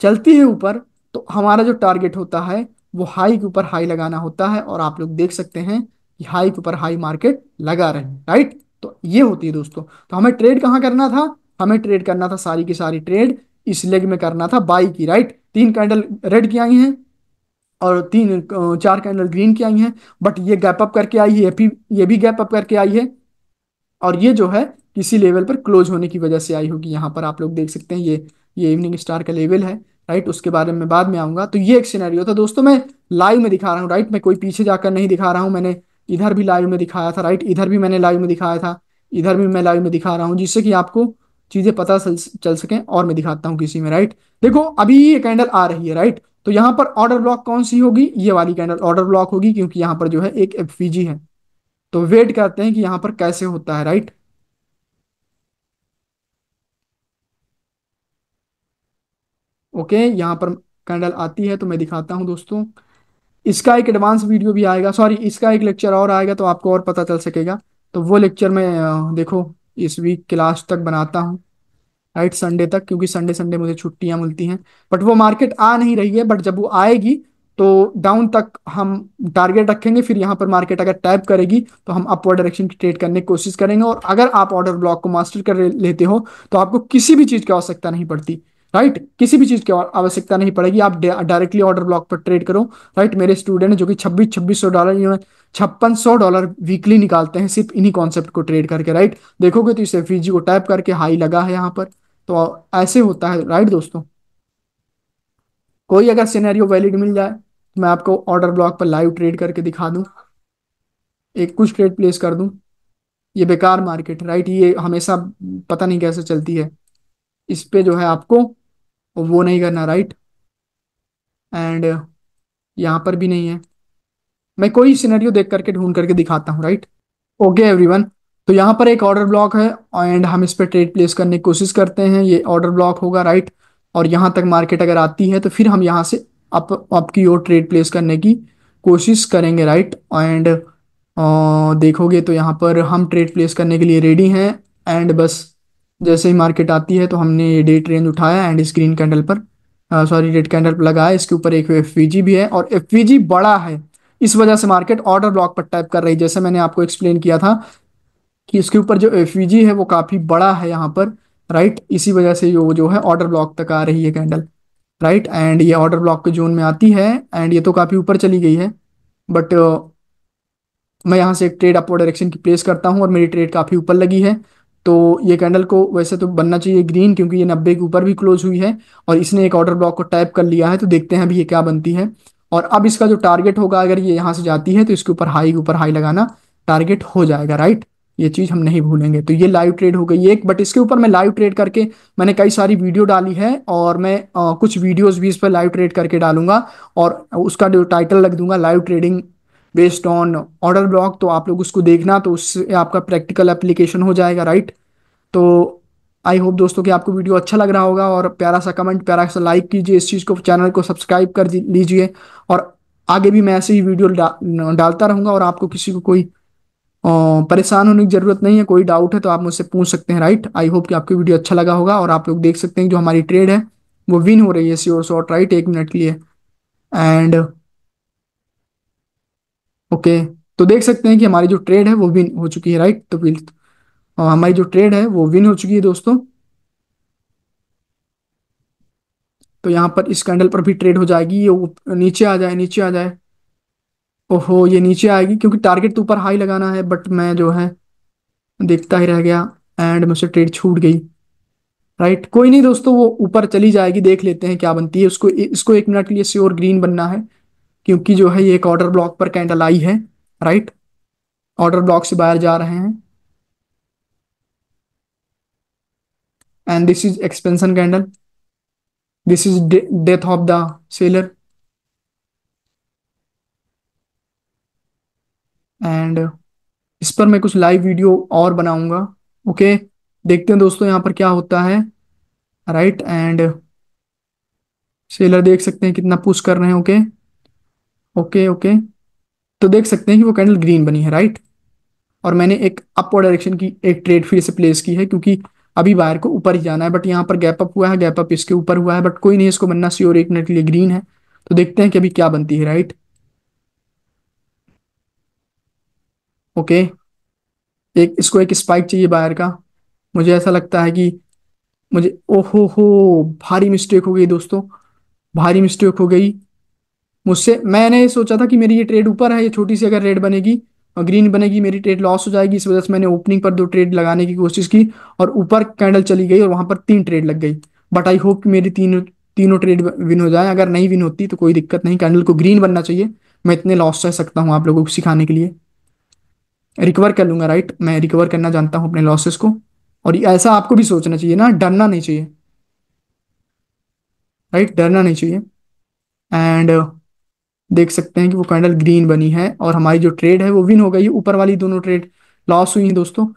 चलती है ऊपर, तो हमारा जो टारगेट होता है वो हाई के ऊपर हाई लगाना होता है। और आप लोग देख सकते हैं कि हाई के ऊपर हाई मार्केट लगा रहे हैं, राइट। तो ये होती है दोस्तों। तो हमें ट्रेड कहाँ करना था, हमें ट्रेड करना था सारी की सारी ट्रेड इस लेग में करना था, बाई की, राइट। 3 कैंडल रेड की आई हैं और 4 कैंडल ग्रीन की आई हैं। बट ये गैप अप करके आई है, ये भी गैप अप करके आई है और ये जो है किसी लेवल पर क्लोज होने की वजह से आई होगी। यहाँ पर आप लोग देख सकते हैं ये इवनिंग स्टार का लेवल है, राइट। उसके बारे में बाद में आऊंगा। तो ये एक सिनेरियो था दोस्तों, मैं लाइव में दिखा रहा हूँ, राइट। मैं कोई पीछे जाकर नहीं दिखा रहा हूँ। मैंने इधर भी लाइव में दिखाया था, राइट, इधर भी मैंने लाइव में दिखाया था, इधर भी मैं लाइव में दिखा रहा हूँ, जिससे कि आपको चीजें पता चल सकें। और मैं दिखाता हूँ किसी में, राइट। देखो अभी ये कैंडल आ रही है, राइट। तो यहाँ पर ऑर्डर ब्लॉक कौन सी होगी, ये वाली कैंडल ऑर्डर ब्लॉक होगी, क्योंकि यहाँ पर जो है एक एफवीजी है। तो वेट करते हैं कि यहाँ पर कैसे होता है, राइट। ओके, यहाँ पर कैंडल आती है तो मैं दिखाता हूँ दोस्तों। इसका एक एडवांस वीडियो भी आएगा, सॉरी इसका एक लेक्चर और आएगा तो आपको और पता चल सकेगा। तो वो लेक्चर मैं देखो इस वीक के लास्ट तक बनाता हूँ, राइट, संडे तक, क्योंकि संडे संडे मुझे छुट्टियां मिलती हैं। बट वो मार्केट आ नहीं रही है, बट जब वो आएगी तो डाउन तक हम टारगेट रखेंगे, फिर यहाँ पर मार्केट अगर टैप करेगी तो हम अपवर्ड डायरेक्शन की ट्रेड करने की कोशिश करेंगे। और अगर आप ऑर्डर ब्लॉक को मास्टर कर लेते हो तो आपको किसी भी चीज की आवश्यकता नहीं पड़ती, राइट, किसी भी चीज की आवश्यकता नहीं पड़ेगी, आप डायरेक्टली ऑर्डर ब्लॉक पर ट्रेड करो। राइट, मेरे स्टूडेंट जो कि 2600 $5600 वीकली निकालते हैं सिर्फ इन्हीं कॉन्सेप्ट को ट्रेड करके, राइट। देखोगे तो इस एफवीजी को टैप करके हाई लगा है यहाँ पर। तो ऐसे होता है, राइट दोस्तों। कोई अगर सिनेरियो वैलिड मिल जाए तो मैं आपको ऑर्डर ब्लॉक पर लाइव ट्रेड करके दिखा दूं, एक कुछ ट्रेड प्लेस कर दूं। ये बेकार मार्केट, राइट, ये हमेशा पता नहीं कैसे चलती है। इस पे जो है आपको वो नहीं करना, राइट। एंड यहाँ पर भी नहीं है। मैं कोई सिनेरियो देख करके ढूंढ करके दिखाता हूँ, राइट। ओके एवरीवन, तो यहाँ पर एक ऑर्डर ब्लॉक है एंड हम इस पर ट्रेड प्लेस करने की कोशिश करते हैं। ये ऑर्डर ब्लॉक होगा, राइट। और यहाँ तक मार्केट अगर आती है तो फिर हम यहाँ से अप की ओर ट्रेड प्लेस करने की कोशिश करेंगे, राइट। एंड देखोगे तो यहाँ पर हम ट्रेड प्लेस करने के लिए रेडी हैं। एंड बस जैसे ही मार्केट आती है तो हमने ये डे ट्रेंड उठाया एंड इस ग्रीन कैंडल पर, सॉरी रेड कैंडल पर लगाया। इसके ऊपर एक एफवीजी भी है और एफवीजी बड़ा है, इस वजह से मार्केट ऑर्डर ब्लॉक पर टाइप कर रही है। जैसे मैंने आपको एक्सप्लेन किया था कि इसके ऊपर जो एफवीजी है वो काफी बड़ा है यहाँ पर, राइट। इसी वजह से वो जो है ऑर्डर ब्लॉक तक आ रही है कैंडल, राइट। एंड ये ऑर्डर ब्लॉक के जोन में आती है एंड ये तो काफी ऊपर चली गई है। बट मैं यहाँ से एक ट्रेड अपवर्ड डायरेक्शन की प्लेस करता हूँ और मेरी ट्रेड काफी ऊपर लगी है। तो ये कैंडल को वैसे तो बनना चाहिए ग्रीन, क्योंकि ये 90 के ऊपर भी क्लोज हुई है और इसने एक ऑर्डर ब्लॉक को टैप कर लिया है। तो देखते हैं अभी ये क्या बनती है। और अब इसका जो टारगेट होगा, अगर ये यहाँ से जाती है तो इसके ऊपर हाई लगाना टारगेट हो जाएगा, राइट। ये चीज हम नहीं भूलेंगे। तो ये लाइव ट्रेड हो गई एक, बट इसके ऊपर मैं लाइव ट्रेड करके मैंने कई सारी वीडियो डाली है और मैं कुछ वीडियोस भी इस पर लाइव ट्रेड करके डालूंगा। और उसका जो टाइटल लग दूंगा live trading based on order block, तो आप लोग उसको देखना, तो उससे आपका प्रैक्टिकल एप्लीकेशन हो जाएगा, राइट। तो आई होप दोस्तों कि आपको वीडियो अच्छा लग रहा होगा और प्यारा सा कमेंट, प्यारा सा लाइक कीजिए इस चीज़ को, चैनल को सब्सक्राइब कर लीजिए। और आगे भी मैं ऐसे ही वीडियो डालता रहूंगा और आपको किसी को कोई परेशान होने की जरूरत नहीं है। कोई डाउट है तो आप मुझसे पूछ सकते हैं, राइट। आई होप कि आपको वीडियो अच्छा लगा होगा और आप लोग देख सकते हैं कि जो हमारी ट्रेड है वो विन हो रही है श्योर शॉट, राइट, 1 मिनट के लिए। एंड ओके, तो देख सकते हैं कि हमारी जो ट्रेड है वो विन हो चुकी है, राइट। तो फिर हमारी जो ट्रेड है वो विन हो चुकी है दोस्तों। तो यहाँ पर इस कैंडल पर भी ट्रेड हो जाएगी, ये नीचे आ जाए, नीचे आ जाए। ओहो, ये नीचे आएगी क्योंकि टारगेट तो ऊपर हाई लगाना है, बट मैं जो है देखता ही रह गया एंड मुझसे ट्रेड छूट गई, राइट। कोई नहीं दोस्तों, वो ऊपर चली जाएगी, देख लेते हैं क्या बनती है। उसको इसको 1 मिनट के लिए श्योर ग्रीन बनना है, क्योंकि जो है ये एक ऑर्डर ब्लॉक पर कैंडल आई है, राइट। ऑर्डर ब्लॉक से बाहर जा रहे हैं and this is expansion candle, this is death of the seller. And इस पर मैं कुछ लाइव वीडियो और बनाऊंगा। ओके, देखते हैं दोस्तों यहाँ पर क्या होता है, राइट। एंड सेलर देख सकते हैं कितना पुश कर रहे हैं। ओके ओके ओके, तो देख सकते हैं कि वो कैंडल ग्रीन बनी है, राइट। और मैंने एक अपवर्ड डायरेक्शन की एक ट्रेड फिर से प्लेस की है, क्योंकि अभी बाहर को ऊपर ही जाना है। बट यहाँ पर गैप अप हुआ है, गैप अप इसके ऊपर हुआ है, बट कोई नहीं, इसको बनना श्योर 1 मिनट के लिए ग्रीन है। तो देखते हैं कि अभी क्या बनती है, राइट। ओके, एक इसको एक स्पाइक चाहिए बाहर का। मुझे ऐसा लगता है कि मुझे, ओहो हो, भारी मिस्टेक हो गई दोस्तों, भारी मिस्टेक हो गई मुझसे। मैंने सोचा था कि मेरी ये ट्रेड ऊपर है, ये छोटी सी अगर रेड बनेगी और ग्रीन बनेगी मेरी ट्रेड लॉस हो जाएगी। इस वजह से मैंने ओपनिंग पर 2 ट्रेड लगाने की कोशिश की और ऊपर कैंडल चली गई और वहां पर 3 ट्रेड लग गई। बट आई होप कि मेरी तीनों तीनों ट्रेड विन हो जाए। अगर नहीं विन होती तो कोई दिक्कत नहीं, कैंडल को ग्रीन बनना चाहिए। मैं इतने लॉस सह सकता हूँ आप लोगों को सिखाने के लिए, रिकवर कर लूंगा, राइट। मैं रिकवर करना जानता हूँ अपने लॉसेस को। और ऐसा आपको भी सोचना चाहिए ना, डरना नहीं चाहिए, राइट, डरना नहीं चाहिए। एंड देख सकते हैं कि वो कैंडल ग्रीन बनी है और हमारी जो ट्रेड है वो विन हो गई है, ऊपर वाली दोनों ट्रेड लॉस हुई हैं दोस्तों।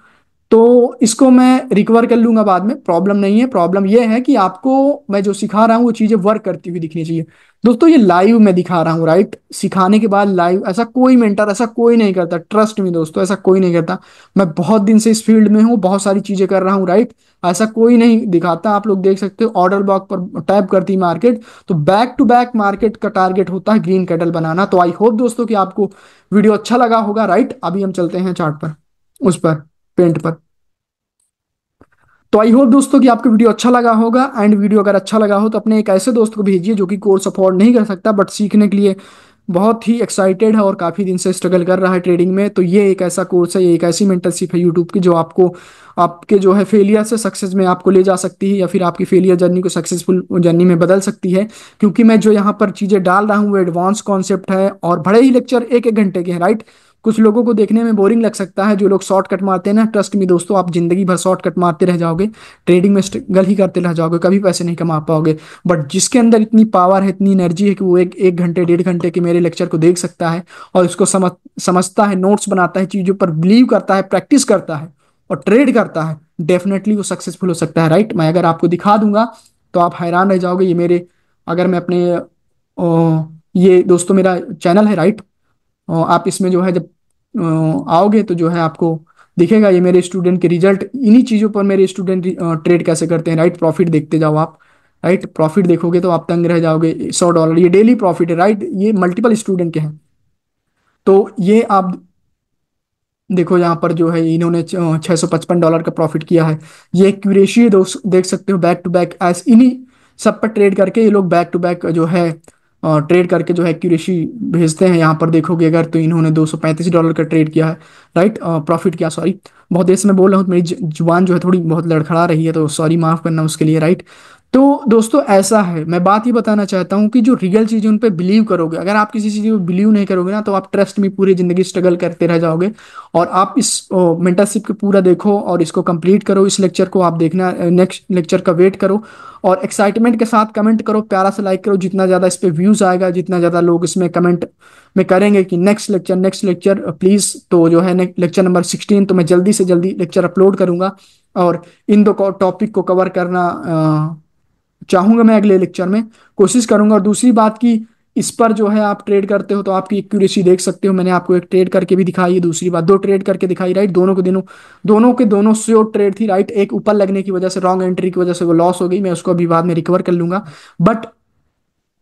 तो इसको मैं रिकवर कर लूंगा बाद में, प्रॉब्लम नहीं है। प्रॉब्लम ये है कि आपको मैं जो सिखा रहा हूँ वो चीजें वर्क करती हुई दिखनी चाहिए दोस्तों। ये लाइव मैं दिखा रहा हूँ, राइट, सिखाने के बाद लाइव। ऐसा कोई मेंटर, ऐसा कोई नहीं करता, ट्रस्ट मी दोस्तों, ऐसा कोई नहीं करता। मैं बहुत दिन से इस फील्ड में हूँ, बहुत सारी चीजें कर रहा हूँ, राइट। ऐसा कोई नहीं दिखाता। आप लोग देख सकते हो ऑर्डर ब्लॉक पर टैप करती मार्केट, तो बैक टू बैक मार्केट का टारगेट होता है ग्रीन कैंडल बनाना। तो आई होप दोस्तों कि आपको वीडियो अच्छा लगा होगा, राइट। अभी हम चलते हैं चार्ट पर, उस पर, पेंट पर। तो आई होप दोस्तों कि आपको वीडियो अच्छा लगा होगा। एंड वीडियो अगर अच्छा लगा हो तो अपने एक ऐसे दोस्त को भेजिए जो कि कोर्स अफोर्ड नहीं कर सकता बट सीखने के लिए बहुत ही एक्साइटेड है और काफ़ी दिन से स्ट्रगल कर रहा है ट्रेडिंग में। तो ये एक ऐसा कोर्स है, ये एक ऐसी मेंटरशिप है यूट्यूब की जो आपको आपके जो है फेलियर से सक्सेस में आपको ले जा सकती है, या फिर आपकी फेलियर जर्नी को सक्सेसफुल जर्नी में बदल सकती है। क्योंकि मैं जो यहाँ पर चीज़ें डाल रहा हूँ वो एडवांस कॉन्सेप्ट है और बड़े ही लेक्चर एक एक घंटे के हैं, राइट। कुछ लोगों को देखने में बोरिंग लग सकता है, जो लोग शॉर्टकट मारते हैं ना, ट्रस्ट मी दोस्तों, आप जिंदगी भर शॉर्टकट मारते रह जाओगे, ट्रेडिंग में स्ट्रगल ही करते रह जाओगे, कभी पैसे नहीं कमा पाओगे। बट जिसके अंदर इतनी पावर है, इतनी एनर्जी है कि वो एक एक घंटे 1.5 घंटे के मेरे लेक्चर को देख सकता है और उसको समझता है, नोट्स बनाता है, चीजों पर बिलीव करता है, प्रैक्टिस करता है और ट्रेड करता है, डेफिनेटली वो सक्सेसफुल हो सकता है, राइट। मैं अगर आपको दिखा दूंगा तो आप हैरान रह जाओगे। ये मेरे, अगर मैं अपने ये दोस्तों मेरा चैनल है, राइट। आप इसमें जो है जब आओगे तो जो है आपको दिखेगा ये मेरे स्टूडेंट के रिजल्ट। इन्हीं चीज़ों पर मेरे स्टूडेंट ट्रेड कैसे करते हैं, राइट। प्रॉफिट देखते जाओ आप, राइट। प्रॉफिट देखोगे तो आप तंग रह जाओगे। $100 ये डेली प्रॉफिट है, राइट। ये मल्टीपल स्टूडेंट के हैं। तो ये आप देखो, यहाँ पर जो है इन्होंने $655 का प्रॉफिट किया है। ये एक्यूरेसी है दोस्त, देख सकते हो, बैक टू बैक एस इन्हीं सब पर ट्रेड करके ये लोग बैक टू बैक जो है ट्रेड करके जो है एक्यूरेसी भेजते हैं। यहाँ पर देखोगे अगर तो इन्होंने $235 का ट्रेड किया है, राइट, प्रॉफिट किया, सॉरी। बहुत देर से मैं बोल रहा हूँ तो मेरी जुबान जो है थोड़ी बहुत लड़खड़ा रही है, तो सॉरी, माफ करना उसके लिए, राइट। तो दोस्तों ऐसा है, मैं बात ये बताना चाहता हूँ कि जो रियल चीज़ है उन पे बिलीव करोगे। अगर आप किसी चीज़ पे बिलीव नहीं करोगे ना तो आप ट्रस्ट में पूरी जिंदगी स्ट्रगल करते रह जाओगे। और आप इस मेंटरशिप को पूरा देखो और इसको कंप्लीट करो। इस लेक्चर को आप देखना, नेक्स्ट लेक्चर का वेट करो और एक्साइटमेंट के साथ कमेंट करो, प्यारा सा लाइक करो। जितना ज़्यादा इस पे व्यूज़ आएगा, जितना ज़्यादा लोग इसमें कमेंट में करेंगे कि next lecture, next lecture please, तो जो है लेक्चर नंबर 16 तो मैं जल्दी से जल्दी लेक्चर अपलोड करूंगा। और इन दो टॉपिक को कवर करना चाहूंगा मैं अगले लेक्चर में, कोशिश करूंगा। और दूसरी बात की, इस पर जो है आप ट्रेड करते हो तो आपकी एक्यूरेसी देख सकते हो। मैंने आपको एक ट्रेड करके भी दिखाई है, दूसरी बात 2 ट्रेड करके दिखाई, राइट। दोनों के दोनों श्योर ट्रेड थी, राइट। एक ऊपर लगने की वजह से, रॉन्ग एंट्री की वजह से वो लॉस हो गई, मैं उसको अभी बाद में रिकवर कर लूंगा। बट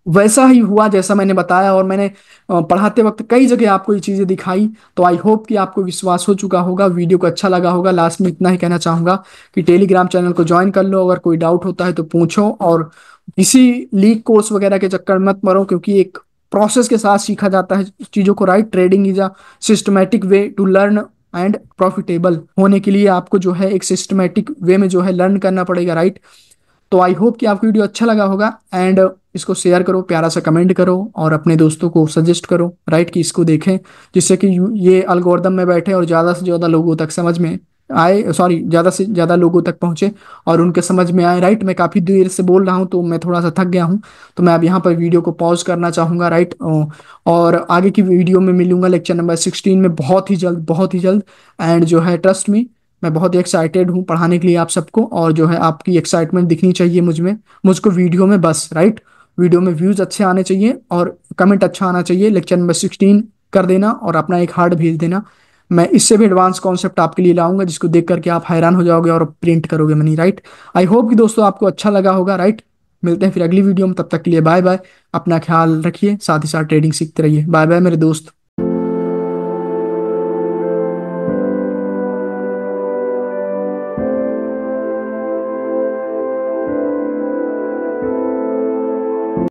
वैसा ही हुआ जैसा मैंने बताया, और मैंने पढ़ाते वक्त कई जगह आपको ये चीज़ें दिखाई। तो आई होप कि आपको विश्वास हो चुका होगा, वीडियो को अच्छा लगा होगा। लास्ट में इतना ही कहना चाहूंगा कि टेलीग्राम चैनल को ज्वाइन कर लो, अगर कोई डाउट होता है तो पूछो। और किसी लीक कोर्स वगैरह के चक्कर में मत मरो, क्योंकि एक प्रोसेस के साथ सीखा जाता है चीज़ों को, right. Trading is a systematic way to learn and profitable होने के लिए आपको जो है एक सिस्टमेटिक वे में जो है लर्न करना पड़ेगा, राइट। तो आई होप कि आपको वीडियो अच्छा लगा होगा। एंड इसको शेयर करो, प्यारा सा कमेंट करो और अपने दोस्तों को सजेस्ट करो, राइट, कि इसको देखें, जिससे कि ये अलगोरिदम में बैठे और ज़्यादा से ज़्यादा लोगों तक समझ में आए, सॉरी, ज़्यादा से ज़्यादा लोगों तक पहुँचे और उनके समझ में आए, राइट। मैं काफ़ी देर से बोल रहा हूँ तो मैं थोड़ा सा थक गया हूँ, तो मैं अब यहाँ पर वीडियो को पॉज करना चाहूँगा, राइट। और आगे की वीडियो में मिलूंगा लेक्चर नंबर 16 में बहुत ही जल्द, बहुत ही जल्द। एंड जो है ट्रस्ट मी, मैं बहुत ही एक्साइटेड हूँ पढ़ाने के लिए आप सबको। और जो है आपकी एक्साइटमेंट दिखनी चाहिए मुझ में, मुझको वीडियो में, बस, राइट। वीडियो में व्यूज अच्छे आने चाहिए और कमेंट अच्छा आना चाहिए। लेक्चर नंबर 16 कर देना और अपना एक हार्ट भेज देना। मैं इससे भी एडवांस कॉन्सेप्ट आपके लिए लाऊंगा जिसको देख करके आप हैरान हो जाओगे और प्रिंट करोगे मनी, राइट। आई होप कि दोस्तों आपको अच्छा लगा होगा, राइट। मिलते हैं फिर अगली वीडियो में, तब तक के लिए बाय बाय। अपना ख्याल रखिए, साथ ही साथ ट्रेडिंग सीखते रहिए। बाय बाय मेरे दोस्त।